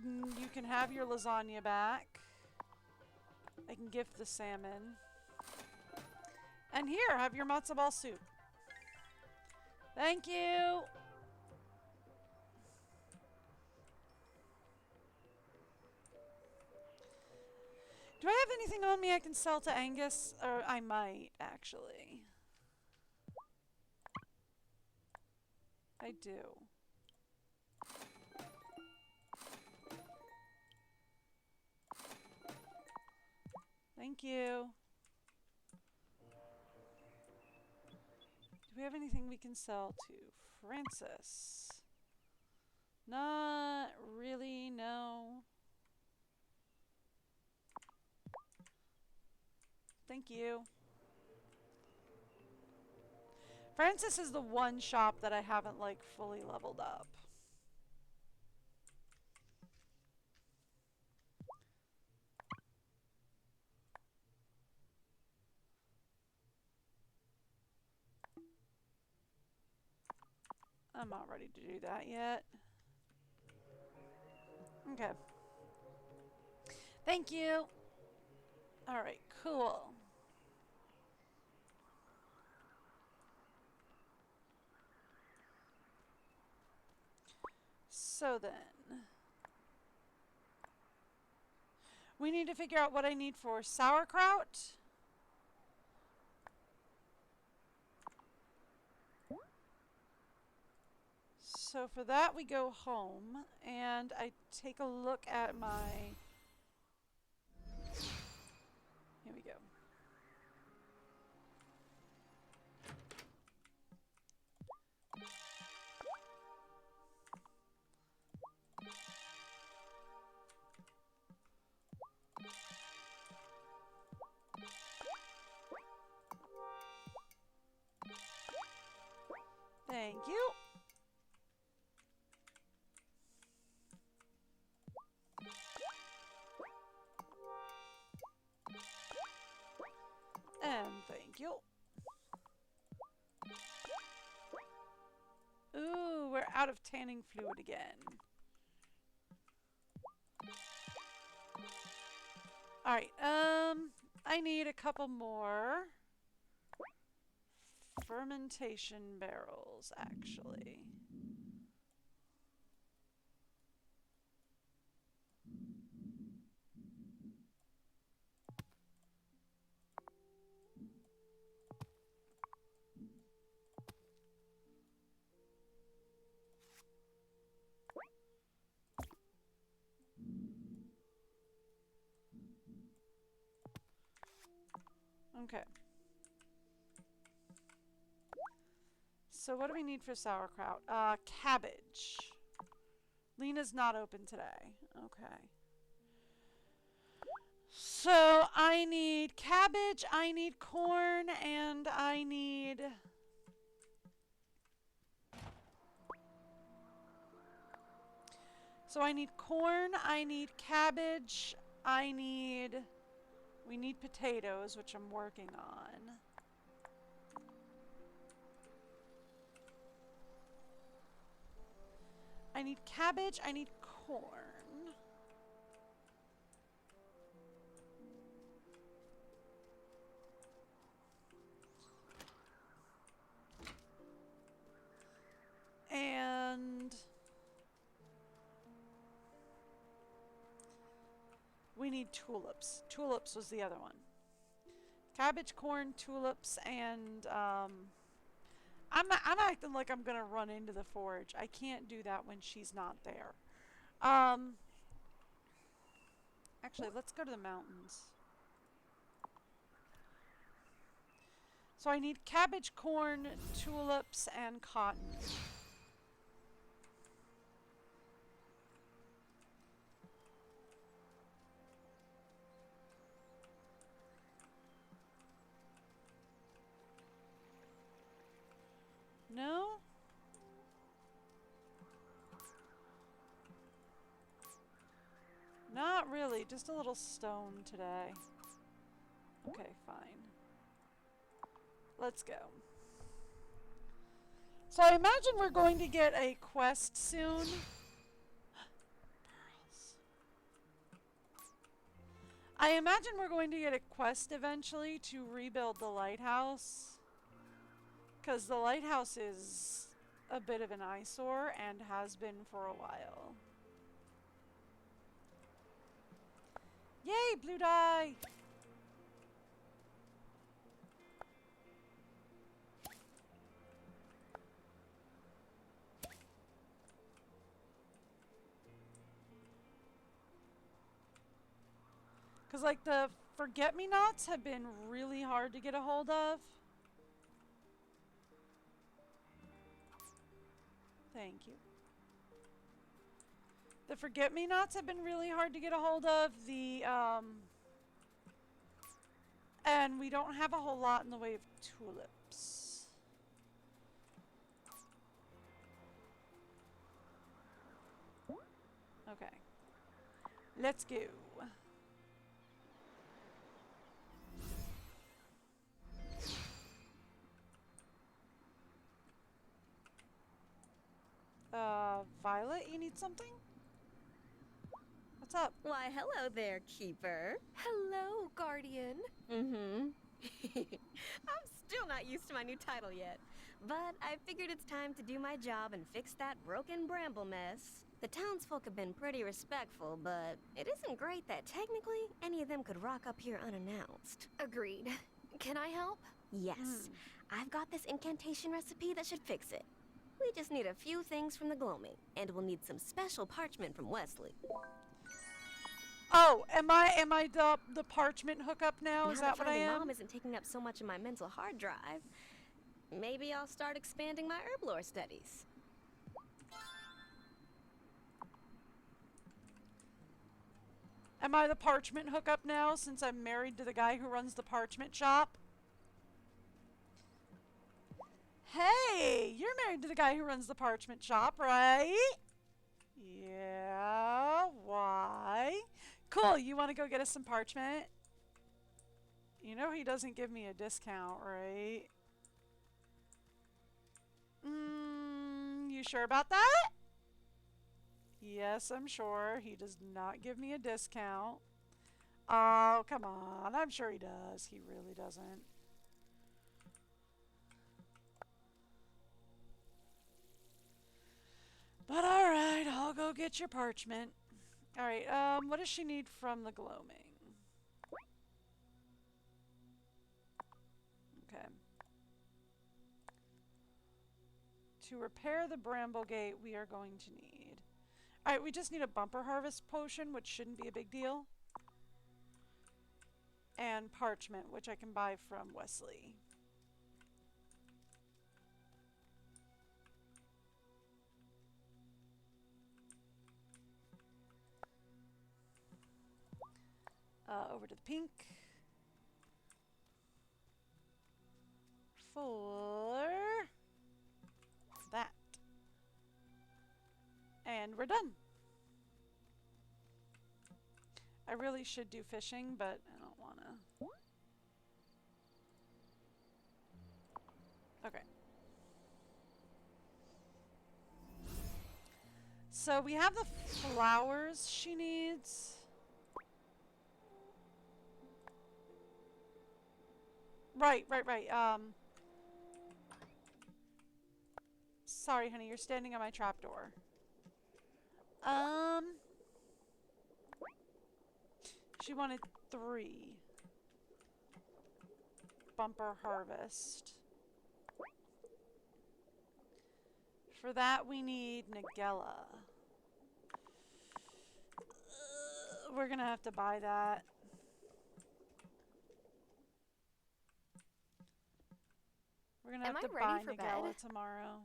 You can have your lasagna back. I can gift the salmon. And here, have your matzo ball soup. Thank you. Do I have anything on me I can sell to Angus? Or I might, actually. I do. Thank you. Do we have anything we can sell to Francis? Not really, no. Thank you. Francis is the one shop that I haven't, like, fully leveled up. I'm not ready to do that yet. Okay. Thank you. Alright, cool. So then, we need to figure out what I need for sauerkraut. So for that, we go home, and I take a look at my... Here we go. Thank you. And thank you. Ooh, we're out of tanning fluid again. Alright, I need a couple more fermentation barrels, actually. Okay. So what do we need for sauerkraut? Cabbage. Lena's not open today. Okay. So I need cabbage, I need corn, and I need... So I need corn, I need cabbage, I need... We need potatoes, which I'm working on. I need cabbage, I need corn. And we need tulips. Tulips was the other one. Cabbage, corn, tulips, and I'm acting like I'm gonna run into the forge. I can't do that when she's not there. Actually, let's go to the mountains. So I need cabbage, corn, tulips, and cotton. No? Not really, just a little stone today. Okay, fine. Let's go. So I imagine we're going to get a quest soon. Pearls. I imagine we're going to get a quest eventually to rebuild the lighthouse. Because the lighthouse is a bit of an eyesore and has been for a while. Yay, blue dye! Because, like, the forget-me-nots have been really hard to get a hold of. Thank you. The forget-me-nots have been really hard to get a hold of. And we don't have a whole lot in the way of tulips. Okay. Let's go. Violet, you need something? What's up? Why, hello there, Keeper. Hello, Guardian. I'm still not used to my new title yet, but I figured it's time to do my job and fix that broken bramble mess. The townsfolk have been pretty respectful, but it isn't great that technically any of them could rock up here unannounced. Agreed. Can I help? Yes. I've got this incantation recipe that should fix it. We just need a few things from the gloaming, and we'll need some special parchment from Wesley. Oh, am I the parchment hookup now? Is that what I am? Mom isn't taking up so much of my mental hard drive, maybe I'll start expanding my herb lore studies. Am I the parchment hookup now since I'm married to the guy who runs the parchment shop? Hey, you're married to the guy who runs the parchment shop, right? Yeah, why? Cool, you want to go get us some parchment? You know he doesn't give me a discount, right? You sure about that? Yes, I'm sure. He does not give me a discount. Oh, come on. I'm sure he does. He really doesn't. But alright, I'll go get your parchment. Alright, what does she need from the gloaming? Okay. To repair the bramble gate, we are going to need... Alright, we just need a bumper harvest potion, which shouldn't be a big deal. And parchment, which I can buy from Wesley. Over to the pink. For that. And we're done. I really should do fishing, but I don't want to. Okay. So we have the flowers she needs. Right. Sorry, honey, you're standing on my trapdoor. She wanted 3. Bumper harvest. For that, we need Nagella. We're gonna have to buy that. We're gonna have to buy Nagella tomorrow.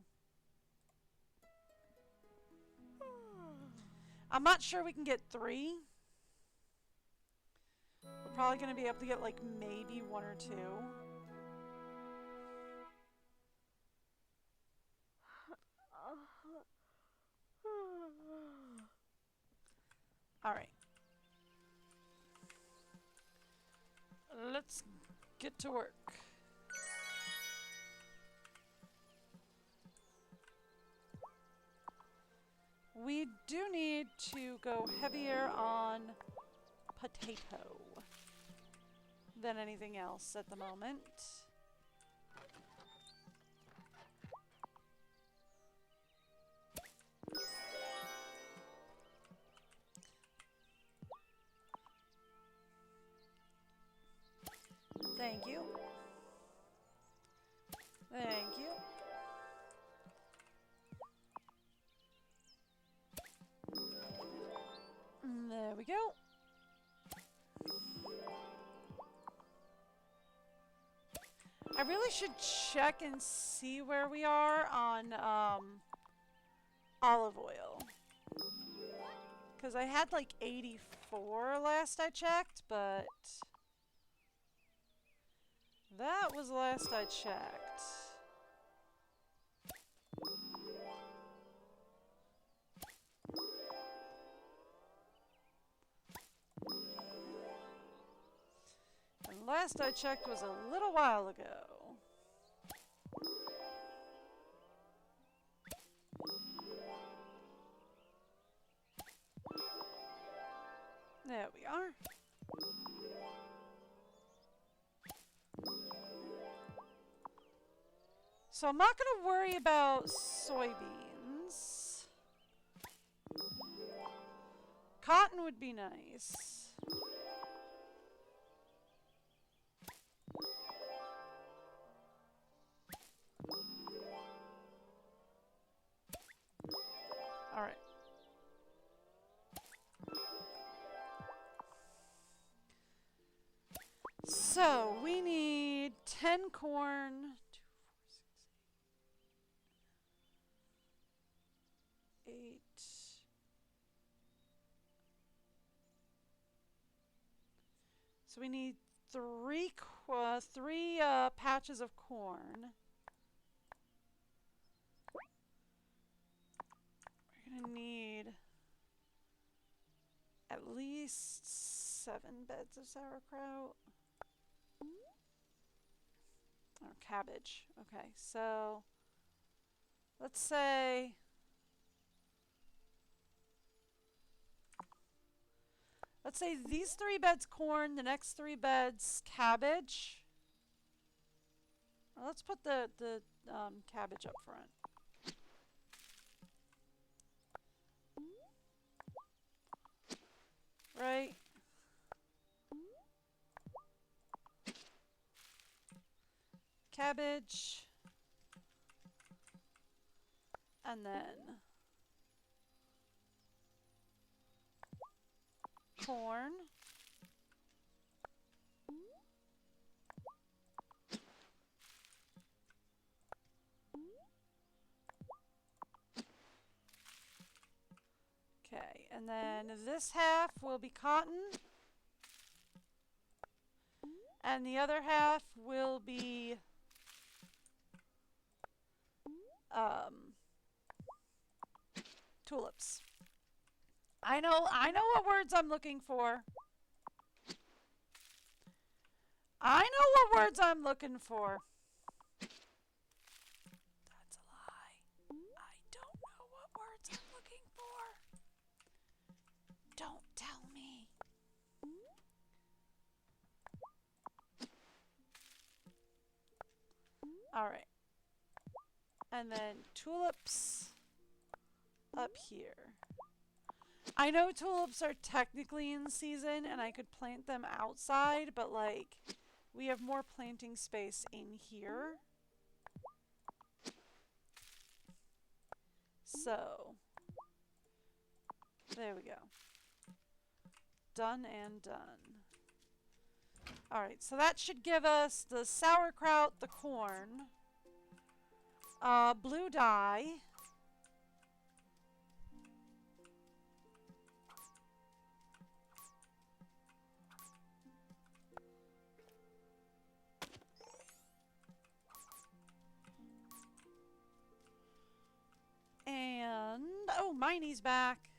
I'm not sure we can get 3. We're probably gonna be able to get like maybe 1 or 2. Alright. Let's get to work. We do need to go heavier on potato than anything else at the moment. Thank you. Thank you. There we go. I really should check and see where we are on olive oil. Because I had like 84 last I checked, but that was last I checked. And last I checked was a little while ago. There we are. So I'm not going to worry about soybeans. Cotton would be nice. All right. So we need 10 corn. 2, 4, 6, 8. So we need three patches of corn. We're gonna need at least 7 beds of sauerkraut. Or cabbage. Okay, so let's say these 3 beds corn, the next 3 beds cabbage. Well, let's put the cabbage up front. Right? Cabbage. And then corn. Okay, and then this half will be cotton. And the other half will be tulips. I know what words I'm looking for. I know what words I'm looking for. That's a lie. I don't know what words I'm looking for. Don't tell me. All right. And then tulips up here. I know tulips are technically in season and I could plant them outside, but like we have more planting space in here. So there we go. Done and done. Alright, so that should give us the sauerkraut, the corn, blue dye, and oh, Miney's back.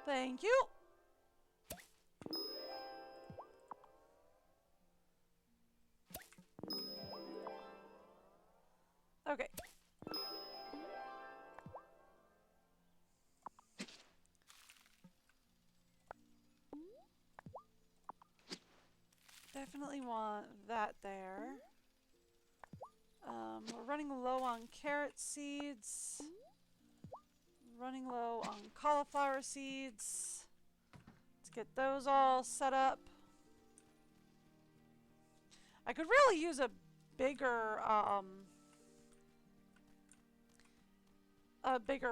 Thank you. Okay. Definitely want that there. We're running low on carrot seeds. Running low on cauliflower seeds. Let's get those all set up. I could really use a bigger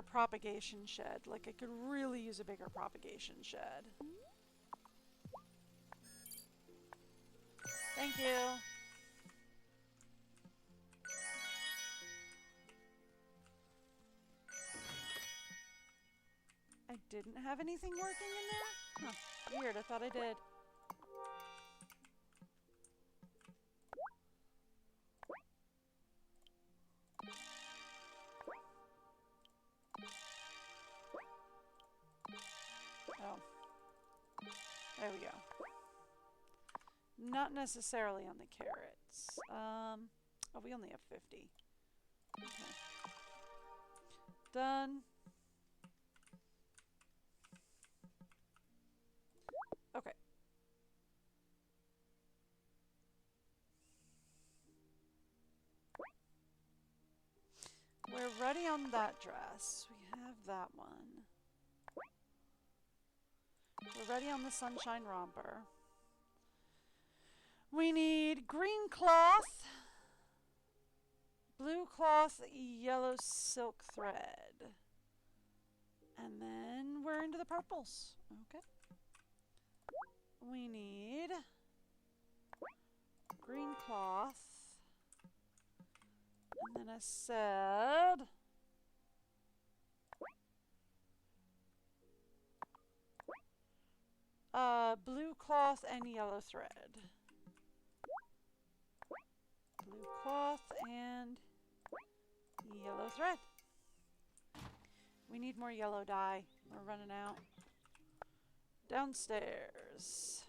propagation shed. Like I could really use a bigger propagation shed. Thank you. I didn't have anything working in there? Huh. Weird, I thought I did. Oh. There we go. Not necessarily on the carrots. Oh, we only have 50. Okay. Done. Okay. We're ready on that dress. We have that one. We're ready on the sunshine romper. We need green cloth, blue cloth, yellow silk thread. And then we're into the purples. Okay. We need green cloth. And then I said blue cloth and yellow thread. Blue cloth and yellow thread. We need more yellow dye. We're running out. Downstairs.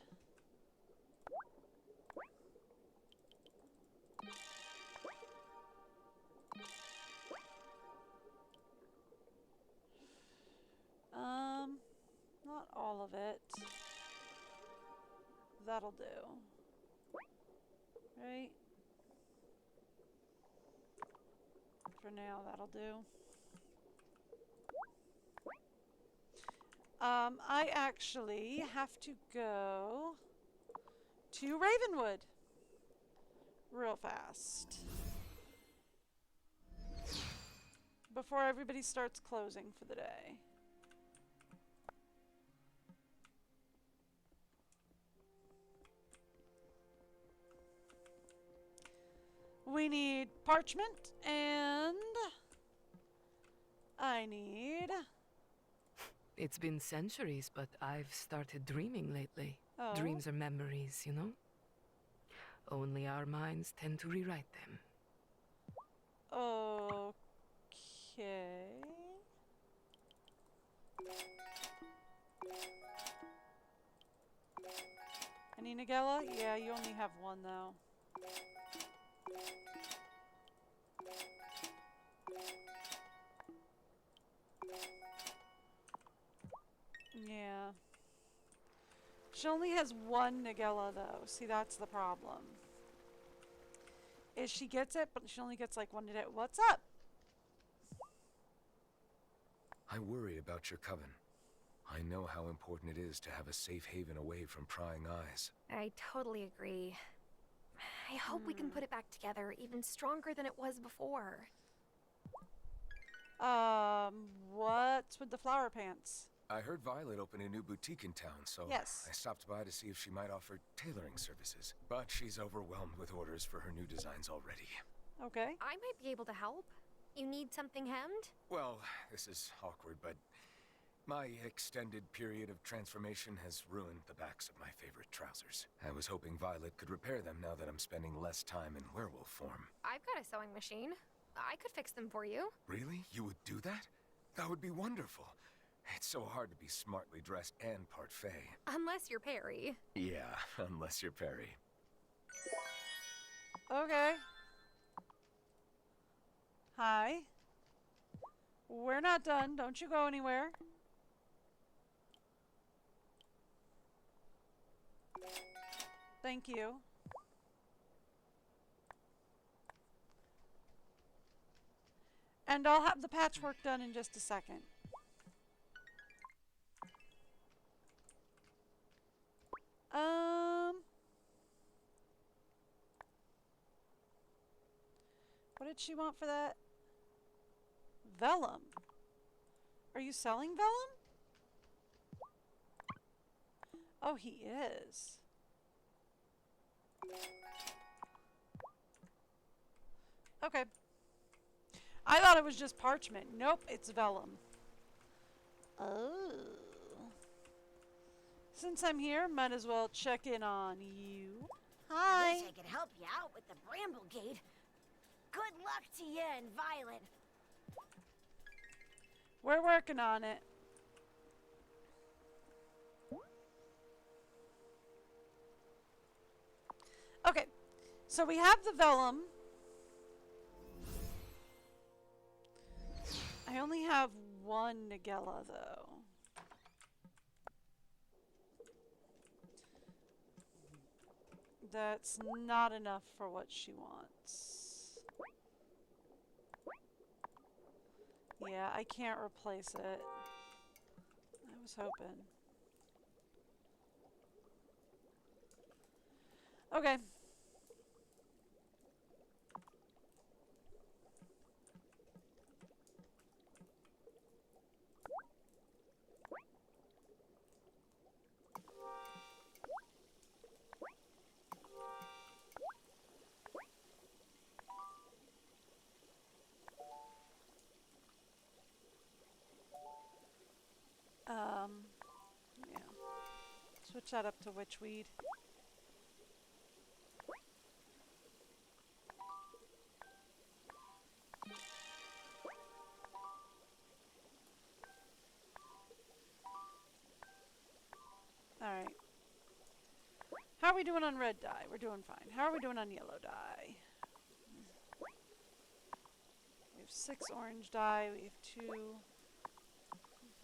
Not all of it. That'll do. Right? For now, that'll do. I actually have to go to Ravenwood real fast before everybody starts closing for the day. We need parchment, and I need... It's been centuries, but I've started dreaming lately. Oh. Dreams are memories, you know? Only our minds tend to rewrite them. Okay. Any Nigella? Yeah, you only have one, though. Yeah. She only has one Nigella, though. See, that's the problem. Is she gets it, but she only gets like one today. What's up? I worry about your coven. I know how important it is to have a safe haven away from prying eyes. I totally agree. I hope we can put it back together even stronger than it was before. What's with the flower pants? I heard Violet opened a new boutique in town, so yes. I stopped by to see if she might offer tailoring services. But she's overwhelmed with orders for her new designs already. Okay. I might be able to help. You need something hemmed? Well, this is awkward, but my extended period of transformation has ruined the backs of my favorite trousers. I was hoping Violet could repair them now that I'm spending less time in werewolf form. I've got a sewing machine. I could fix them for you. Really? You would do that? That would be wonderful. It's so hard to be smartly dressed and part fae. Unless you're Perry. Yeah, unless you're Perry. Okay. Hi. We're not done. Don't you go anywhere. Thank you. And I'll have the patchwork done in just a second. What did she want for that? Vellum. Are you selling vellum? Oh, he is. Okay. I thought it was just parchment. Nope, it's vellum. Oh. Since I'm here, might as well check in on you. Hi. I wish I could help you out with the Bramble Gate. Good luck to you and Violet. We're working on it. Okay, so we have the vellum. I only have one Nigella, though. That's not enough for what she wants. Yeah, I can't replace it. I was hoping. Okay. Yeah. Switch that up to witchweed. we doing on red dye? We're doing fine. How are we doing on yellow dye? We have 6 orange dye. We have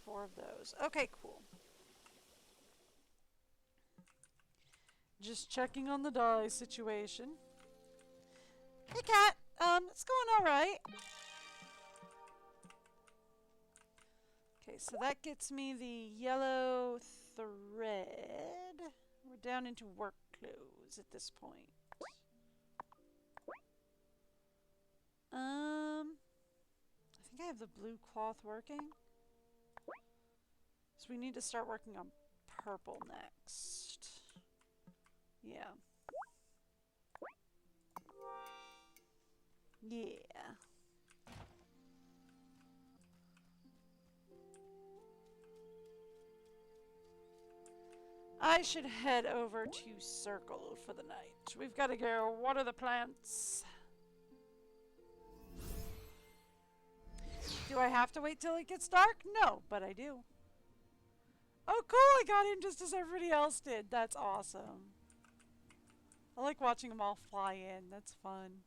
4 of those. Okay, cool. Just checking on the dye situation. Hey, cat. It's going all right. Okay, so that gets me the yellow thread. We're down into work clothes at this point. I think I have the blue cloth working. So we need to start working on purple next. Yeah. Yeah. I should head over to Circle for the night. We've got to go water the plants. Do I have to wait till it gets dark? No, but I do. Oh, cool! I got in just as everybody else did. That's awesome. I like watching them all fly in. That's fun.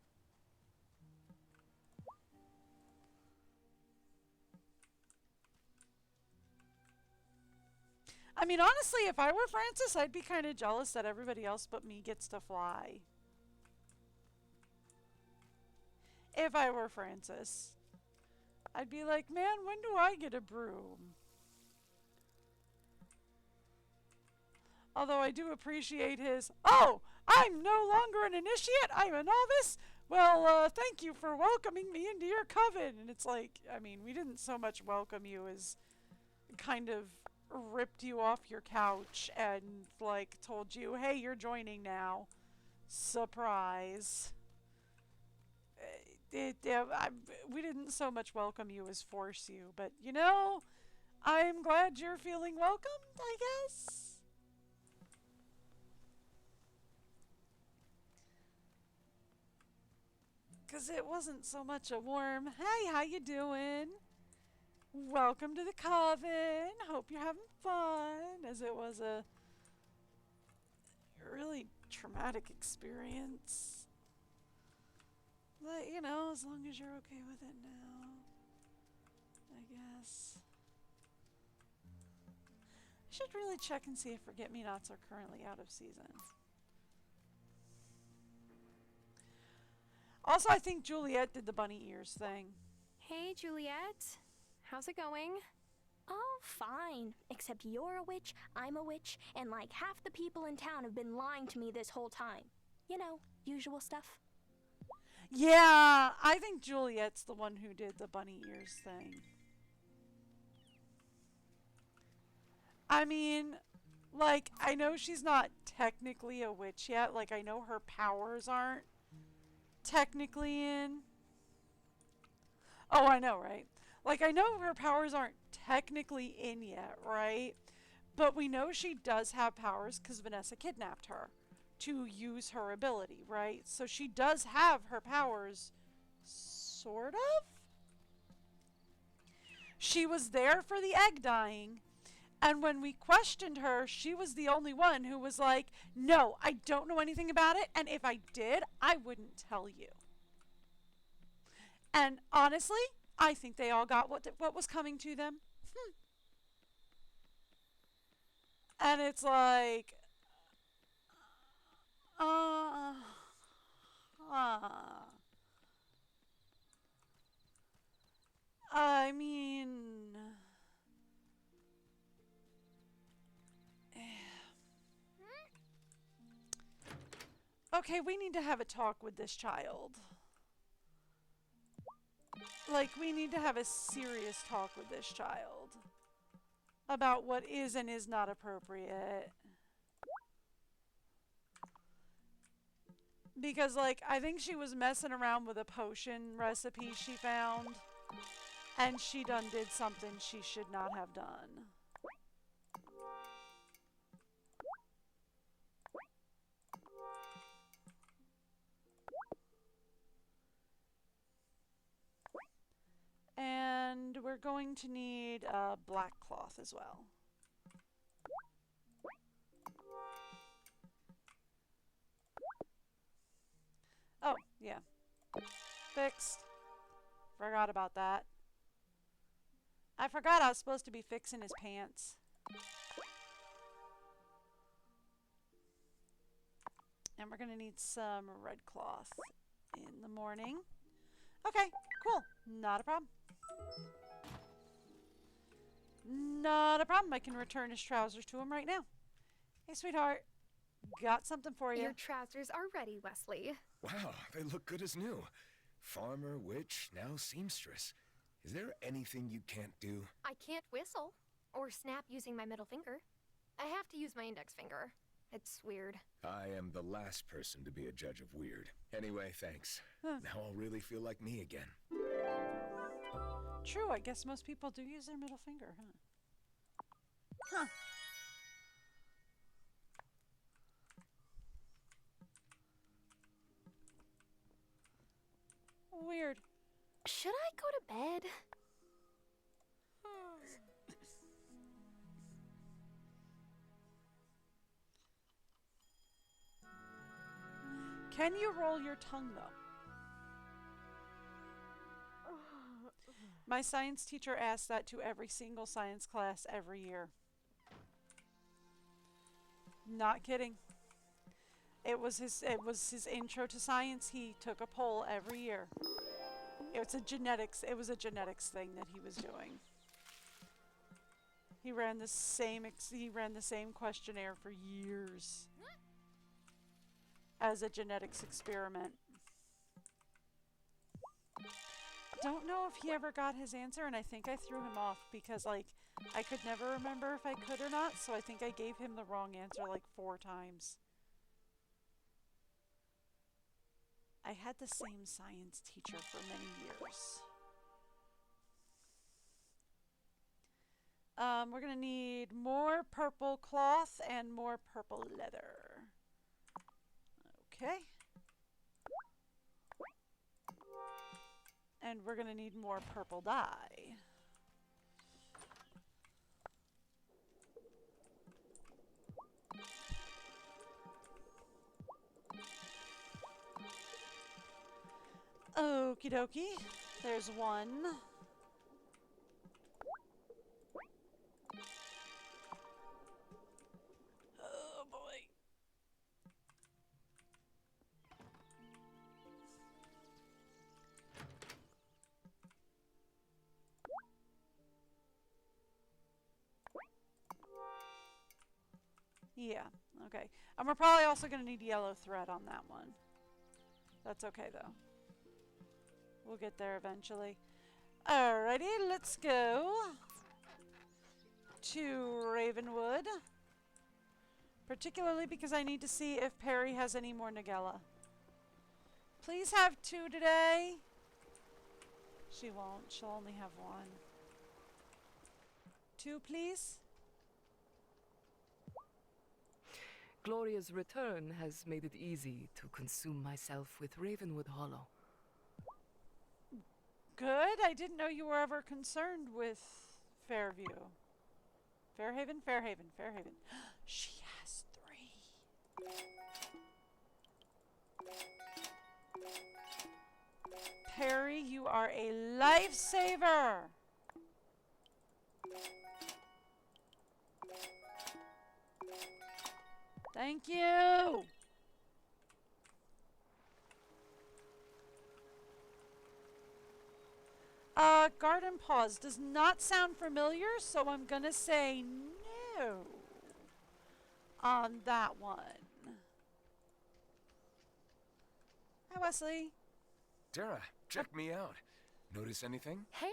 I mean, honestly, if I were Francis, I'd be kind of jealous that everybody else but me gets to fly. If I were Francis. I'd be like, man, when do I get a broom? Although I do appreciate his, oh, I'm no longer an initiate, I'm a novice. Well, thank you for welcoming me into your coven. And it's like, I mean, we didn't so much welcome you as kind of ripped you off your couch and, like, told you, hey, you're joining now. Surprise. We didn't so much welcome you as force you, but, you know, I'm glad you're feeling welcomed, I guess. Because it wasn't so much a warm, hey, how you doing? Welcome to the coven. Hope you're having fun. As it was a really traumatic experience. But, you know, as long as you're okay with it now, I guess. I should really check and see if forget-me-nots are currently out of season. Also, I think Juliet did the bunny ears thing. Hey, Juliet. How's it going? Oh, fine. Except you're a witch, I'm a witch, and like half the people in town have been lying to me this whole time. You know, usual stuff. Yeah, I think Juliet's the one who did the bunny ears thing. I mean, like, I know she's not technically a witch yet. Like, I know her powers aren't technically in. Oh, I know, right? Like, I know her powers aren't technically in yet, right? But we know she does have powers because Vanessa kidnapped her to use her ability, right? So she does have her powers, sort of? She was there for the egg dying, and when we questioned her, she was the only one who was like, no, I don't know anything about it, and if I did, I wouldn't tell you. And honestly, I think they all got what was coming to them. And it's like, I mean, okay, we need to have a talk with this child. Like, we need to have a serious talk with this child about what is and is not appropriate. Because, like, I think she was messing around with a potion recipe she found, and she done did something she should not have done. And we're going to need black cloth as well. Yeah. Fixed. Forgot about that. I forgot I was supposed to be fixing his pants. And we're going to need some red cloth in the morning. Okay, cool. Not a problem. Not a problem. I can return his trousers to him right now. Hey, sweetheart. Got something for you. Your trousers are ready, Wesley. Wow, they look good as new. Farmer, witch, now seamstress. Is there anything you can't do? I can't whistle or snap using my middle finger. I have to use my index finger. It's weird. I am the last person to be a judge of weird. Anyway, thanks. Now I'll really feel like me again. True, I guess most people do use their middle finger, huh? Weird. Should I go to bed? Can you roll your tongue, though? My science teacher asks that to every single science class every year. Not kidding. It was his intro to science. He took a poll every year. It was a genetics thing that he was doing. He ran the same questionnaire for years as a genetics experiment. Don't know if he ever got his answer, and I think I threw him off because, like, I could never remember if I could or not, so I think I gave him the wrong answer like 4 times. I had the same science teacher for many years. We're gonna need more purple cloth and more purple leather. Okay. And we're gonna need more purple dye. Okie dokie. There's one. Oh boy. Yeah, okay. And we're probably also going to need yellow thread on that one. That's okay, though. We'll get there eventually. Alrighty, let's go to Ravenwood. Particularly because I need to see if Perry has any more Nagella. Please have 2 today. She won't. She'll only have 1. 2, please. Gloria's return has made it easy to consume myself with Ravenwood Hollow. Good. I didn't know you were ever concerned with Fairview. Fairhaven? Fairhaven. Fairhaven. She has 3. Perry, you are a lifesaver. Thank you. Garden Paws does not sound familiar, so I'm gonna say no on that one. Hi, Wesley. Tara, check me out. Notice anything? Hey,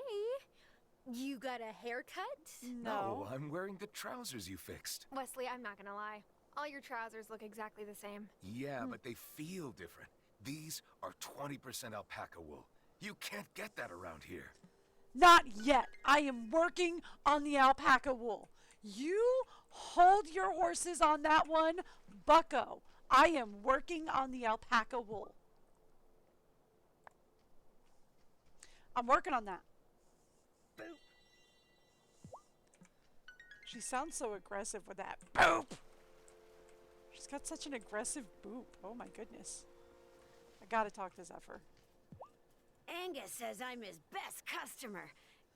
you got a haircut? No, I'm wearing the trousers you fixed. Wesley, I'm not gonna lie. All your trousers look exactly the same. Yeah, but they feel different. These are 20% alpaca wool. You can't get that around here. Not yet. I am working on the alpaca wool. You hold your horses on that one, bucko. I am working on the alpaca wool. I'm working on that. Boop. She sounds so aggressive with that. Boop. She's got such an aggressive boop. Oh my goodness. I gotta talk to Zephyr. Angus says I'm his best customer.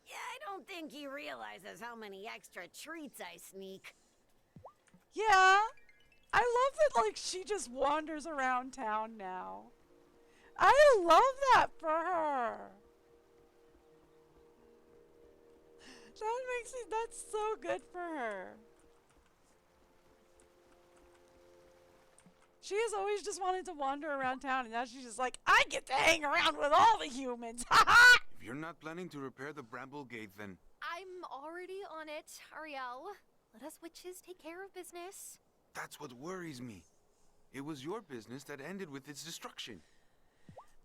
Yeah, I don't think he realizes how many extra treats I sneak. Yeah, I love that, like, she just wanders around town now. I love that for her. That's so good for her. She has always just wanted to wander around town, and now she's just like, I get to hang around with all the humans. If you're not planning to repair the Bramble Gate, then I'm already on it, Ariel. Let us witches take care of business. that's what worries me. It was your business that ended with its destruction.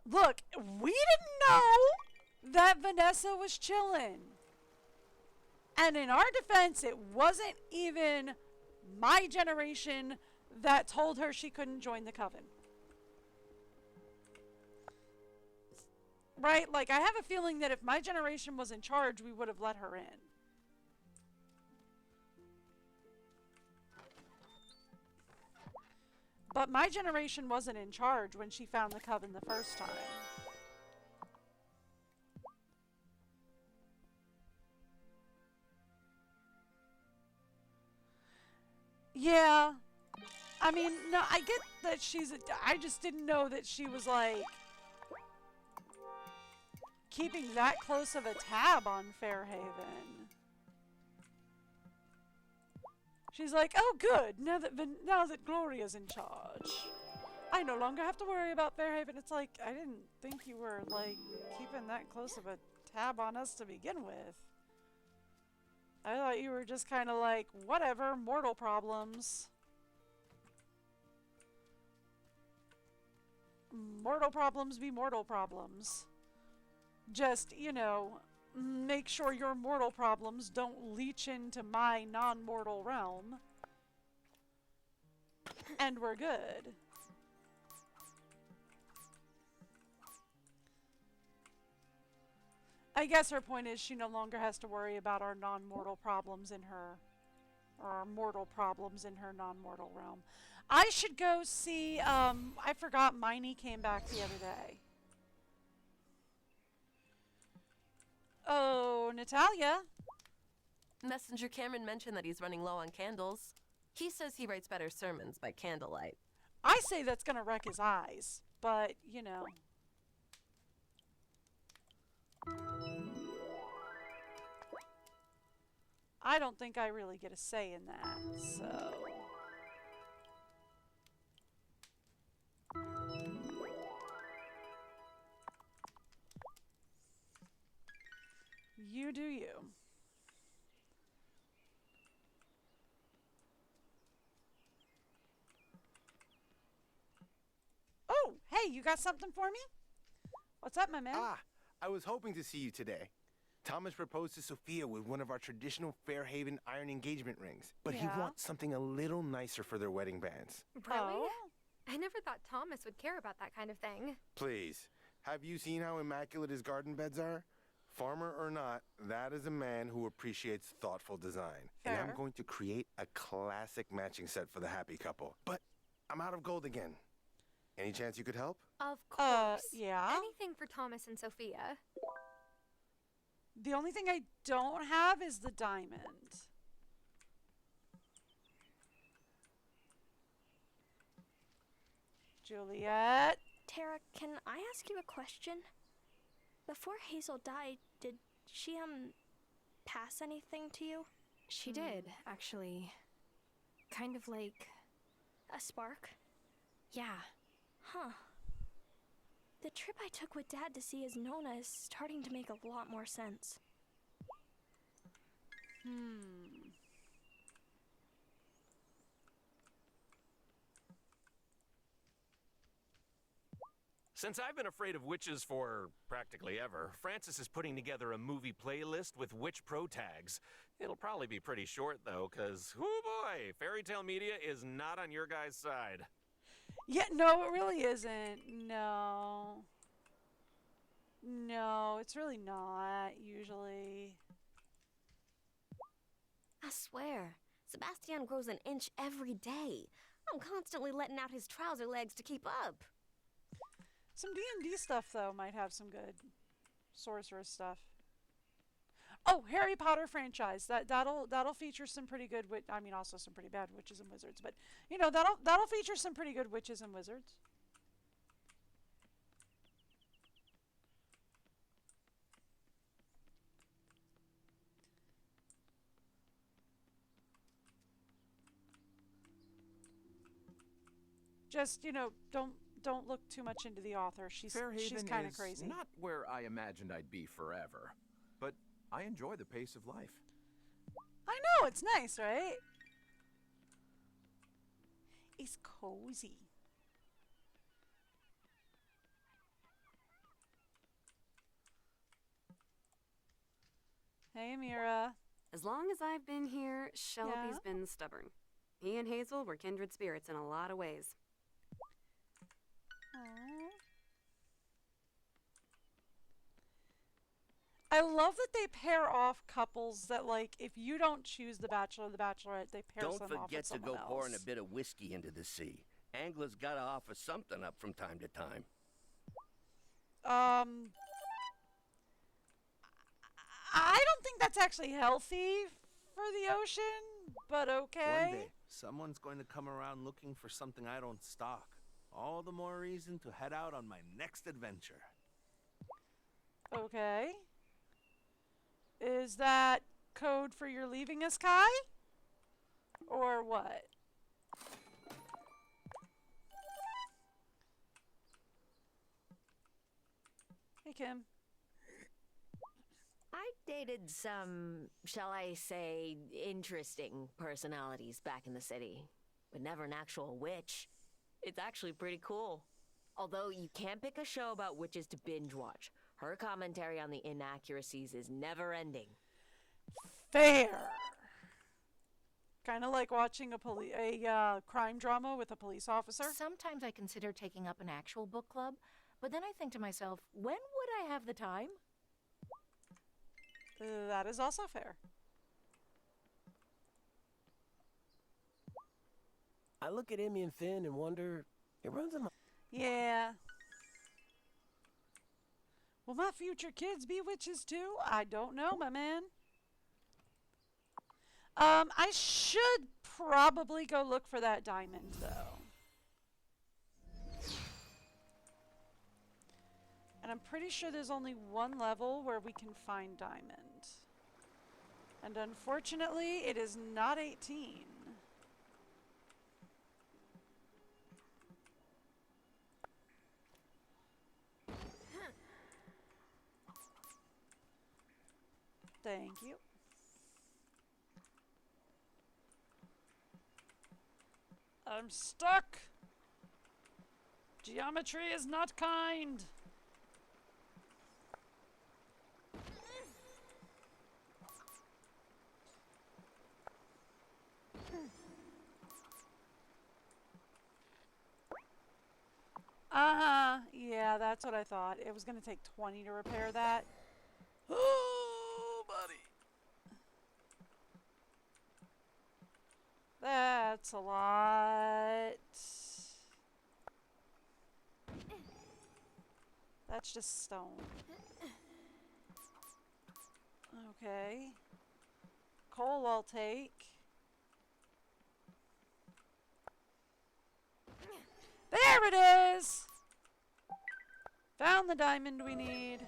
Look, we didn't know that Vanessa was chilling. And in our defense, it wasn't even my generation that told her she couldn't join the coven. Right? Like, I have a feeling that if my generation was in charge, we would have let her in. But my generation wasn't in charge when she found the coven the first time. Yeah. I mean, no, I get that I just didn't know that she was, like, keeping that close of a tab on Fairhaven. She's like, oh good, now that Gloria's in charge, I no longer have to worry about Fairhaven. It's like, I didn't think you were, like, keeping that close of a tab on us to begin with. I thought you were just kind of like, whatever, mortal problems. Mortal problems be mortal problems. Just, you know, make sure your mortal problems don't leach into my non-mortal realm. And we're good. I guess her point is she no longer has to worry about our non-mortal problems in her, or our mortal problems in her non-mortal realm. I should go see, I forgot Miney came back the other day. Oh, Natalia. Messenger Cameron mentioned that he's running low on candles. He says he writes better sermons by candlelight. I say that's gonna wreck his eyes, but, you know. I don't think I really get a say in that, so. You do you. Oh, hey, you got something for me? What's up, my man? Ah, I was hoping to see you today. Thomas proposed to Sophia with one of our traditional Fairhaven iron engagement rings, but he wants something a little nicer for their wedding bands. Really? Oh. I never thought Thomas would care about that kind of thing. Please, have you seen how immaculate his garden beds are? Farmer or not, that is a man who appreciates thoughtful design. Fair. And I'm going to create a classic matching set for the happy couple. But I'm out of gold again. Any chance you could help? Of course. Yeah. Anything for Thomas and Sophia. The only thing I don't have is the diamond. Juliet. Tara, can I ask you a question? Before Hazel died, did she, pass anything to you? She did, actually. Kind of like... A spark? Yeah. Huh. The trip I took with Dad to see his Nona is starting to make a lot more sense. Since I've been afraid of witches for practically ever, Francis is putting together a movie playlist with witch pro tags. It'll probably be pretty short, though, because, oh boy, Fairy Tale Media is not on your guys' side. Yeah, no, it really isn't. No. No, it's really not, usually. I swear, Sebastian grows an inch every day. I'm constantly letting out his trouser legs to keep up. Some D&D stuff, though, might have some good sorceress stuff. Oh, Harry Potter franchise. That'll feature some pretty good I mean, also some pretty bad witches and wizards, but you know, that'll feature some pretty good witches and wizards. Just, you know, don't look too much into the author. She's kind of crazy. Not where I imagined I'd be forever, but I enjoy the pace of life. I know, it's nice, right? It's cozy. Hey, Mira. As long as I've been here, Shelby's been stubborn. He and Hazel were kindred spirits in a lot of ways. Aww. I love that they pair off couples that, like, if you don't choose the Bachelor or the Bachelorette, they pair Don't some off with forget to someone go else. pouring a bit of whiskey into the sea. Anglers gotta offer something up from time to time. I don't think that's actually healthy for the ocean, but okay. One day, someone's going to come around looking for something I don't stock. All the more reason to head out on my next adventure. Okay. Is that code for you're leaving us, Kai? Or what? Hey, Kim. I dated some, shall I say, interesting personalities back in the city, but never an actual witch. It's actually pretty cool. Although you can't pick a show about witches to binge watch. Her commentary on the inaccuracies is never ending. Fair. Kind of like watching a crime drama with a police officer. Sometimes I consider taking up an actual book club, but then I think to myself, when would I have the time? That is also fair. I look at Emmy and Finn and wonder, it runs in my... Yeah. Will my future kids be witches too? I don't know, my man. I should probably go look for that diamond, though. And I'm pretty sure there's only one level where we can find diamond. And unfortunately, it is not 18. Thank you. I'm stuck. Geometry is not kind. Yeah, that's what I thought. It was going to take 20 to repair that. Oh, buddy. That's a lot. That's just stone. Okay. Coal I'll take. There it is! Found the diamond we need.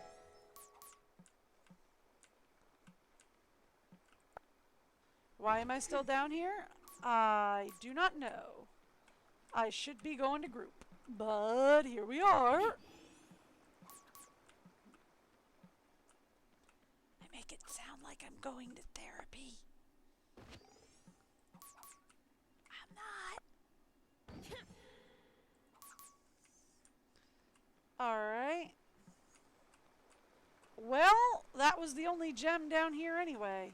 Why am I still down here? I do not know. I should be going to group, but here we are. I make it sound like I'm going to therapy. I'm not. Alright. Well, that was the only gem down here anyway.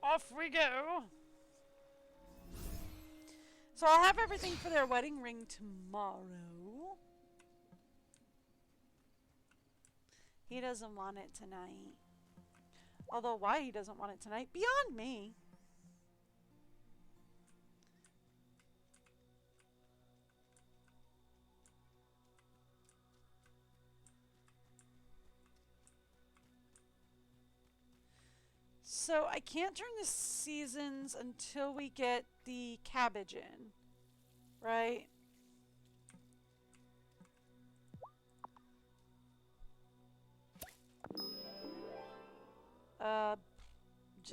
Off we go. So I'll have everything for their wedding ring tomorrow. He doesn't want it tonight. Although why he doesn't want it tonight, beyond me. So I can't turn the seasons until we get the cabbage in, right?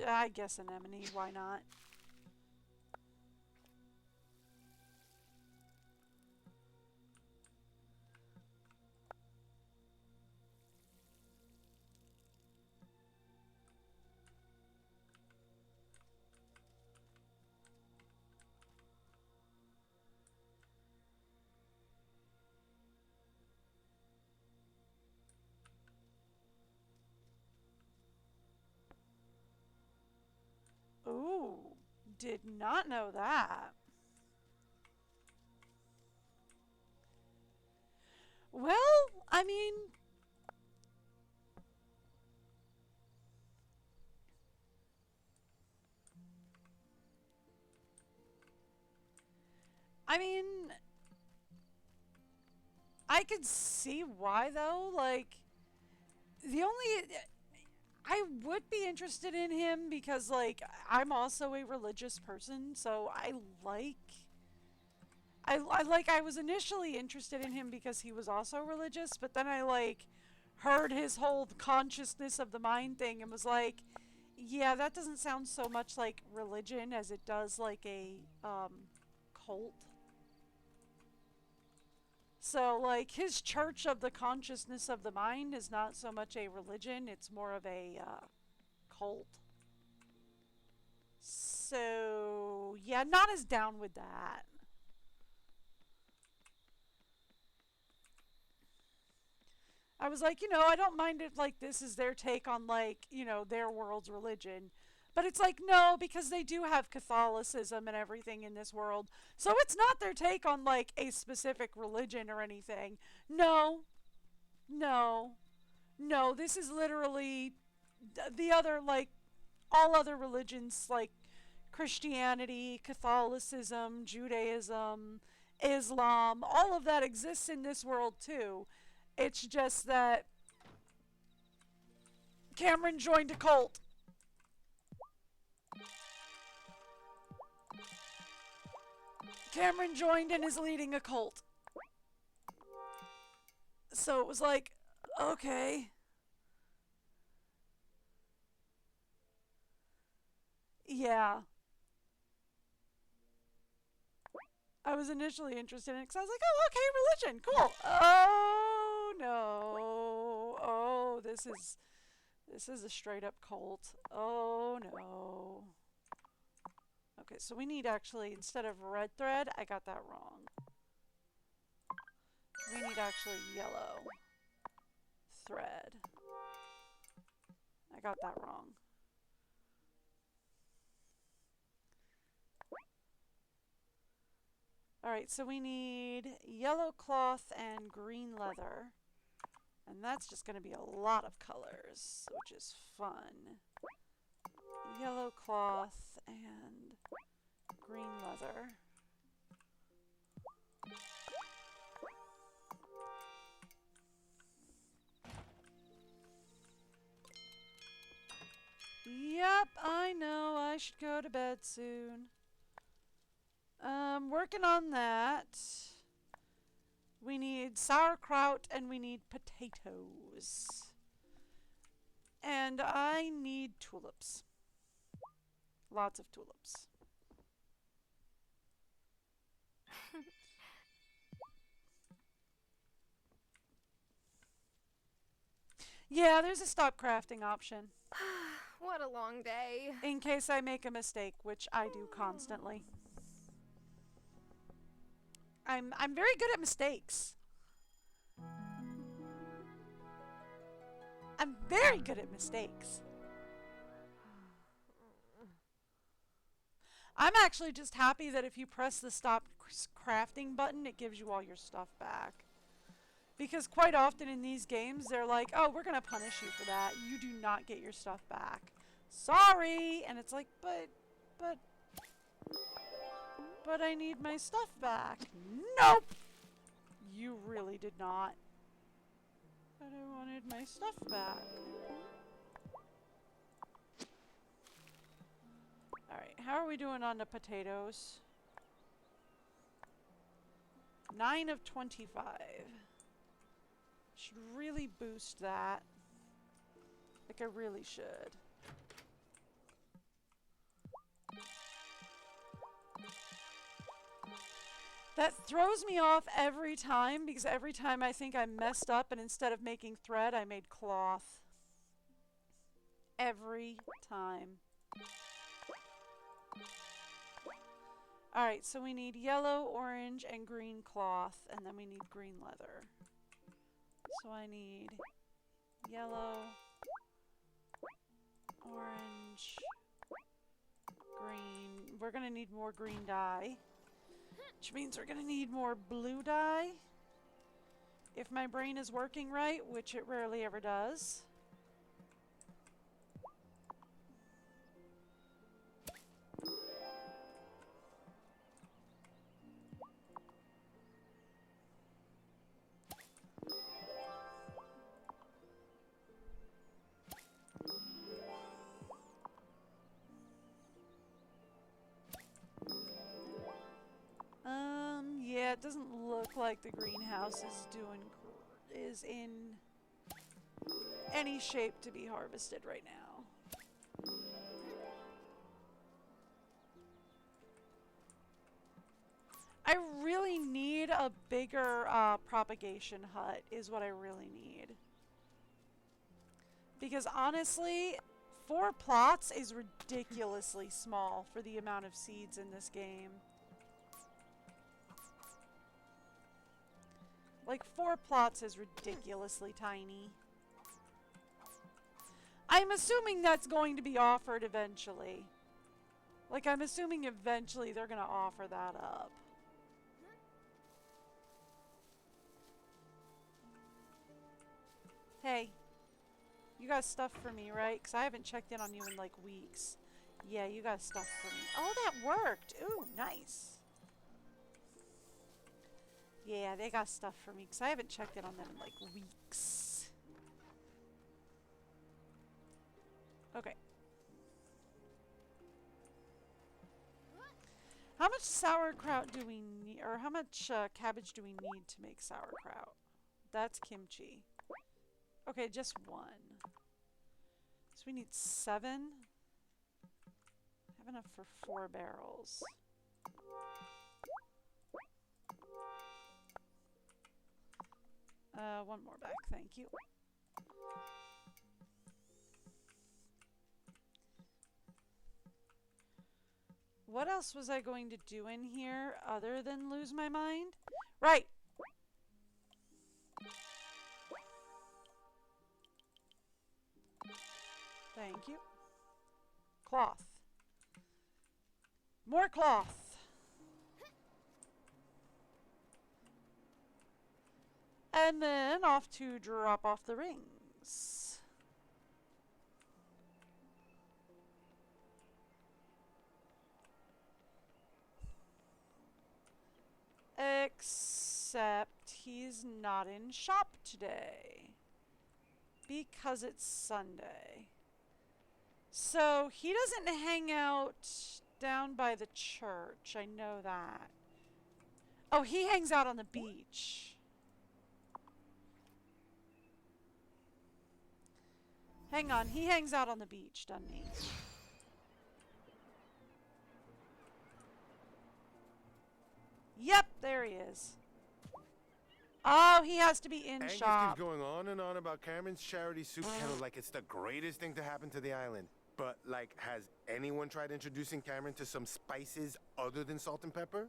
I guess anemone, why not? Ooh, did not know that. Well, I mean, I could see why though. Like, the only I would be interested in him because, like, I'm also a religious person, so I was initially interested in him because he was also religious, but then I, like, heard his whole consciousness of the mind thing and was like, yeah, that doesn't sound so much like religion as it does like a, cult. So, like, his church of the consciousness of the mind is not so much a religion, it's more of a, cult. So, yeah, not as down with that. I was like, I don't mind if, like, this is their take on, like, their world's religion. But it's like, no, because they do have Catholicism and everything in this world. So it's not their take on, like, a specific religion or anything. No. No. No, this is literally the other, like, all other religions, like Christianity, Catholicism, Judaism, Islam, all of that exists in this world too. It's just that Cameron joined a cult. Cameron joined and is leading a cult. So it was like, okay. Yeah. I was initially interested in it because I was like, oh, okay, religion, cool. Oh, no. Oh, this is a straight up cult. Oh, no. Okay, so we need actually, instead of red thread, I got that wrong. We need actually yellow thread. I got that wrong. Alright, so we need yellow cloth and green leather. And that's just going to be a lot of colors, which is fun. Yellow cloth and green leather. Yep, I know I should go to bed soon. Working on that. We need sauerkraut and we need potatoes. And I need tulips. Lots of tulips. Yeah, there's a stop crafting option. What a long day. In case I make a mistake, which I do constantly. I'm very good at mistakes. I'm very good at mistakes. I'm actually just happy that if you press the stop crafting button, it gives you all your stuff back. Because quite often in these games, they're like, oh, we're going to punish you for that. You do not get your stuff back. Sorry! And it's like, but I need my stuff back. Nope! You really did not. But I wanted my stuff back. how are we doing on the potatoes? 9 of 25. Should really boost that. Like I really should. That throws me off every time because every time I think I messed up and instead of making thread, I made cloth. Every time. Alright, so we need yellow, orange, and green cloth, and then we need green leather. So I need yellow, orange, green. We're gonna need more green dye, which means we're gonna need more blue dye. If my brain is working right, which it rarely ever does. Yeah, it doesn't look like the greenhouse is in any shape to be harvested right now. I really need a bigger propagation hut is what I really need. Because honestly, 4 plots is ridiculously small for the amount of seeds in this game. Like, 4 plots is ridiculously tiny. I'm assuming that's going to be offered eventually. Like, I'm assuming eventually they're going to offer that up. Hey, you got stuff for me, right? Because I haven't checked in on you in, like, weeks. Yeah, you got stuff for me. Oh, that worked! Ooh, nice. Yeah, they got stuff for me, because I haven't checked in on them in, like, weeks. Okay. How much sauerkraut do we need, or how much cabbage do we need to make sauerkraut? That's kimchi. Okay, just 1. So we need 7. I have enough for 4 barrels. One more back, thank you. What else was I going to do in here other than lose my mind? Right! Thank you. Cloth. More cloth! And then off to drop off the rings. Except he's not in shop today. Because it's Sunday. So he doesn't hang out down by the church. I know that. Oh, he hangs out on the beach. Hang on, he hangs out on the beach, doesn't he? Yep, there he is. Oh, he has to be in Angus shop. keeps going on and on about Cameron's charity soup kettle like it's the greatest thing to happen to the island. But, like, has anyone tried introducing Cameron to some spices other than salt and pepper?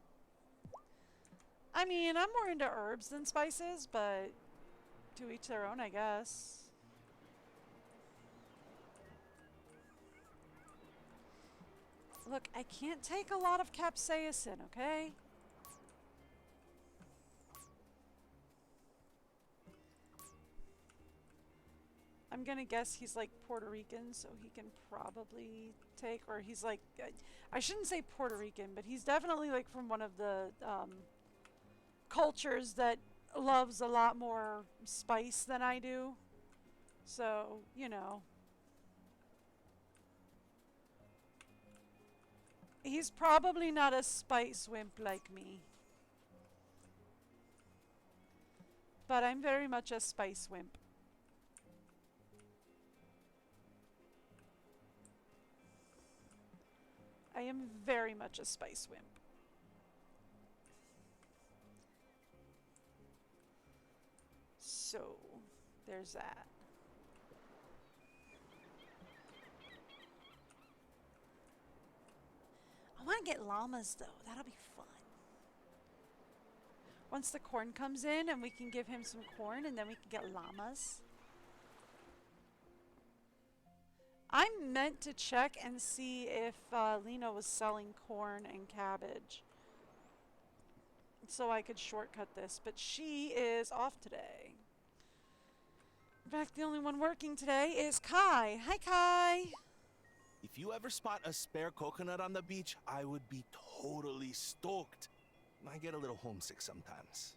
I mean, I'm more into herbs than spices, but to each their own, I guess. Look, I can't take a lot of capsaicin, okay? I'm gonna guess he's like Puerto Rican, so he can probably take, or he's like, I shouldn't say Puerto Rican, but he's definitely like from one of the cultures that loves a lot more spice than I do. So, you know. He's probably not a spice wimp like me. But I'm very much a spice wimp. I am very much a spice wimp. So, there's that. I want to get llamas though. That'll be fun. Once the corn comes in and we can give him some corn and then we can get llamas. I meant to check and see if Lena was selling corn and cabbage so I could shortcut this, but she is off today. In fact, the only one working today is Kai. Hi, Kai. If you ever spot a spare coconut on the beach, I would be totally stoked. I get a little homesick sometimes.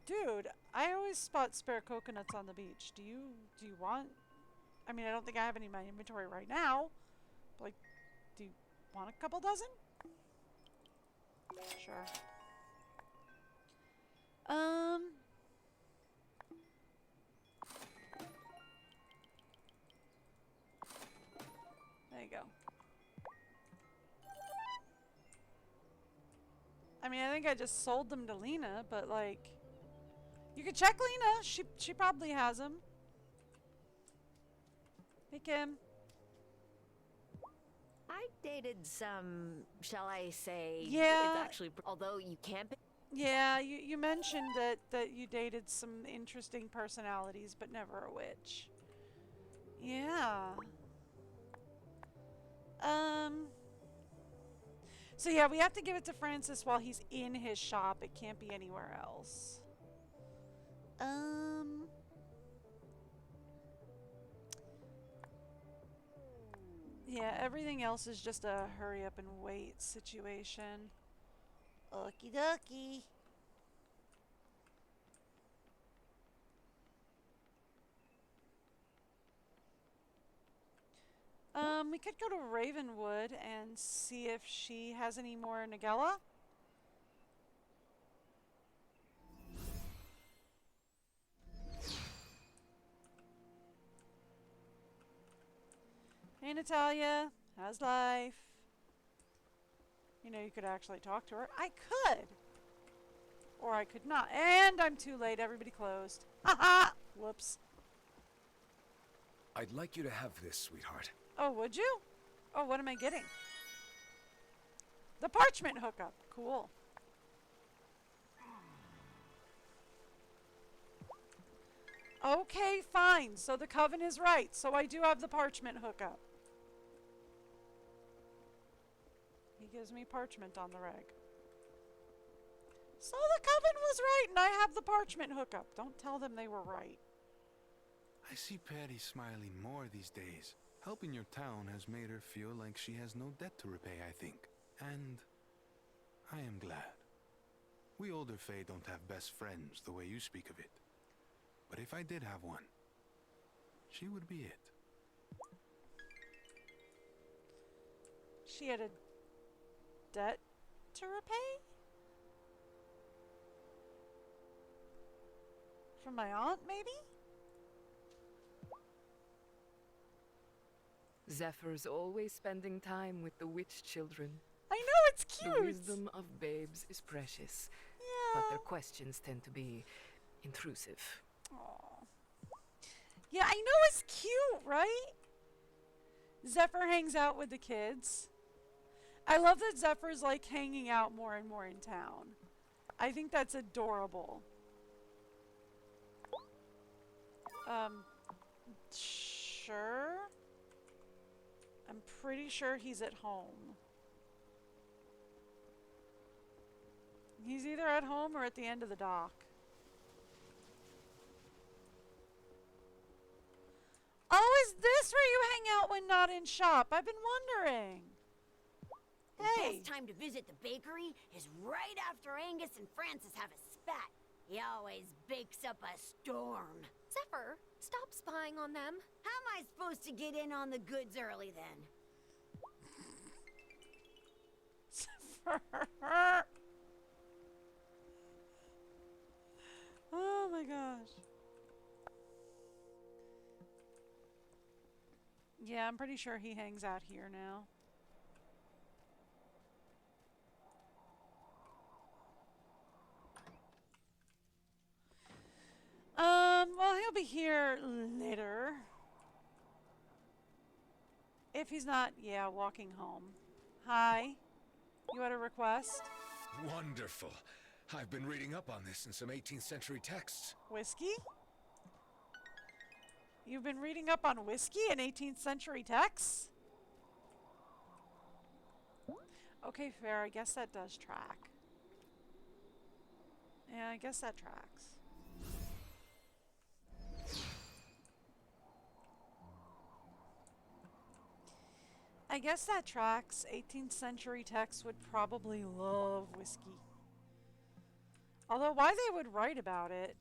Dude, I always spot spare coconuts on the beach. Do you want? I mean, I don't think I have any in my inventory right now. But like, do you want a couple dozen? Sure. There you go. I mean, I think I just sold them to Lena, but like, you could check Lena. She probably has them. Hey, Kim. I dated some, shall I say, Yeah. it's actually, although you can't be. Yeah, you mentioned that you dated some interesting personalities, but never a witch. Yeah. So yeah, we have to give it to Francis while he's in his shop. It can't be anywhere else. Yeah, everything else is just a hurry up and wait situation. Okie dokie. We could go to Ravenwood and see if she has any more Nagella. Hey Natalia, how's life? You know, you could actually talk to her. I could! Or I could not. And I'm too late, everybody closed. Haha! Whoops. I'd like you to have this, sweetheart. Oh, would you? Oh, what am I getting? The parchment hookup. Cool. Okay, fine. So the coven is right. So I do have the parchment hookup. He gives me parchment on the reg. So the coven was right and I have the parchment hookup. Don't tell them they were right. I see Patty smiling more these days. Helping your town has made her feel like she has no debt to repay, I think. And I am glad. We older Fae don't have best friends the way you speak of it. But if I did have one, she would be it. She had a debt to repay? From my aunt, maybe? Zephyr's always spending time with the witch children. I know, it's cute! The wisdom of babes is precious. Yeah. But their questions tend to be intrusive. Aww. Yeah, I know it's cute, right? Zephyr hangs out with the kids. I love that Zephyr's like hanging out more and more in town. I think that's adorable. Sure. I'm pretty sure he's at home. He's either at home or at the end of the dock. Oh, is this where you hang out when not in shop? I've been wondering. The best time to visit the bakery is right after Angus and Francis have a spat. He always bakes up a storm. Zephyr, stop spying on them. How am I supposed to get in on the goods early then? Oh my gosh. Yeah, I'm pretty sure he hangs out here now. Well, he'll be here later. If he's not, yeah, walking home. Hi. You had a request? Wonderful. I've been reading up on this in some 18th century texts. Whiskey? You've been reading up on whiskey in 18th century texts? Okay, fair. I guess that does track. Yeah, I guess that tracks. I guess that tracks. 18th century texts would probably love whiskey. Although why they would write about it...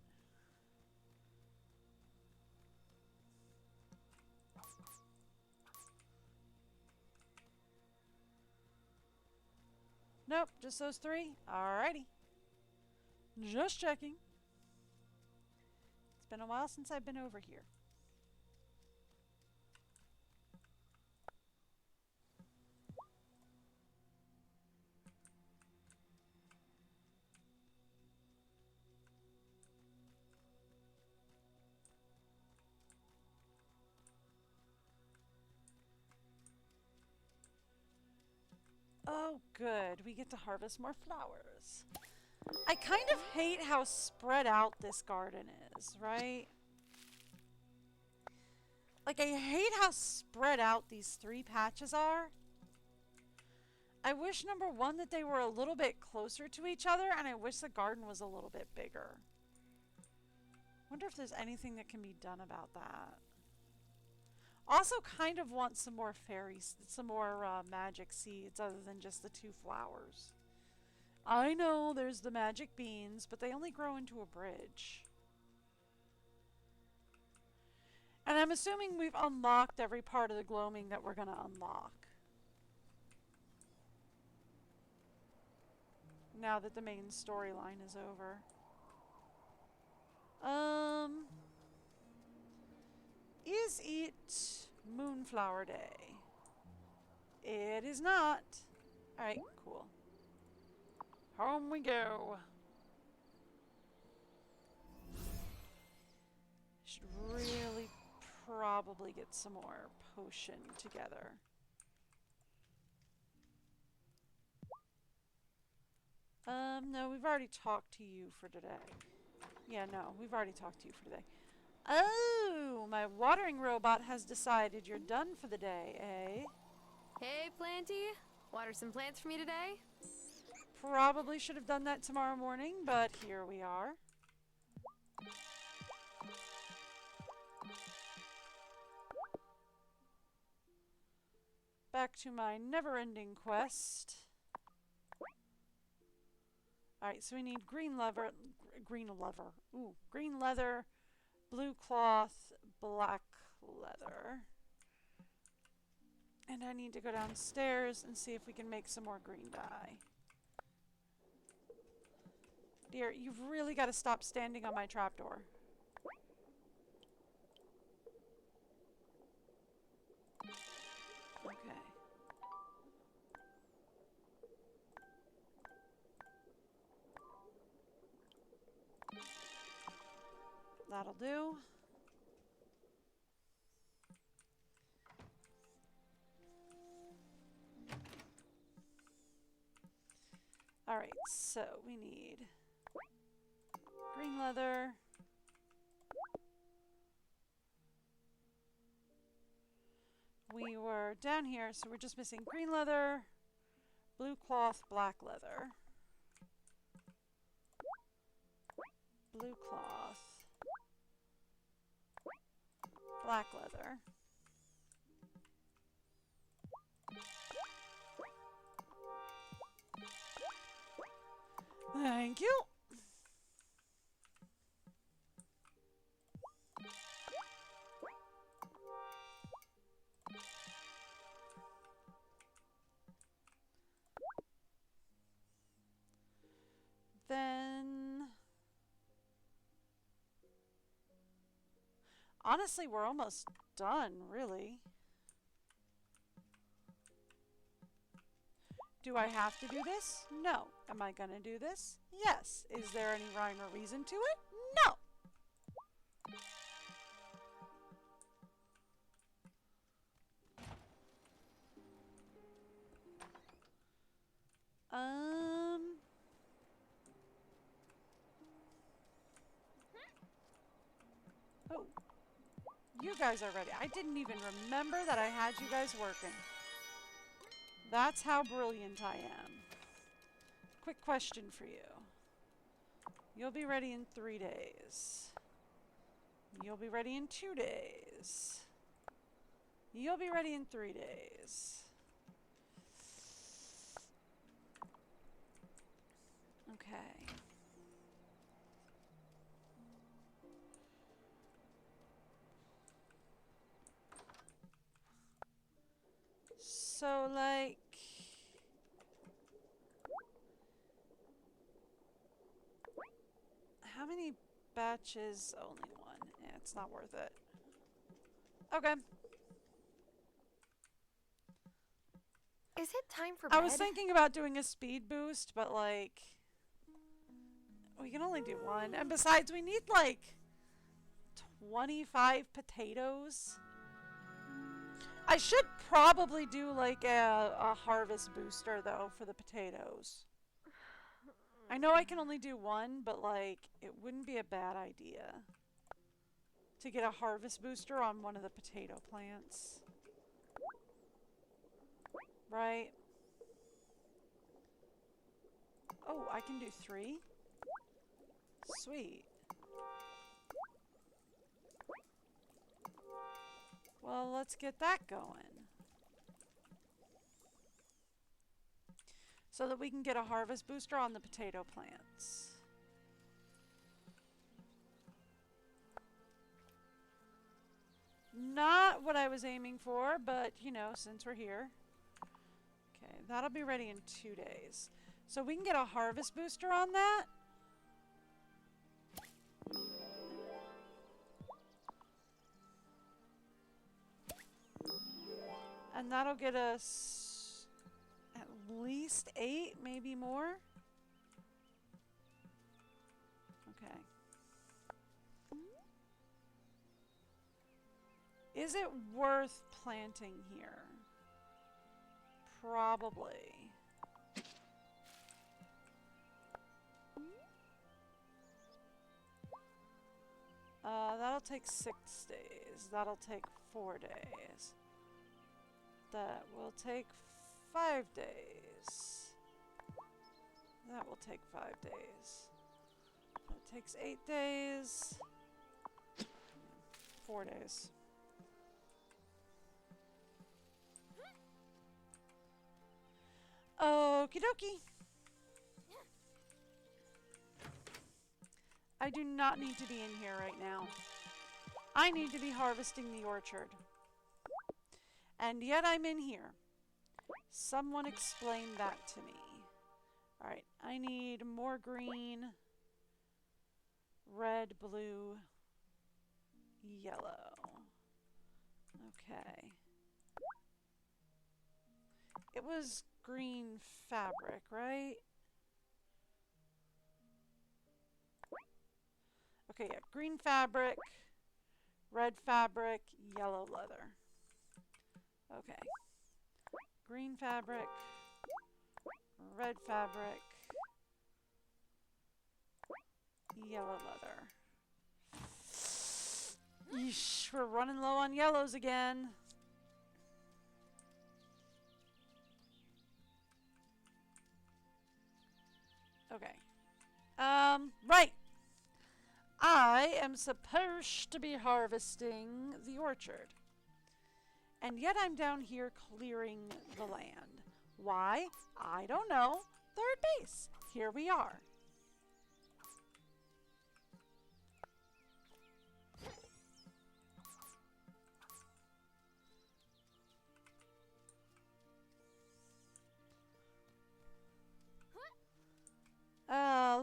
Nope, just those three? Alrighty. Just checking. It's been a while since I've been over here. Oh, good. We get to harvest more flowers. I kind of hate how spread out this garden is, right? Like, I hate how spread out these three patches are. I wish, number one, that they were a little bit closer to each other, and I wish the garden was a little bit bigger. Wonder if there's anything that can be done about that. Also kind of want some more fairies, some more magic seeds other than just the two flowers. I know there's the magic beans, but they only grow into a bridge. And I'm assuming we've unlocked every part of the gloaming that we're going to unlock. Now that the main storyline is over. Is it Moonflower Day? It is not. Alright, cool. Home we go. Should really probably get some more potion together. No, we've already talked to you for today. Yeah, no, we've already talked to you for today. Oh, my watering robot has decided you're done for the day, eh? Hey, Planty. Water some plants for me today? Probably should have done that tomorrow morning, but here we are. Back to my never-ending quest. Alright, so we need green leather, blue cloth, black leather. And I need to go downstairs and see if we can make some more green dye. Dear, you've really got to stop standing on my trapdoor. Okay. That'll do. Alright, so we need green leather. We were down here, so we're just missing green leather, blue cloth, black leather. Blue cloth, black leather. Thank you. Honestly, we're almost done, really. Do I have to do this? No. Am I gonna do this? Yes. Is there any rhyme or reason to it? No. Oh. You guys are ready. I didn't even remember that I had you guys working. That's how brilliant I am. Quick question for you. You'll be ready in 3 days. You'll be ready in 2 days. You'll be ready in 3 days. Okay. So, like... How many batches? Only one. Yeah, it's not worth it. Okay. Is it time for I bed? was thinking about doing a speed boost, but like... We can only do one. And besides, we need like 25 potatoes. I should probably do like a harvest booster though for the potatoes. I know I can only do one, but like it wouldn't be a bad idea to get a harvest booster on one of the potato plants. Right? Oh, I can do 3? Sweet. Well, let's get that going. So that we can get a harvest booster on the potato plants. Not what I was aiming for, but, you know, since we're here. Okay, that'll be ready in 2 days. So we can get a harvest booster on that. And that'll get us at least 8, maybe more. Okay. Is it worth planting here? Probably. That'll take 6 days. That'll take 4 days. That will take 5 days. That will take 5 days. That takes 8 days. 4 days. Okie dokie. I do not need to be in here right now. I need to be harvesting the orchard. And yet I'm in here. Someone explain that to me. Alright, I need more green, red, blue, yellow. Okay. It was green fabric, right? Okay, yeah, green fabric, red fabric, yellow leather. Okay. Green fabric, red fabric, yellow leather. Yeesh, we're running low on yellows again. Okay. Right. I am supposed to be harvesting the orchard. And yet I'm down here clearing the land. Why? I don't know. Third base. Here we are.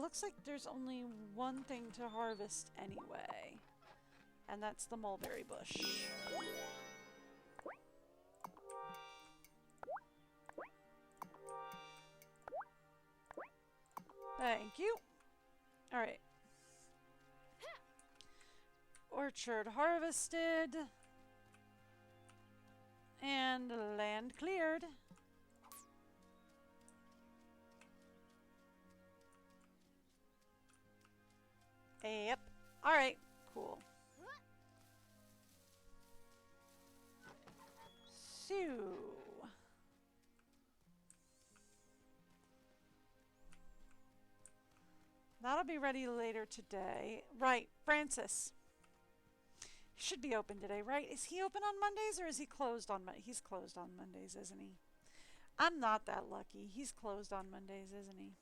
Looks like there's only one thing to harvest anyway. And that's the mulberry bush. Thank you. All right. Orchard harvested. And land cleared. Yep. All right. Cool. So that'll be ready later today. Right, Francis. He should be open today, right? Is he open on Mondays or is he closed on Mondays? He's closed on Mondays, isn't he? I'm not that lucky. He's closed on Mondays, isn't he?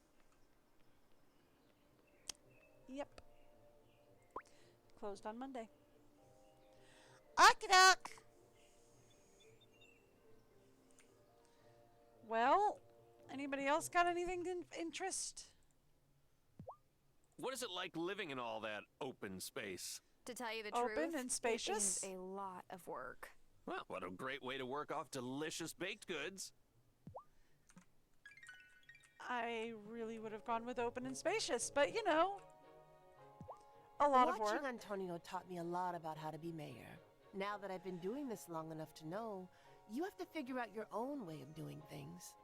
Yep. Closed on Monday. Okey-doke. Well, anybody else got anything of interest? What is it like living in all that open space? To tell you the Open truth, and spacious? it is a lot of work. Well, what a great way to work off delicious baked goods. I really would have gone with open and spacious, but you know, a lot of work. Watching Antonio taught me a lot about how to be mayor. Now that I've been doing this long enough to know, you have to figure out your own way of doing things.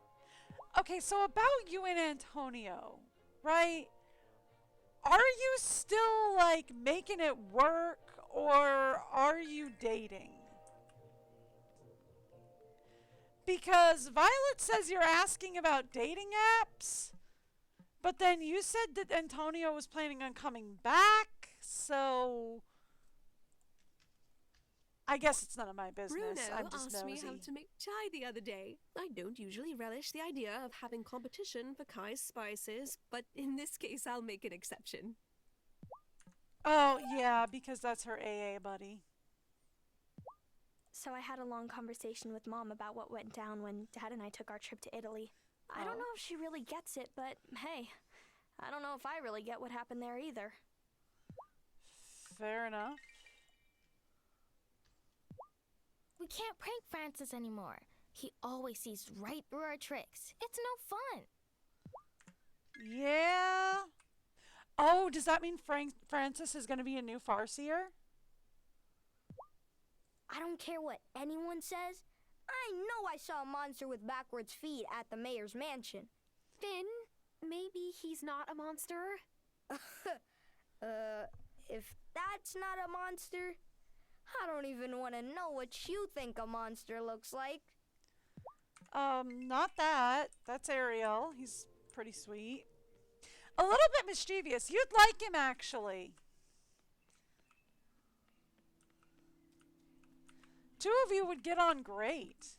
Okay, so about you and Antonio, right? Are you still, like, making it work, or are you dating? Because Violet says you're asking about dating apps, but then you said that Antonio was planning on coming back, so I guess it's none of my business. Bruno I'm just asked nosy. me how to make chai the other day. I don't usually relish the idea of having competition for Kai's spices, but in this case I'll make an exception. Oh, yeah, because that's her AA buddy. So I had a long conversation with Mom about what went down when Dad and I took our trip to Italy. I don't know if she really gets it, but hey, I don't know if I really get what happened there either. Fair enough. We can't prank Francis anymore. He always sees right through our tricks. It's no fun. Yeah. Oh, does that mean Francis is going to be a new farseer? I don't care what anyone says. I know I saw a monster with backwards feet at the mayor's mansion. Finn, maybe he's not a monster? If that's not a monster, I don't even want to know what you think a monster looks like. Not that. That's Ariel. He's pretty sweet. A little bit mischievous. You'd like him, actually. Two of you would get on great.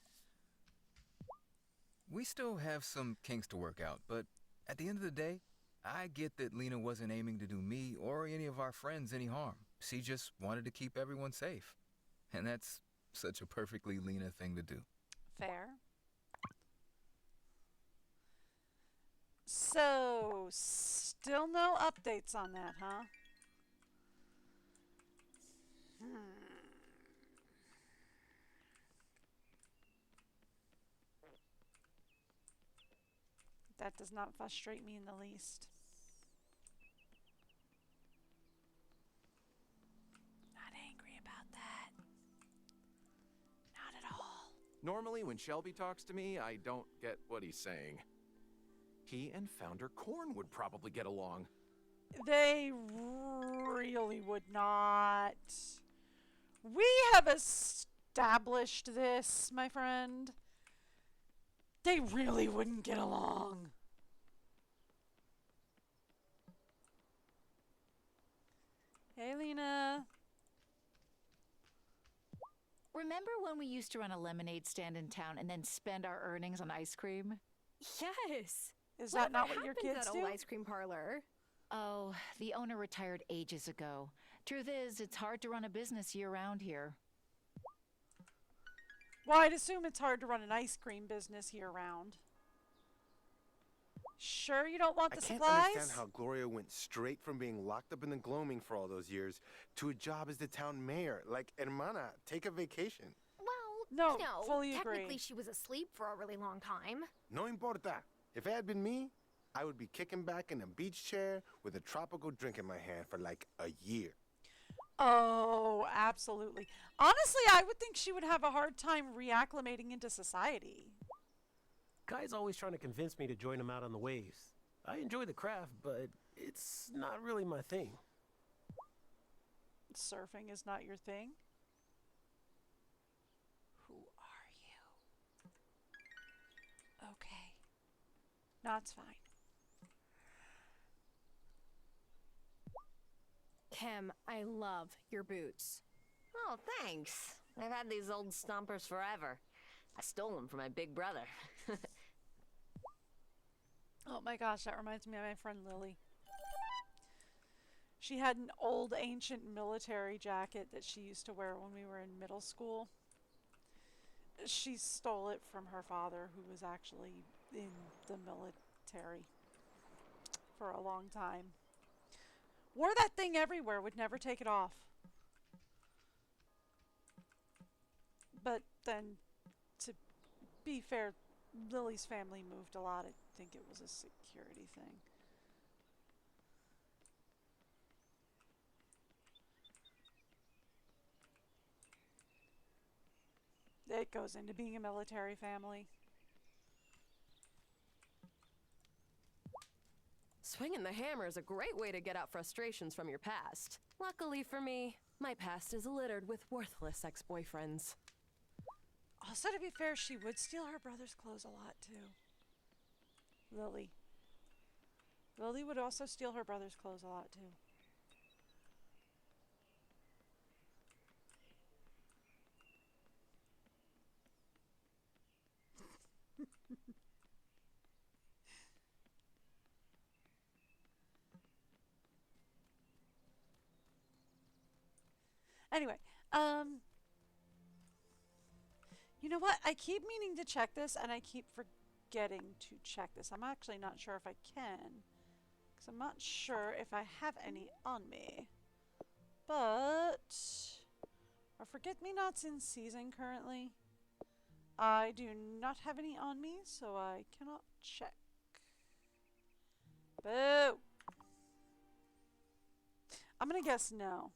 We still have some kinks to work out, but at the end of the day, I get that Lena wasn't aiming to do me or any of our friends any harm. She just wanted to keep everyone safe. And that's such a perfectly Lena thing to do. Fair. So, still no updates on that, huh? That does not frustrate me in the least. Not angry about that. Not at all. Normally, when Shelby talks to me, I don't get what he's saying. He and Founder Korn would probably get along. They really would not. We have established this, my friend. They really wouldn't get along. Hey, Lena. Remember when we used to run a lemonade stand in town and then spend our earnings on ice cream? Yes. Is that not what your happened to kids that do? old ice cream parlor? Oh, the owner retired ages ago. Truth is, it's hard to run a business year-round here. Well, I'd assume it's hard to run an ice cream business year-round. Sure you don't want the I can't supplies? understand how Gloria went straight from being locked up in the gloaming for all those years to a job as the town mayor. Like, hermana, take a vacation. Well, No, fully technically agree. she was asleep for a really long time. No importa. If it had been me, I would be kicking back in a beach chair with a tropical drink in my hand for like a year. Oh, absolutely. Honestly, I would think she would have a hard time reacclimating into society. Guy's always trying to convince me to join him out on the waves. I enjoy the craft, but it's not really my thing. Surfing is not your thing? Who are you? Okay. No, it's fine. Kim, I love your boots. Oh, thanks. I've had these old stompers forever. I stole them from my big brother. Oh my gosh, that reminds me of my friend Lily. She had an old ancient military jacket that she used to wear when we were in middle school. She stole it from her father, who was actually in the military for a long time. Wore that thing everywhere, would never take it off. But then, to be fair, Lily's family moved a lot. I think it was a security thing. It goes into being a military family. Swinging the hammer is a great way to get out frustrations from your past. Luckily for me, my past is littered with worthless ex-boyfriends. Also, to be fair, she would steal her brother's clothes a lot, too. Lily. Lily would also steal her brother's clothes a lot, too. Anyway, you know what? I keep meaning to check this, and I keep forgetting to check this. I'm actually not sure if I can, because I'm not sure if I have any on me. But are forget-me-nots in season currently? I do not have any on me, so I cannot check. Boo! I'm gonna guess no.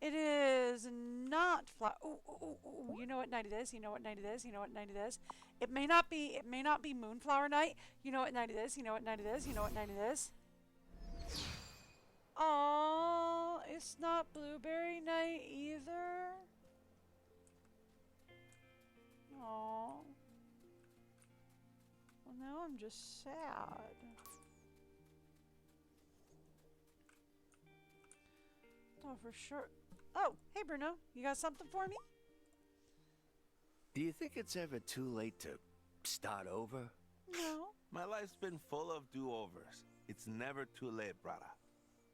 It is not flat. Oh, you know what night it is? You know what night it is? You know what night it is? It may not be Moonflower night. You know what night it is? You know what night it is? You know what night it is? Aww, it's not Blueberry night either. Aww. Well, now I'm just sad. Oh, for sure. Oh, hey Bruno, you got something for me? Do you think it's ever too late to start over? No. My life's been full of do-overs. It's never too late, brother.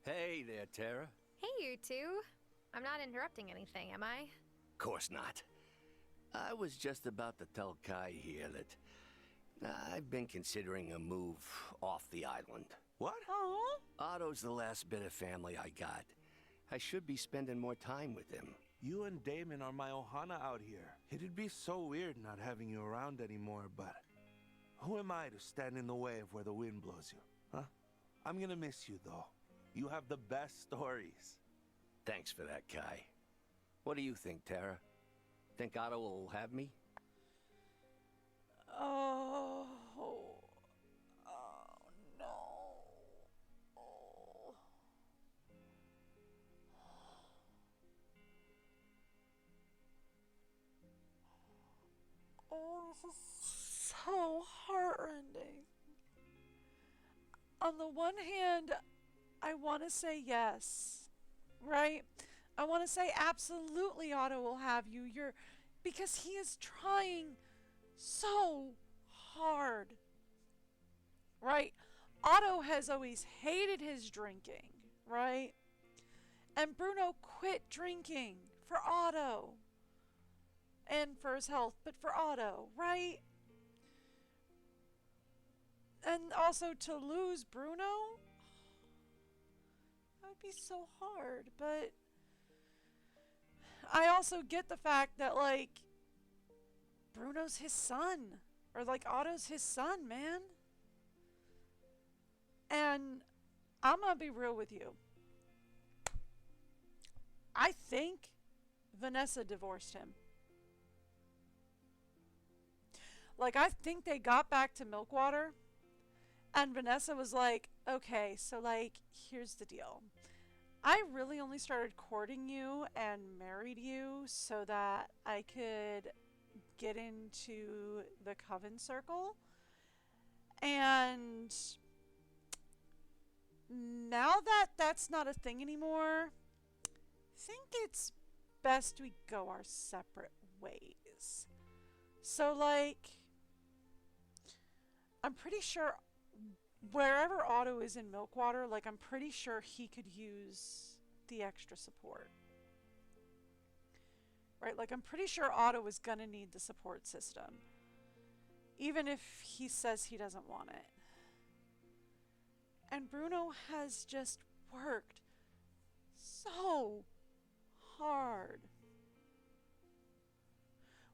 Hey there, Tara. Hey, you two. I'm not interrupting anything, am I? Course not. I was just about to tell Kai here that I've been considering a move off the island. What? Oh. Otto's the last bit of family I got. I should be spending more time with him. You and Damon are my ohana out here. It'd be so weird not having you around anymore, but who am I to stand in the way of where the wind blows you, huh? I'm gonna miss you, though. You have the best stories. Thanks for that, Kai. What do you think, Tara? Think Otto will have me? Oh. Oh, no. Oh. Oh, this is so heartrending. On the one hand, I want to say yes, right? I want to say absolutely Otto will have you. Because he is trying so hard, right? Otto has always hated his drinking, right? And Bruno quit drinking for Otto. And for his health, but for Otto, right? And also to lose Bruno? That would be so hard, but I also get the fact that, like, Bruno's his son. Or, like, Otto's his son, man. And I'm gonna be real with you. I think Vanessa divorced him. Like, I think they got back to Milkwater, and Vanessa was like, okay, so, like, here's the deal. I really only started courting you and married you so that I could get into the Coven Circle. And now that that's not a thing anymore, I think it's best we go our separate ways. So, like, I'm pretty sure wherever Otto is in Milkwater, like, I'm pretty sure he could use the extra support. Right? Like, I'm pretty sure Otto is gonna need the support system. Even if he says he doesn't want it. And Bruno has just worked so hard.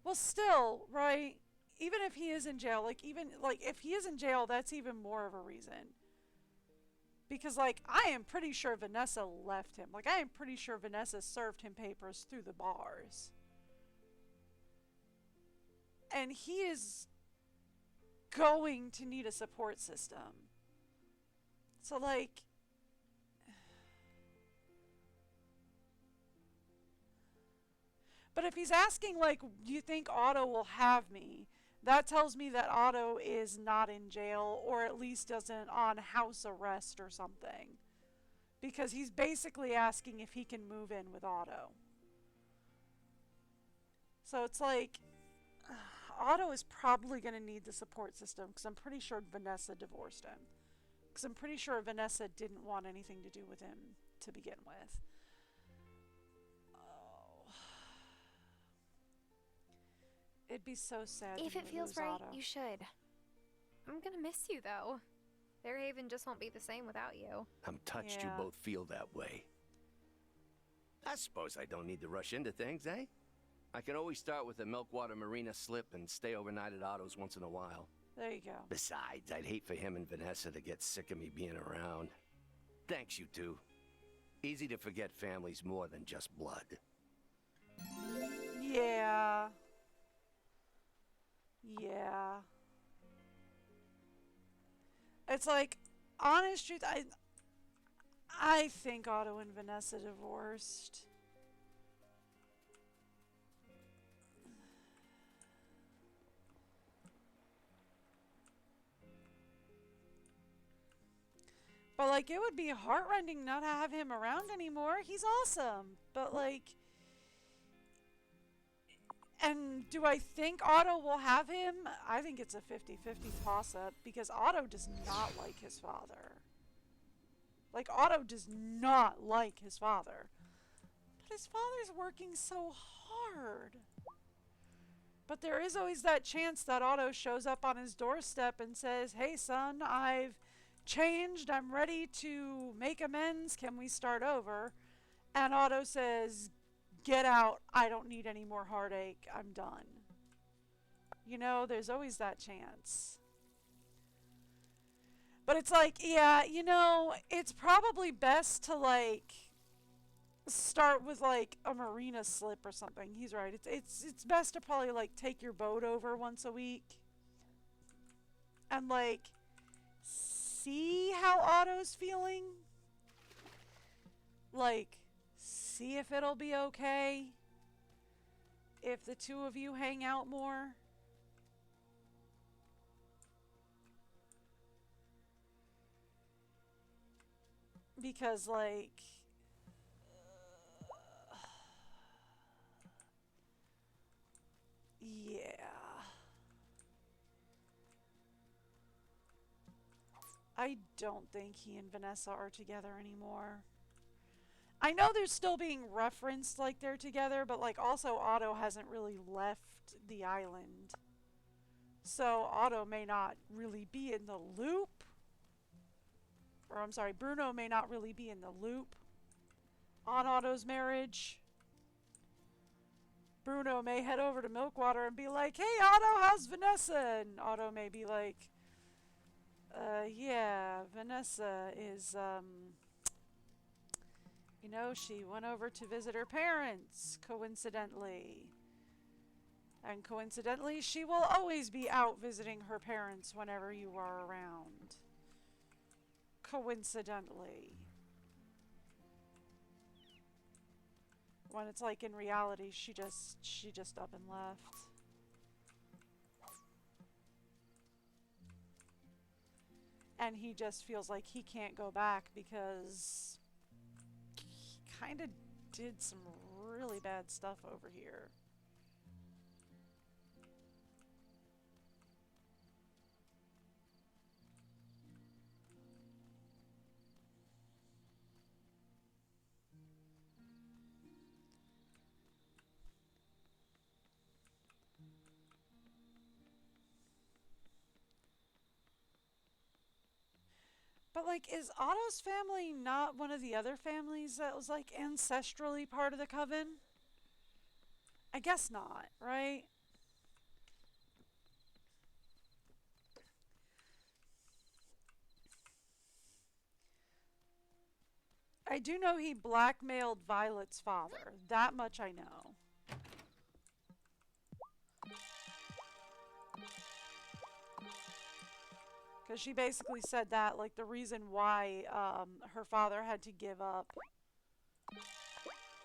Well, still, right? Even if he is in jail, like, even, like, if he is in jail, that's even more of a reason. Because, like, I am pretty sure Vanessa left him. Like, I am pretty sure Vanessa served him papers through the bars. And he is going to need a support system. So, like, but if he's asking, like, do you think Otto will have me? That tells me that Otto is not in jail, or at least isn't on house arrest or something. Because he's basically asking if he can move in with Otto. So it's like, Otto is probably going to need the support system, because I'm pretty sure Vanessa divorced him. Because I'm pretty sure Vanessa didn't want anything to do with him to begin with. It'd be so sad If to it feels lose right, Otto. you should. I'm gonna miss you, though. Fairhaven just won't be the same without you. I'm touched you Yeah. both feel that way. I suppose I don't need to rush into things, eh? I can always start with a Milkwater Marina slip and stay overnight at Otto's once in a while. There you go. Besides, I'd hate for him and Vanessa to get sick of me being around. Thanks, you two. Easy to forget family's more than just blood. Yeah. Yeah. It's like, honest truth, I think Otto and Vanessa divorced. But, like, it would be heartrending not to have him around anymore. He's awesome. But, like, and do I think Otto will have him? I think it's a 50-50 toss-up, because Otto does not like his father. Like, Otto does not like his father. But his father's working so hard. But there is always that chance that Otto shows up on his doorstep and says, hey, son, I've changed. I'm ready to make amends. Can we start over? And Otto says, get out. I don't need any more heartache. I'm done. You know, there's always that chance. But it's like, yeah, you know, it's probably best to, like, start with, like, a marina slip or something. He's right. It's best to probably, like, take your boat over once a week. And, like, see how Otto's feeling. Like, see if it'll be okay if the two of you hang out more. Because, like, yeah. I don't think he and Vanessa are together anymore. I know they're still being referenced like they're together, but like also Otto hasn't really left the island. So Otto may not really be in the loop. Or I'm sorry, Bruno may not really be in the loop on Otto's marriage. Bruno may head over to Milkwater and be like, hey Otto, how's Vanessa? And Otto may be like, yeah, Vanessa is, you know, she went over to visit her parents, coincidentally. And coincidentally, she will always be out visiting her parents whenever you are around. Coincidentally. When it's like in reality, she just up and left. And he just feels like he can't go back because he kind of did some really bad stuff over here. But, like, is Otto's family not one of the other families that was, like, ancestrally part of the coven? I guess not, right? I do know he blackmailed Violet's father. That much I know. Because she basically said that, like, the reason why her father had to give up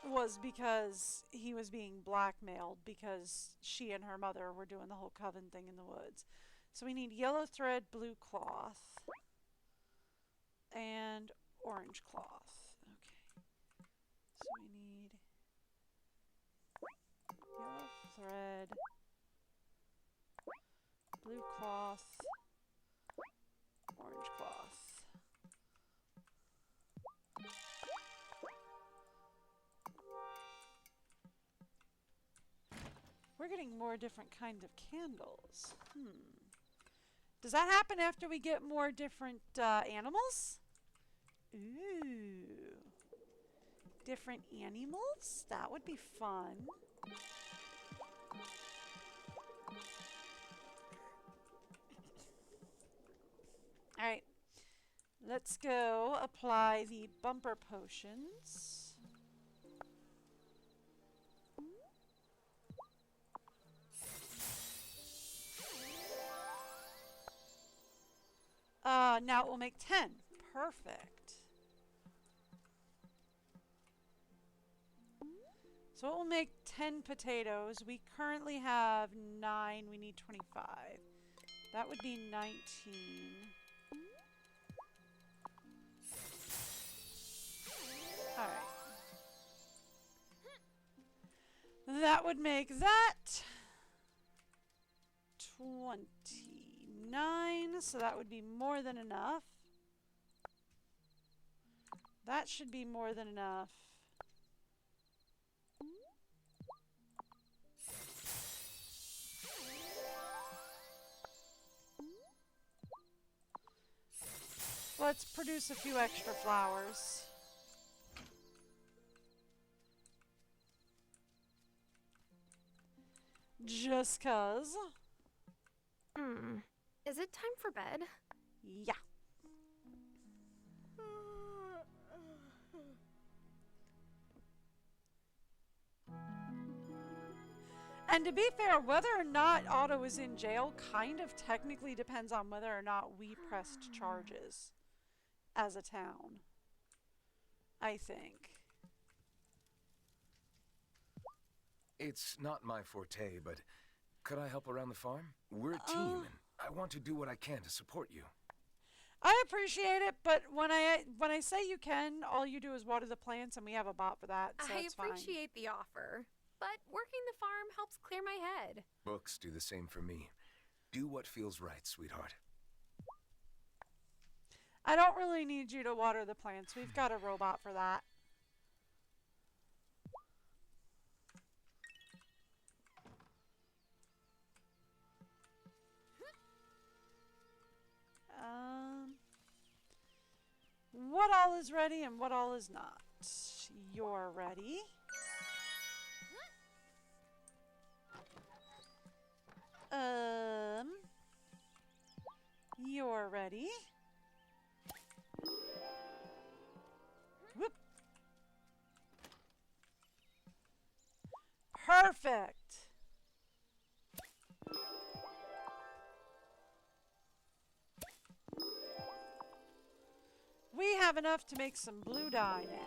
was because he was being blackmailed because she and her mother were doing the whole coven thing in the woods. So we need yellow thread, blue cloth, and orange cloth. Okay. So we need yellow thread, blue cloth, orange cloth. We're getting more different kinds of candles. Does that happen after we get more different animals? Ooh. Different animals? That would be fun. Alright. Let's go apply the bumper potions. Now it will make 10. Perfect. So it will make 10 potatoes. We currently have 9. We need 25. That would be 19. Alright. That would make that 29. So that would be more than enough. That should be more than enough. Let's produce a few extra flowers. Just 'cause. Is it time for bed? Yeah. And to be fair, whether or not Otto is in jail kind of technically depends on whether or not we pressed charges as a town. I think. It's not my forte, but could I help around the farm? We're a team, and I want to do what I can to support you. I appreciate it, but when I say you can, all you do is water the plants, and we have a bot for that, so I it's fine. appreciate the offer, but working the farm helps clear my head. Books do the same for me. Do what feels right, sweetheart. I don't really need you to water the plants. We've got a robot for that. what all is ready and what all is not. You're ready. You're ready. Whoop. Perfect. We have enough to make some blue dye now.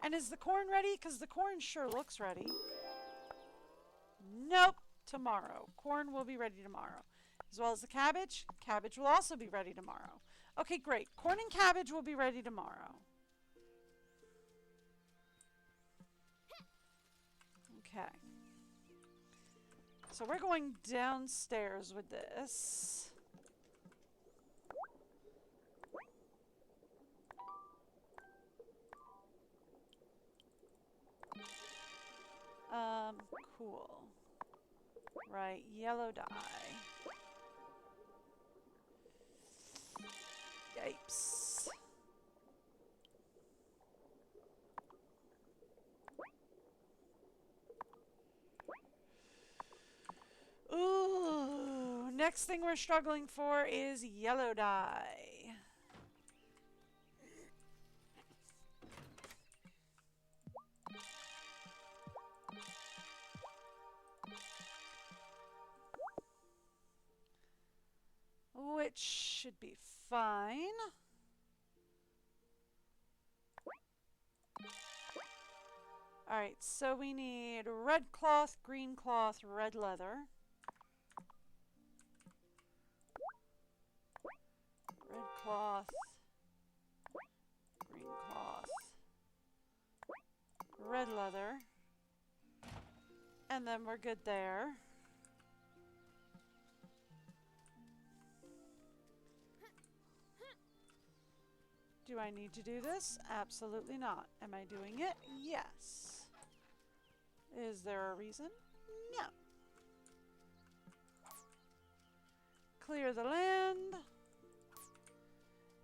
And is the corn ready? Because the corn sure looks ready. Nope. Tomorrow. Corn will be ready tomorrow. As well as the cabbage. Cabbage will also be ready tomorrow. Okay, great. Corn and cabbage will be ready tomorrow. Okay. So we're going downstairs with this. Cool. Right, yellow dye. Yipes. Ooh, next thing we're struggling for is yellow dye. Which should be fine. Alright, so we need red cloth, green cloth, red leather. Red cloth, green cloth, red leather. And then we're good there. Do I need to do this? Absolutely not. Am I doing it? Yes. Is there a reason? No. Clear the land.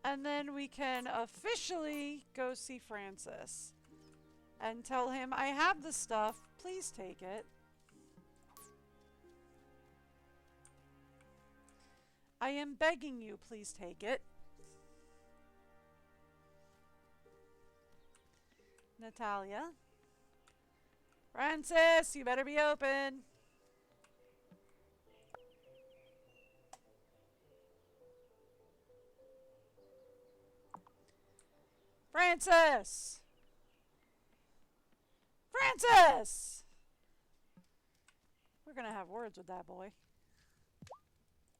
And then we can officially go see Francis and tell him, I have the stuff. Please take it. I am begging you, please take it. Natalia. Francis, you better be open. Francis! Francis! We're gonna have words with that boy.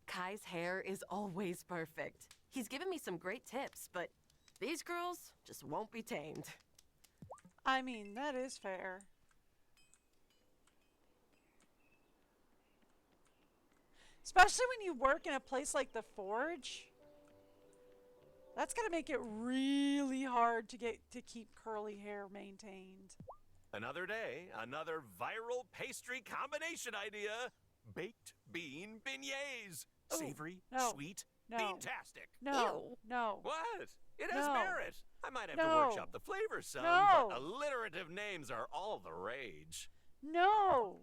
Kai's hair is always perfect. He's given me some great tips, but these girls just won't be tamed. I mean, that is fair. Especially when you work in a place like the Forge. That's gonna make it really hard to keep curly hair maintained. Another day, another viral pastry combination idea. Baked bean beignets. Ooh, Savory, no, sweet, no, bean-tastic. No, no. What? It has No. merit. I might have to No. workshop the flavor some, No. but alliterative names are all the rage. No!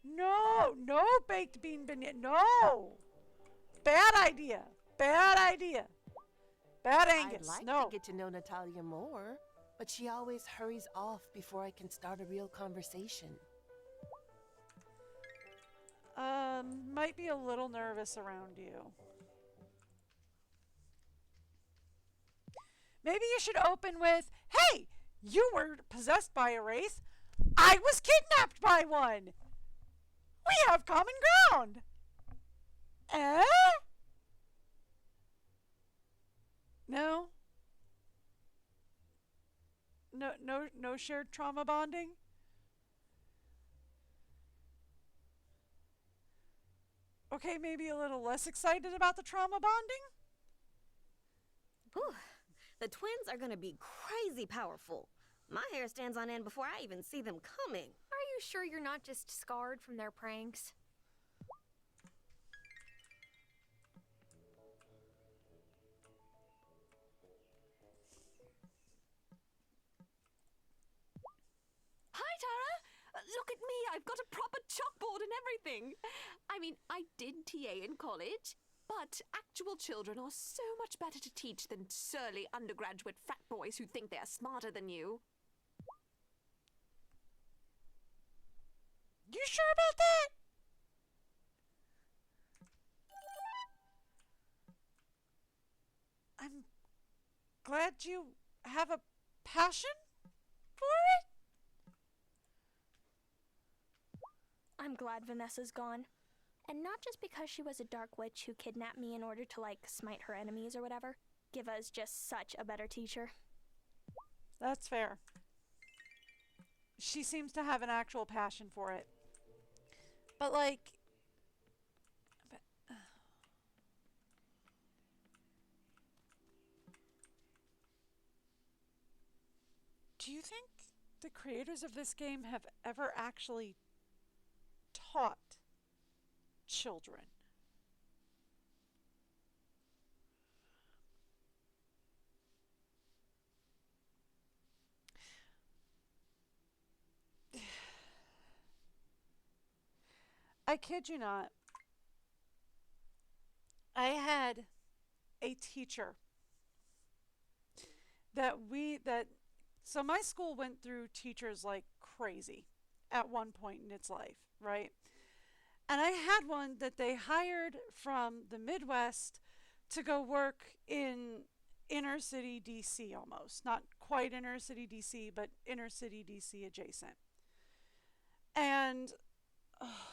No! No baked bean beignet. No! Bad idea. Bad idea. Bad Angus. I'd like no. to get to know Natalia more, but she always hurries off before I can start a real conversation. Might be a little nervous around you. Maybe you should open with, hey, you were possessed by a wraith. I was kidnapped by one. We have common ground. Eh? No? No shared trauma bonding? Okay, maybe a little less excited about the trauma bonding? Whew. The twins are gonna be crazy powerful. My hair stands on end before I even see them coming. Are you sure you're not just scarred from their pranks? Hi, Tara! Look at me, I've got a proper chalkboard and everything. I mean, I did TA in college, but actual children are so much better to teach than surly undergraduate frat boys who think they're smarter than you. You sure about that? I'm glad you have a passion for it. I'm glad Vanessa's gone. And not just because she was a dark witch who kidnapped me in order to, like, smite her enemies or whatever. Giva's just such a better teacher. That's fair. She seems to have an actual passion for it. But, like... do you think the creators of this game have ever actually taught children? I kid you not. I had a teacher so my school went through teachers like crazy at one point in its life, right? And I had one that they hired from the Midwest to go work in inner city DC almost. Not quite inner city DC, but inner city DC adjacent. And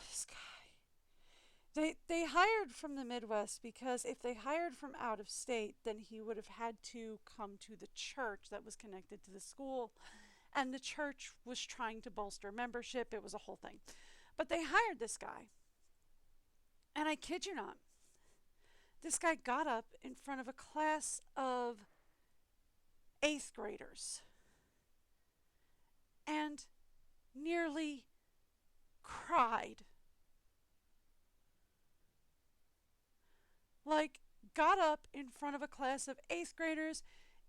this guy. They hired from the Midwest because if they hired from out of state, then he would have had to come to the church that was connected to the school. And the church was trying to bolster membership. It was a whole thing. But they hired this guy. And I kid you not, this guy got up in front of a class of 8th graders and nearly cried. Like, got up in front of a class of 8th graders,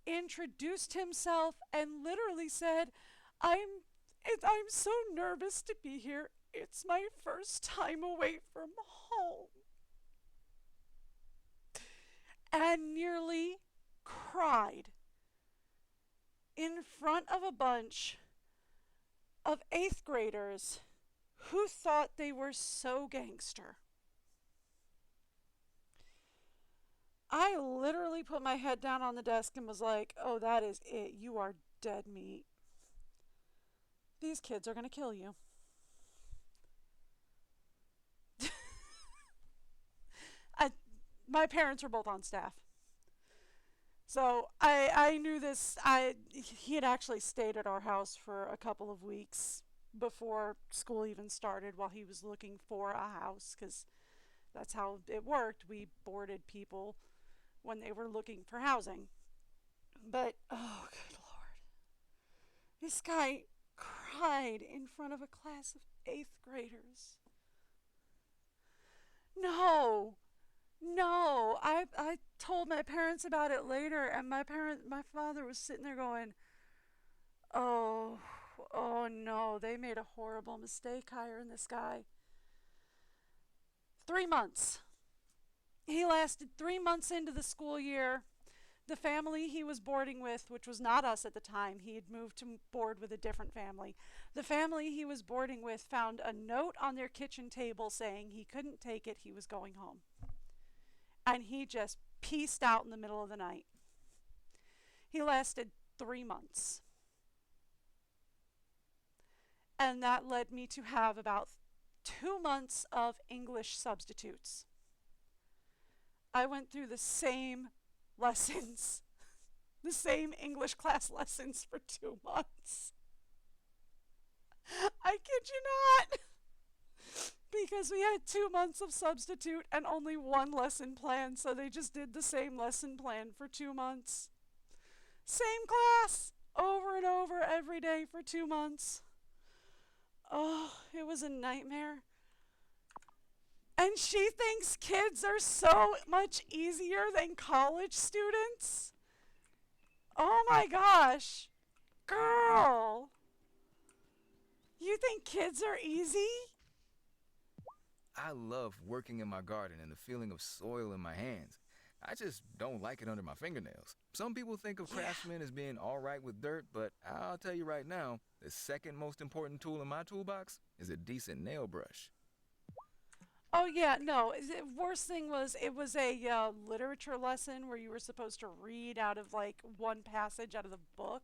introduced himself, and literally said, I'm so nervous to be here. It's my first time away from home. And nearly cried in front of a bunch of 8th graders who thought they were so gangster. I literally put my head down on the desk and was like, oh, that is it. You are dead meat. These kids are going to kill you. My parents were both on staff. So I knew this. He had actually stayed at our house for a couple of weeks before school even started while he was looking for a house, because that's how it worked. We boarded people when they were looking for housing. But, oh, good Lord. This guy cried in front of a class of 8th graders. No. I told my parents about it later, and my father was sitting there going, oh no, they made a horrible mistake hiring this guy. 3 months. He lasted 3 months into the school year. The family he was boarding with, which was not us at the time, he had moved to board with a different family. The family he was boarding with found a note on their kitchen table saying he couldn't take it, he was going home. And he just pieced out in the middle of the night. He lasted 3 months. And that led me to have about 2 months of English substitutes. I went through the same lessons, the same English class lessons for 2 months. I kid you not. Because we had 2 months of substitute and only 1 lesson plan, so they just did the same lesson plan for 2 months. Same class, over and over every day for 2 months. Oh, it was a nightmare. And she thinks kids are so much easier than college students? Oh my gosh. Girl. You think kids are easy? I love working in my garden and the feeling of soil in my hands. I just don't like it under my fingernails. Some people think of craftsmen as being all right with dirt, but I'll tell you right now, the second most important tool in my toolbox is a decent nail brush. Oh yeah, no. The worst thing was it was a literature lesson where you were supposed to read out of like one passage out of the book.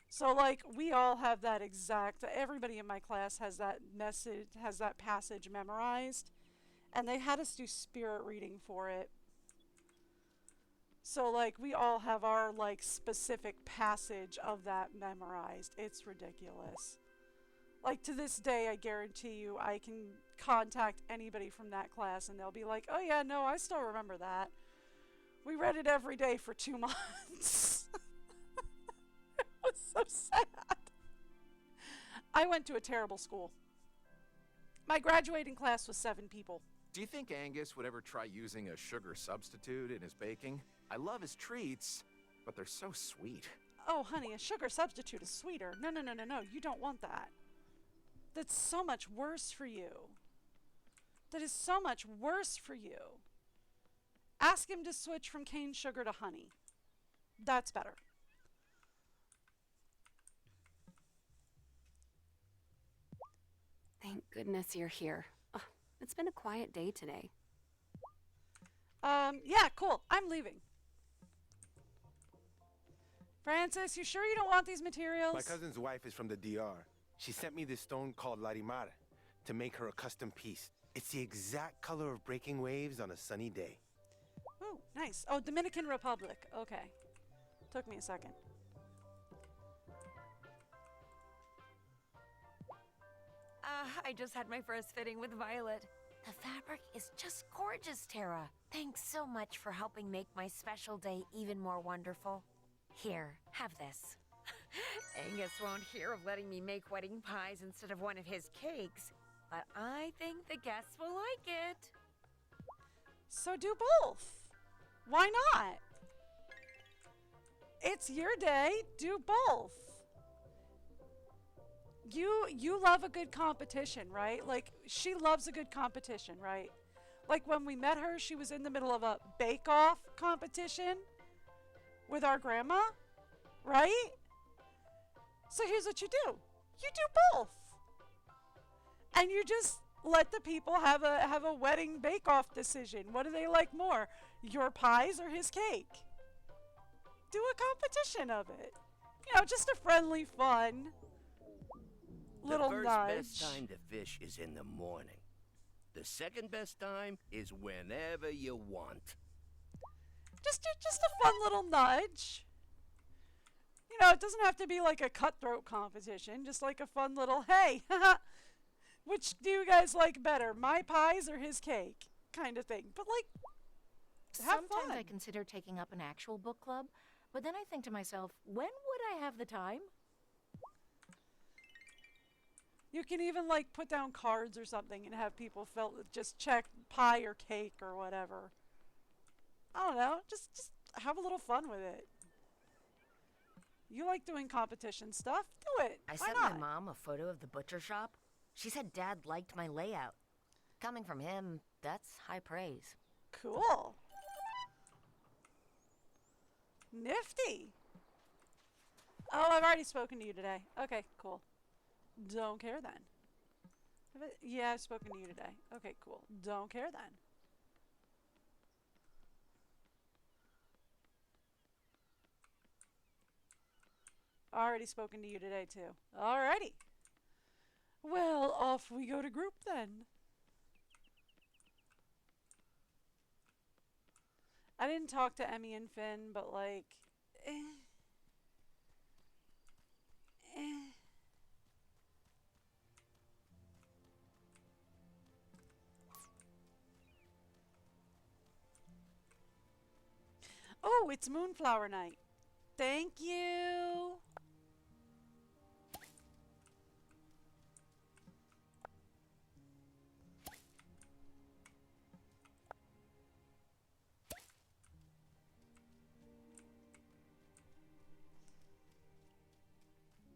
So like we all have that exact. Everybody in my class has that passage memorized, and they had us do spirit reading for it. So like we all have our like specific passage of that memorized. It's ridiculous. Like to this day, I guarantee you I can contact anybody from that class and they'll be like, oh yeah, no, I still remember that. We read it every day for 2 months. It was so sad. I went to a terrible school. My graduating class was 7 people. Do you think Angus would ever try using a sugar substitute in his baking? I love his treats, but they're so sweet. Oh, honey, a sugar substitute is sweeter. No, no, no, no, no. You don't want that. That's so much worse for you. That is so much worse for you. Ask him to switch from cane sugar to honey. That's better. Thank goodness you're here. Ugh, it's been a quiet day today. Yeah, cool. I'm leaving. Francis, you sure you don't want these materials? My cousin's wife is from the DR. She sent me this stone called Larimar to make her a custom piece. It's the exact color of breaking waves on a sunny day. Oh, nice. Oh, Dominican Republic. Okay. Took me a second. I just had my first fitting with Violet. The fabric is just gorgeous, Tara. Thanks so much for helping make my special day even more wonderful. Here, have this. Angus won't hear of letting me make wedding pies instead of one of his cakes, but I think the guests will like it. So do both. Why not? It's your day. Do both. You love a good competition, right? Like, she loves a good competition, right? Like, when we met her, she was in the middle of a bake-off competition with our grandma, right? So here's what you do. You do both. And you just let the people have a wedding bake-off decision. What do they like more? Your pies or his cake? Do a competition of it. You know, just a friendly, fun little nudge. The first best time to fish is in the morning. The second best time is whenever you want. Just a fun little nudge. You know, it doesn't have to be like a cutthroat competition. Just like a fun little, hey, which do you guys like better, my pies or his cake? Kind of thing. But like, have Sometimes fun. I consider taking up an actual book club, but then I think to myself, when would I have the time? You can even like put down cards or something and have people just check pie or cake or whatever. I don't know. Just have a little fun with it. You like doing competition stuff? Do it. I Why sent not? my mom a photo of the butcher shop. She said Dad liked my layout. Coming from him, that's high praise. Cool. Nifty. Oh, I've already spoken to you today. Okay, cool. Don't care then. Yeah, I've spoken to you today. Okay, cool. Don't care then. Already spoken to you today too. Alrighty. Well, off we go to group then. I didn't talk to Emmy and Finn, but like, Oh, it's Moonflower Night. Thank you.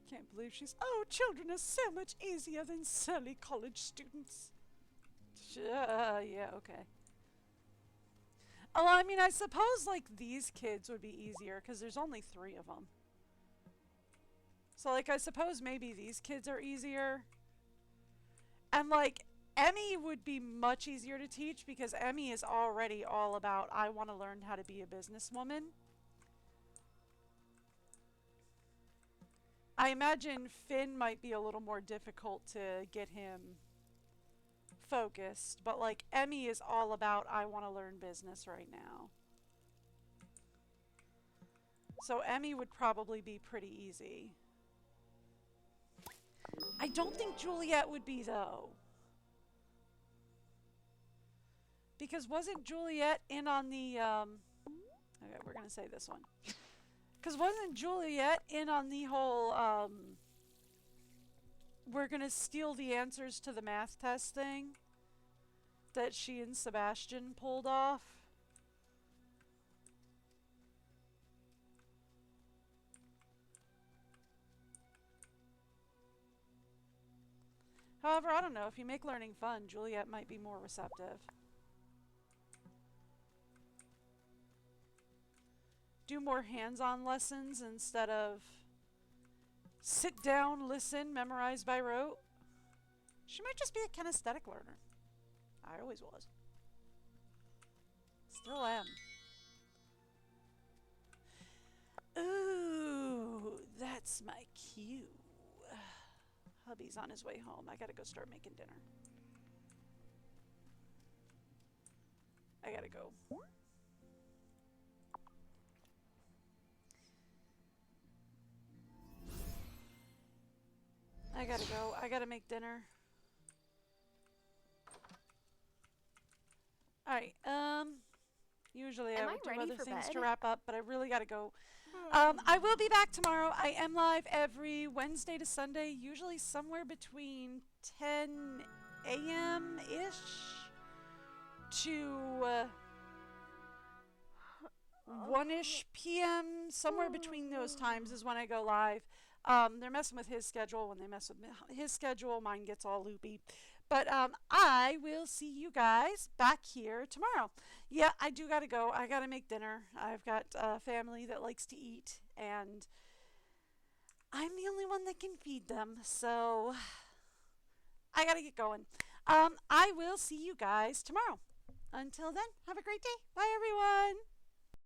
can't believe she's... Oh, children are so much easier than silly college students. Yeah, okay. Oh, I mean, I suppose, like, these kids would be easier, because there's only 3 of them. So, like, I suppose maybe these kids are easier. And, like, Emmy would be much easier to teach, because Emmy is already all about, I want to learn how to be a businesswoman. I imagine Finn might be a little more difficult to get him focused, but like Emmy is all about I want to learn business right now. So Emmy would probably be pretty easy. I don't think Juliet would be though. Because wasn't Juliet in on the okay, we're gonna say this one. Because wasn't Juliet in on the whole we're gonna steal the answers to the math test thing that she and Sebastian pulled off? However, I don't know. If you make learning fun, Juliet might be more receptive. Do more hands-on lessons instead of sit down, listen, memorize by rote. She might just be a kinesthetic learner. I always was. Still am. Ooh, that's my cue. Hubby's on his way home. I gotta go start making dinner. I gotta go. I gotta go. I gotta make dinner. Alright, usually I would do other things to wrap up, but I really gotta go. I will be back tomorrow. I am live every Wednesday to Sunday, usually somewhere between 10 a.m.-ish to 1-ish p.m. Somewhere between those times is when I go live. They're messing with his schedule. When they mess with his schedule, mine gets all loopy. But I will see you guys back here tomorrow. Yeah, I do gotta go. I gotta make dinner. I've got a family that likes to eat, and I'm the only one that can feed them. So I gotta get going. I will see you guys tomorrow. Until then, have a great day. Bye, everyone.